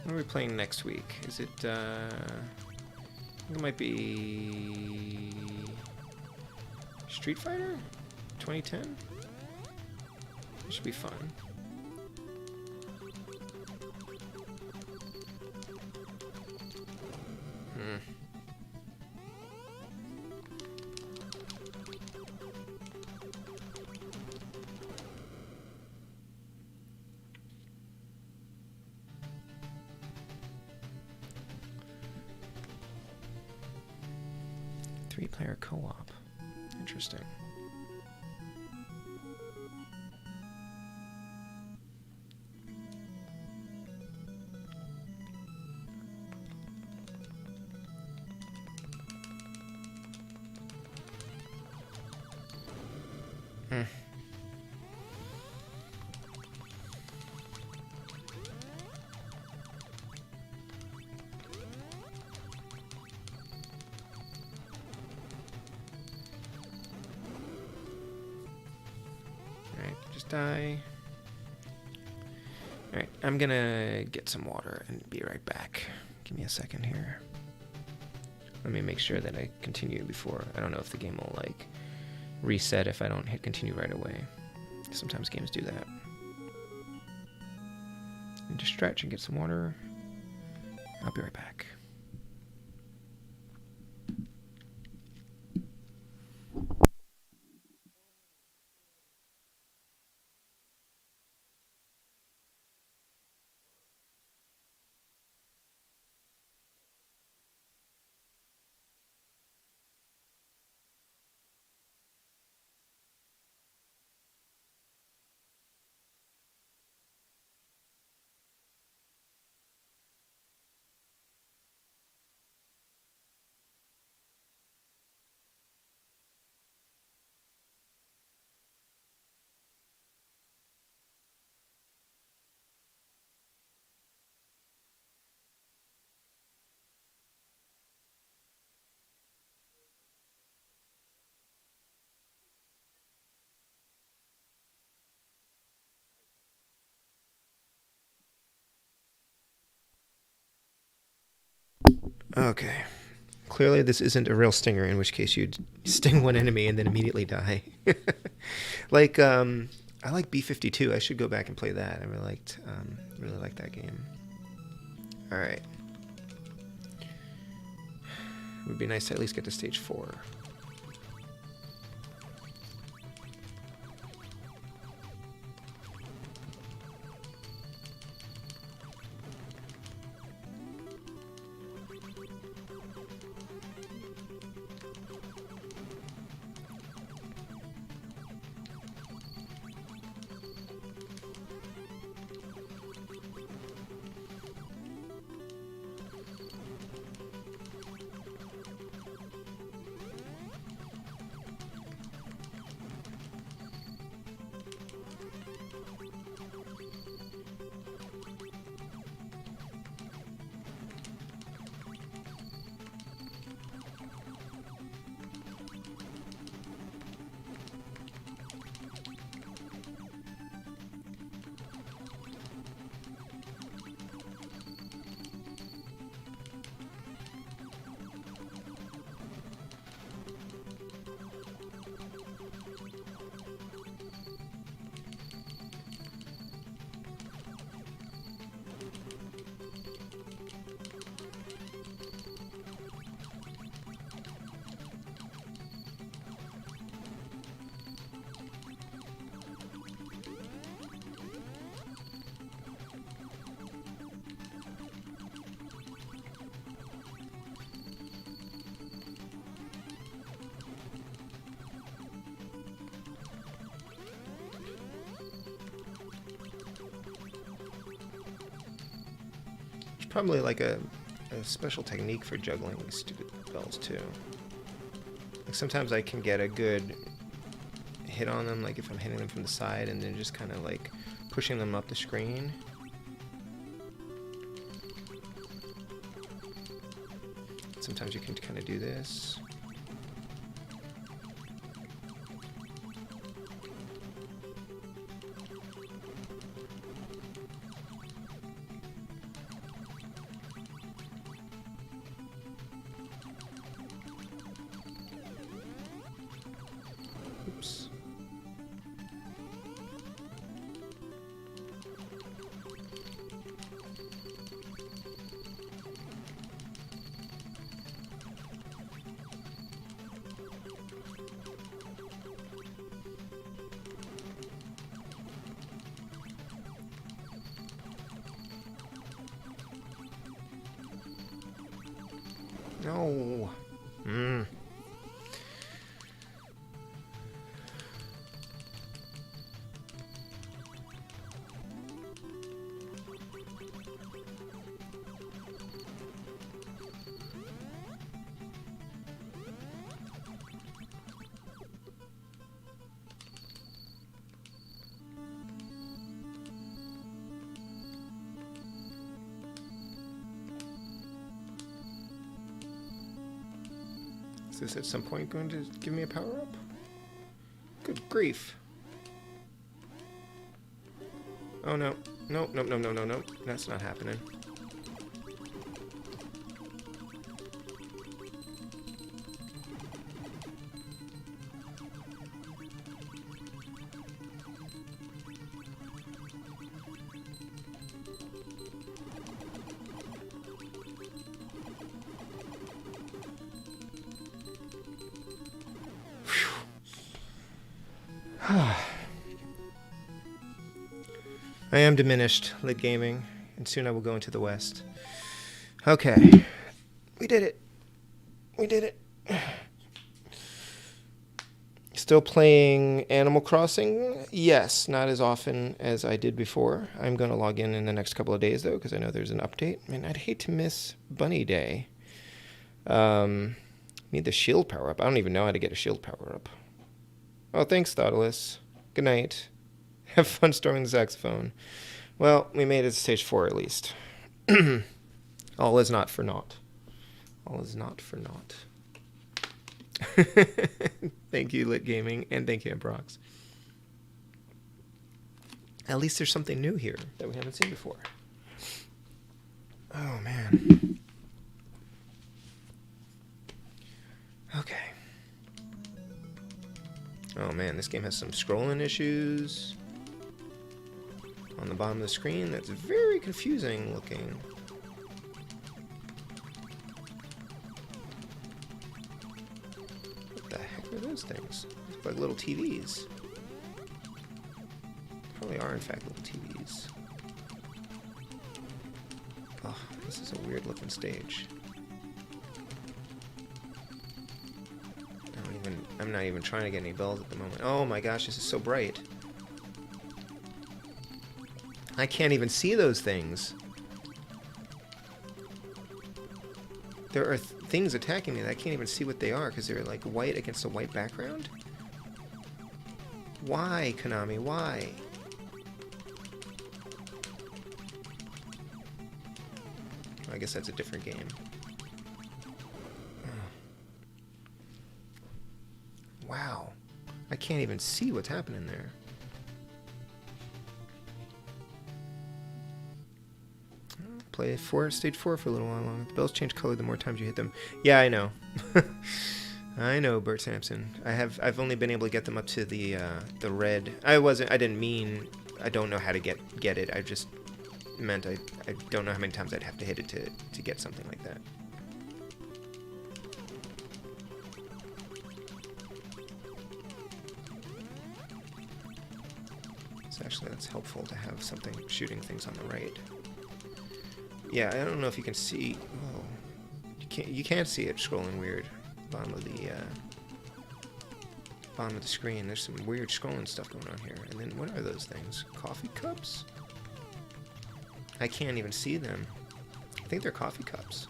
What are we playing next week? Is it, I think it might be Street Fighter 2010? It should be fun. Three-player co-op. Interesting. Die. Alright, I'm gonna get some water and be right back. Give me a second here. Let me make sure that I continue before. I don't know if the game will like reset if I don't hit continue right away. Sometimes games do that. Need to stretch and get some water. I'll be right back. Okay. Clearly this isn't a real stinger, in which case you'd sting one enemy and then immediately die. Like, I like B-52. I should go back and play that. I really liked that game. Alright. It would be nice to at least get to stage 4. Probably like a special technique for juggling these stupid bells too. Like sometimes I can get a good hit on them, like if I'm hitting them from the side and then just kind of like pushing them up the screen. Sometimes you can kind of do this. No. Is this at some point going to give me a power-up? Good grief. Oh no. No, no, no, no, no, no. That's not happening. I am diminished, lit gaming, and soon I will go into the West. Okay. We did it. We did it. Still playing Animal Crossing? Yes, not as often as I did before. I'm going to log in the next couple of days, though, because I know there's an update. I mean, I'd hate to miss Bunny Day. Need the shield power-up. I don't even know how to get a shield power-up. Oh, thanks, Thoughtless. Good night. Have fun storming the saxophone. Well, we made it to stage 4 at least. All is not for naught. All is not for naught. Thank you, Lit Gaming, and thank you, Ambrox. At least there's something new here that we haven't seen before. Oh, man. Okay. Oh, man, this game has some scrolling issues on the bottom of the screen. That's very confusing looking. What the heck are those things? It's like little TVs. Probably are, in fact, little TVs. Oh, this is a weird looking stage. I'm not even trying to get any bells at the moment. Oh my gosh, this is so bright. I can't even see those things. There are things attacking me that I can't even see what they are because they're like white against a white background. Why, Konami? Why? I guess that's a different game. Wow. I can't even see what's happening there. Play stage 4 for a little while longer. The bells change color the more times you hit them. Yeah, I know. I know, Bert Sampson. I've only been able to get them up to the red. I didn't mean I don't know how to get it. I just meant I don't know how many times I'd have to hit it to get something like that. So actually that's helpful to have something shooting things on the right. Yeah, I don't know if you can see. Oh, you can't see it scrolling weird. Bottom of the screen. There's some weird scrolling stuff going on here. And then what are those things? Coffee cups? I can't even see them. I think they're coffee cups.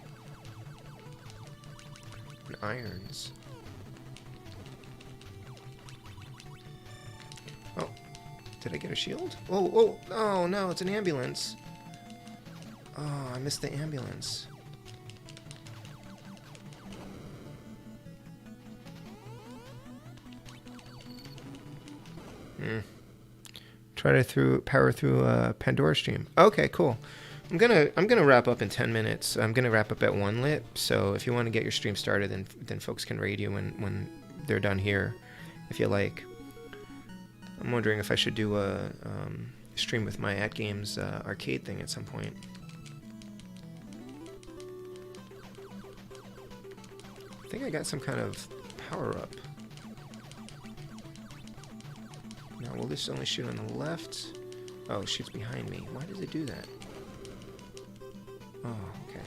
And irons. Oh, did I get a shield? Oh no, it's an ambulance. Oh, I missed the ambulance. Try to power through a Pandora stream. Okay, cool. I'm gonna wrap up in 10 minutes. I'm gonna wrap up at 1 lit. So if you want to get your stream started, then folks can raid you when they're done here, if you like. I'm wondering if I should do a stream with my @games arcade thing at some point. I think I got some kind of power-up. Now, will this only shoot on the left? Oh, it shoots behind me. Why does it do that? Oh, okay.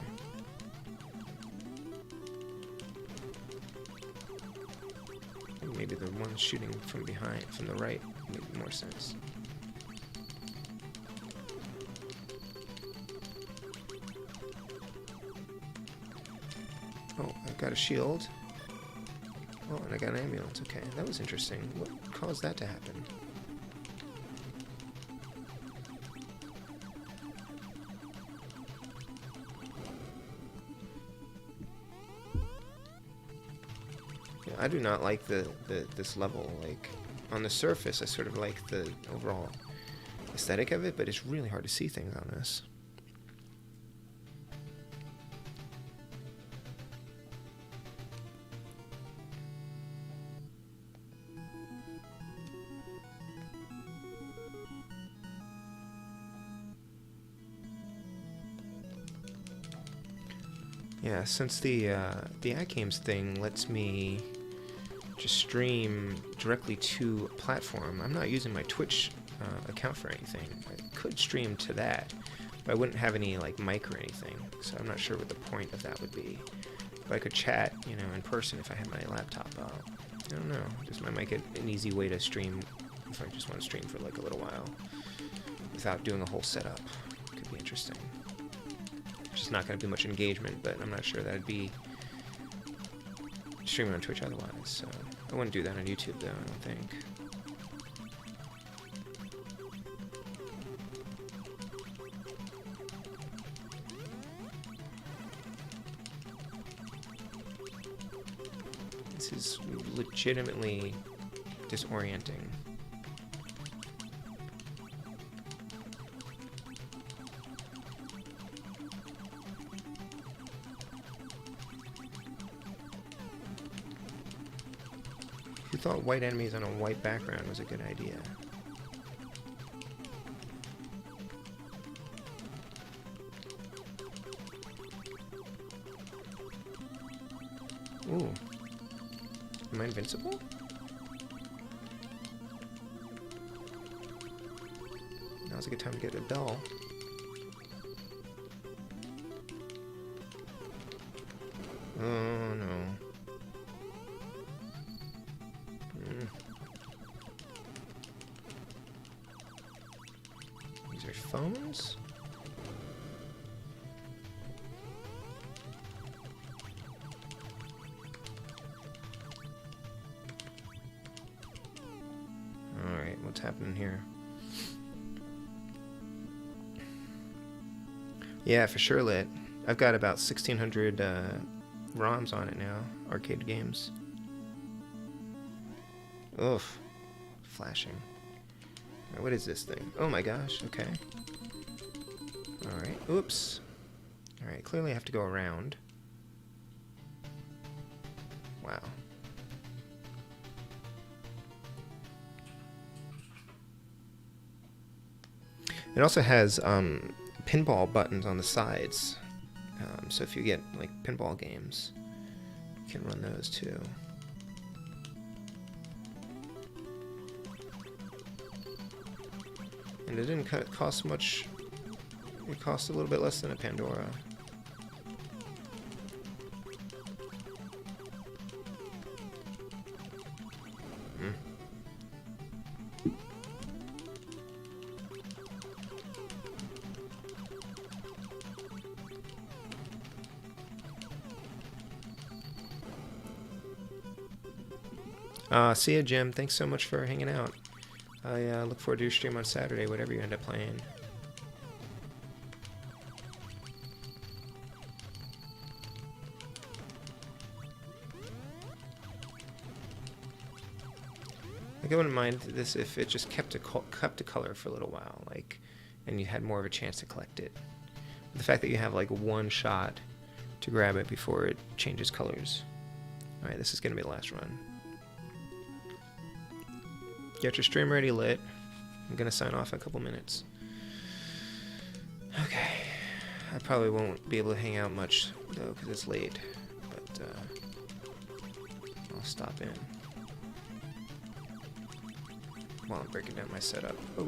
maybe the one shooting from behind, from the right, made more sense. Oh, I got a shield. Oh, and I got an ambulance. Okay, that was interesting. What caused that to happen? Yeah, I do not like this level. Like, on the surface, I sort of like the overall aesthetic of it, but it's really hard to see things on this. Yeah, since the iGames thing lets me just stream directly to a platform, I'm not using my Twitch account for anything. I could stream to that, but I wouldn't have any like mic or anything, so I'm not sure what the point of that would be. But I could chat, you know, in person if I had my laptop out. I don't know. This might make it an easy way to stream if I just want to stream for like a little while without doing a whole setup. Could be interesting. Just not going to be much engagement, but I'm not sure that I'd be streaming on Twitch otherwise, so I wouldn't do that on YouTube though, I don't think. This is legitimately disorienting. Who thought white enemies on a white background was a good idea? Ooh. Am I invincible? Now's a good time to get a bell. Oh no. These are phones? Alright, what's happening here? Yeah, for sure lit. I've got about 1,600 ROMs on it now, arcade games. Oof. Flashing. Right, what is this thing? Oh my gosh, okay. Alright, oops. Alright, clearly I have to go around. Wow. It also has pinball buttons on the sides. So if you get like pinball games, you can run those too. And it didn't cost much. It cost a little bit less than a Pandora. See ya, Jim. Thanks so much for hanging out. I look forward to your stream on Saturday, whatever you end up playing. Like, I wouldn't mind this if it just kept a color for a little while, like, and you had more of a chance to collect it. But the fact that you have like one shot to grab it before it changes colors. All right, this is gonna be the last run. Get your stream ready, lit. I'm gonna sign off in a couple minutes. Okay. I probably won't be able to hang out much though, because it's late. But I'll stop in while I'm breaking down my setup. Oh.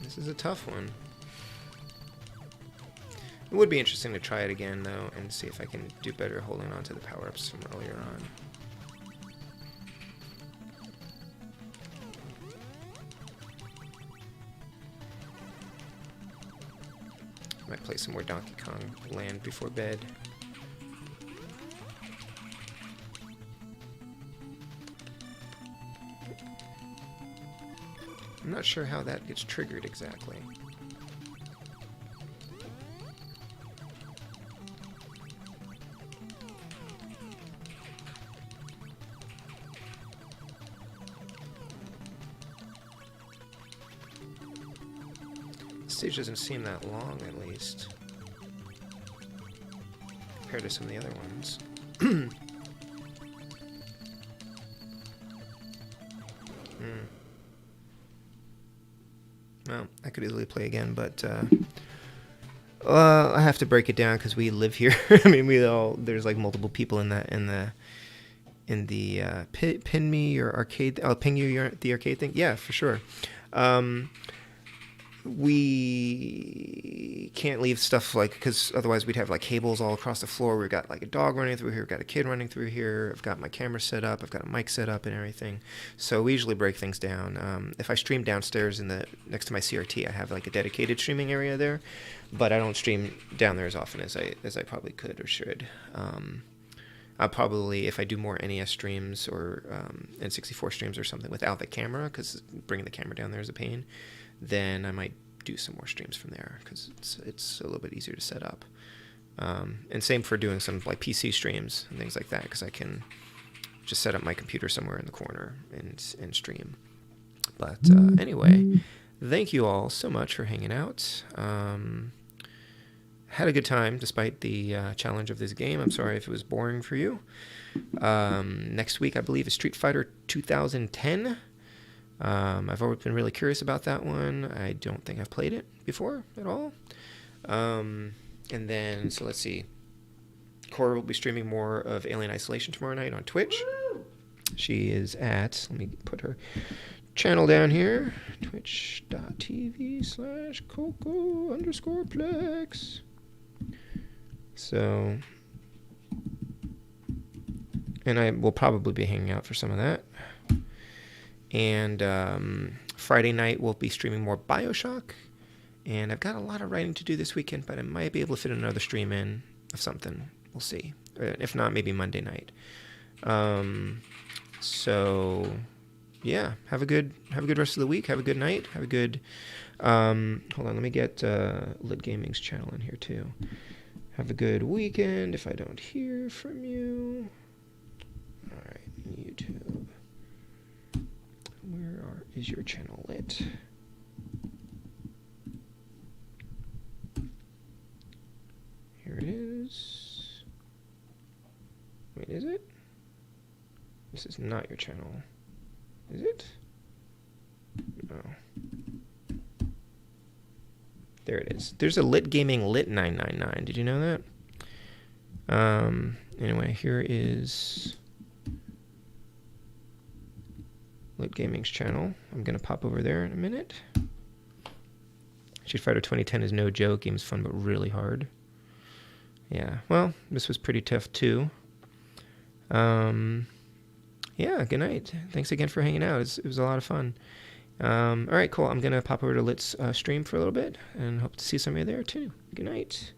This is a tough one. It would be interesting to try it again, though, and see if I can do better holding on to the power-ups from earlier on. Might play some more Donkey Kong Land before bed. I'm not sure how that gets triggered exactly. This stage doesn't seem that long, at least, compared to some of the other ones. Well, I could easily play again, but I have to break it down because we live here. I mean, there's like multiple people in the pin me your arcade. I'll ping you the arcade thing. Yeah, for sure. We can't leave stuff like, because otherwise we'd have like cables all across the floor. We've got like a dog running through here. We've got a kid running through here. I've got my camera set up. I've got a mic set up and everything. So we usually break things down. If I stream downstairs next to my CRT, I have like a dedicated streaming area there, but I don't stream down there as often as I probably could or should. I'll probably, if I do more NES streams or N64 streams or something without the camera, because bringing the camera down there is a pain, then I might do some more streams from there because it's a little bit easier to set up. And same for doing some like PC streams and things like that, because I can just set up my computer somewhere in the corner and stream. But anyway, thank you all so much for hanging out. Had a good time despite the challenge of this game. I'm sorry if it was boring for you. Next week, I believe, is Street Fighter 2010. I've always been really curious about that one. I don't think I've played it before at all. And then, so let's see. Cora will be streaming more of Alien Isolation tomorrow night on Twitch. Woo! She is at, let me put her channel down here, twitch.tv/Coco_Plex. So, and I will probably be hanging out for some of that. And Friday night we'll be streaming more BioShock. And I've got a lot of writing to do this weekend, but I might be able to fit another stream in of something. We'll see. If not, maybe Monday night. So yeah, have a good rest of the week. Have a good night. Have a good. Hold on, let me get Lit Gaming's channel in here too. Have a good weekend. If I don't hear from you, all right, YouTube. Where is your channel lit? Here it is. Wait, is it? This is not your channel. Is it? No. There it is. There's a Lit Gaming Lit 999. Did you know that? Anyway, here is Lit Gaming's channel. I'm going to pop over there in a minute. Street Fighter 2010 is no joke. Game is fun, but really hard. Yeah, well, this was pretty tough, too. Yeah, good night. Thanks again for hanging out. It was a lot of fun. All right, cool. I'm going to pop over to Lit's stream for a little bit and hope to see some of you there, too. Good night.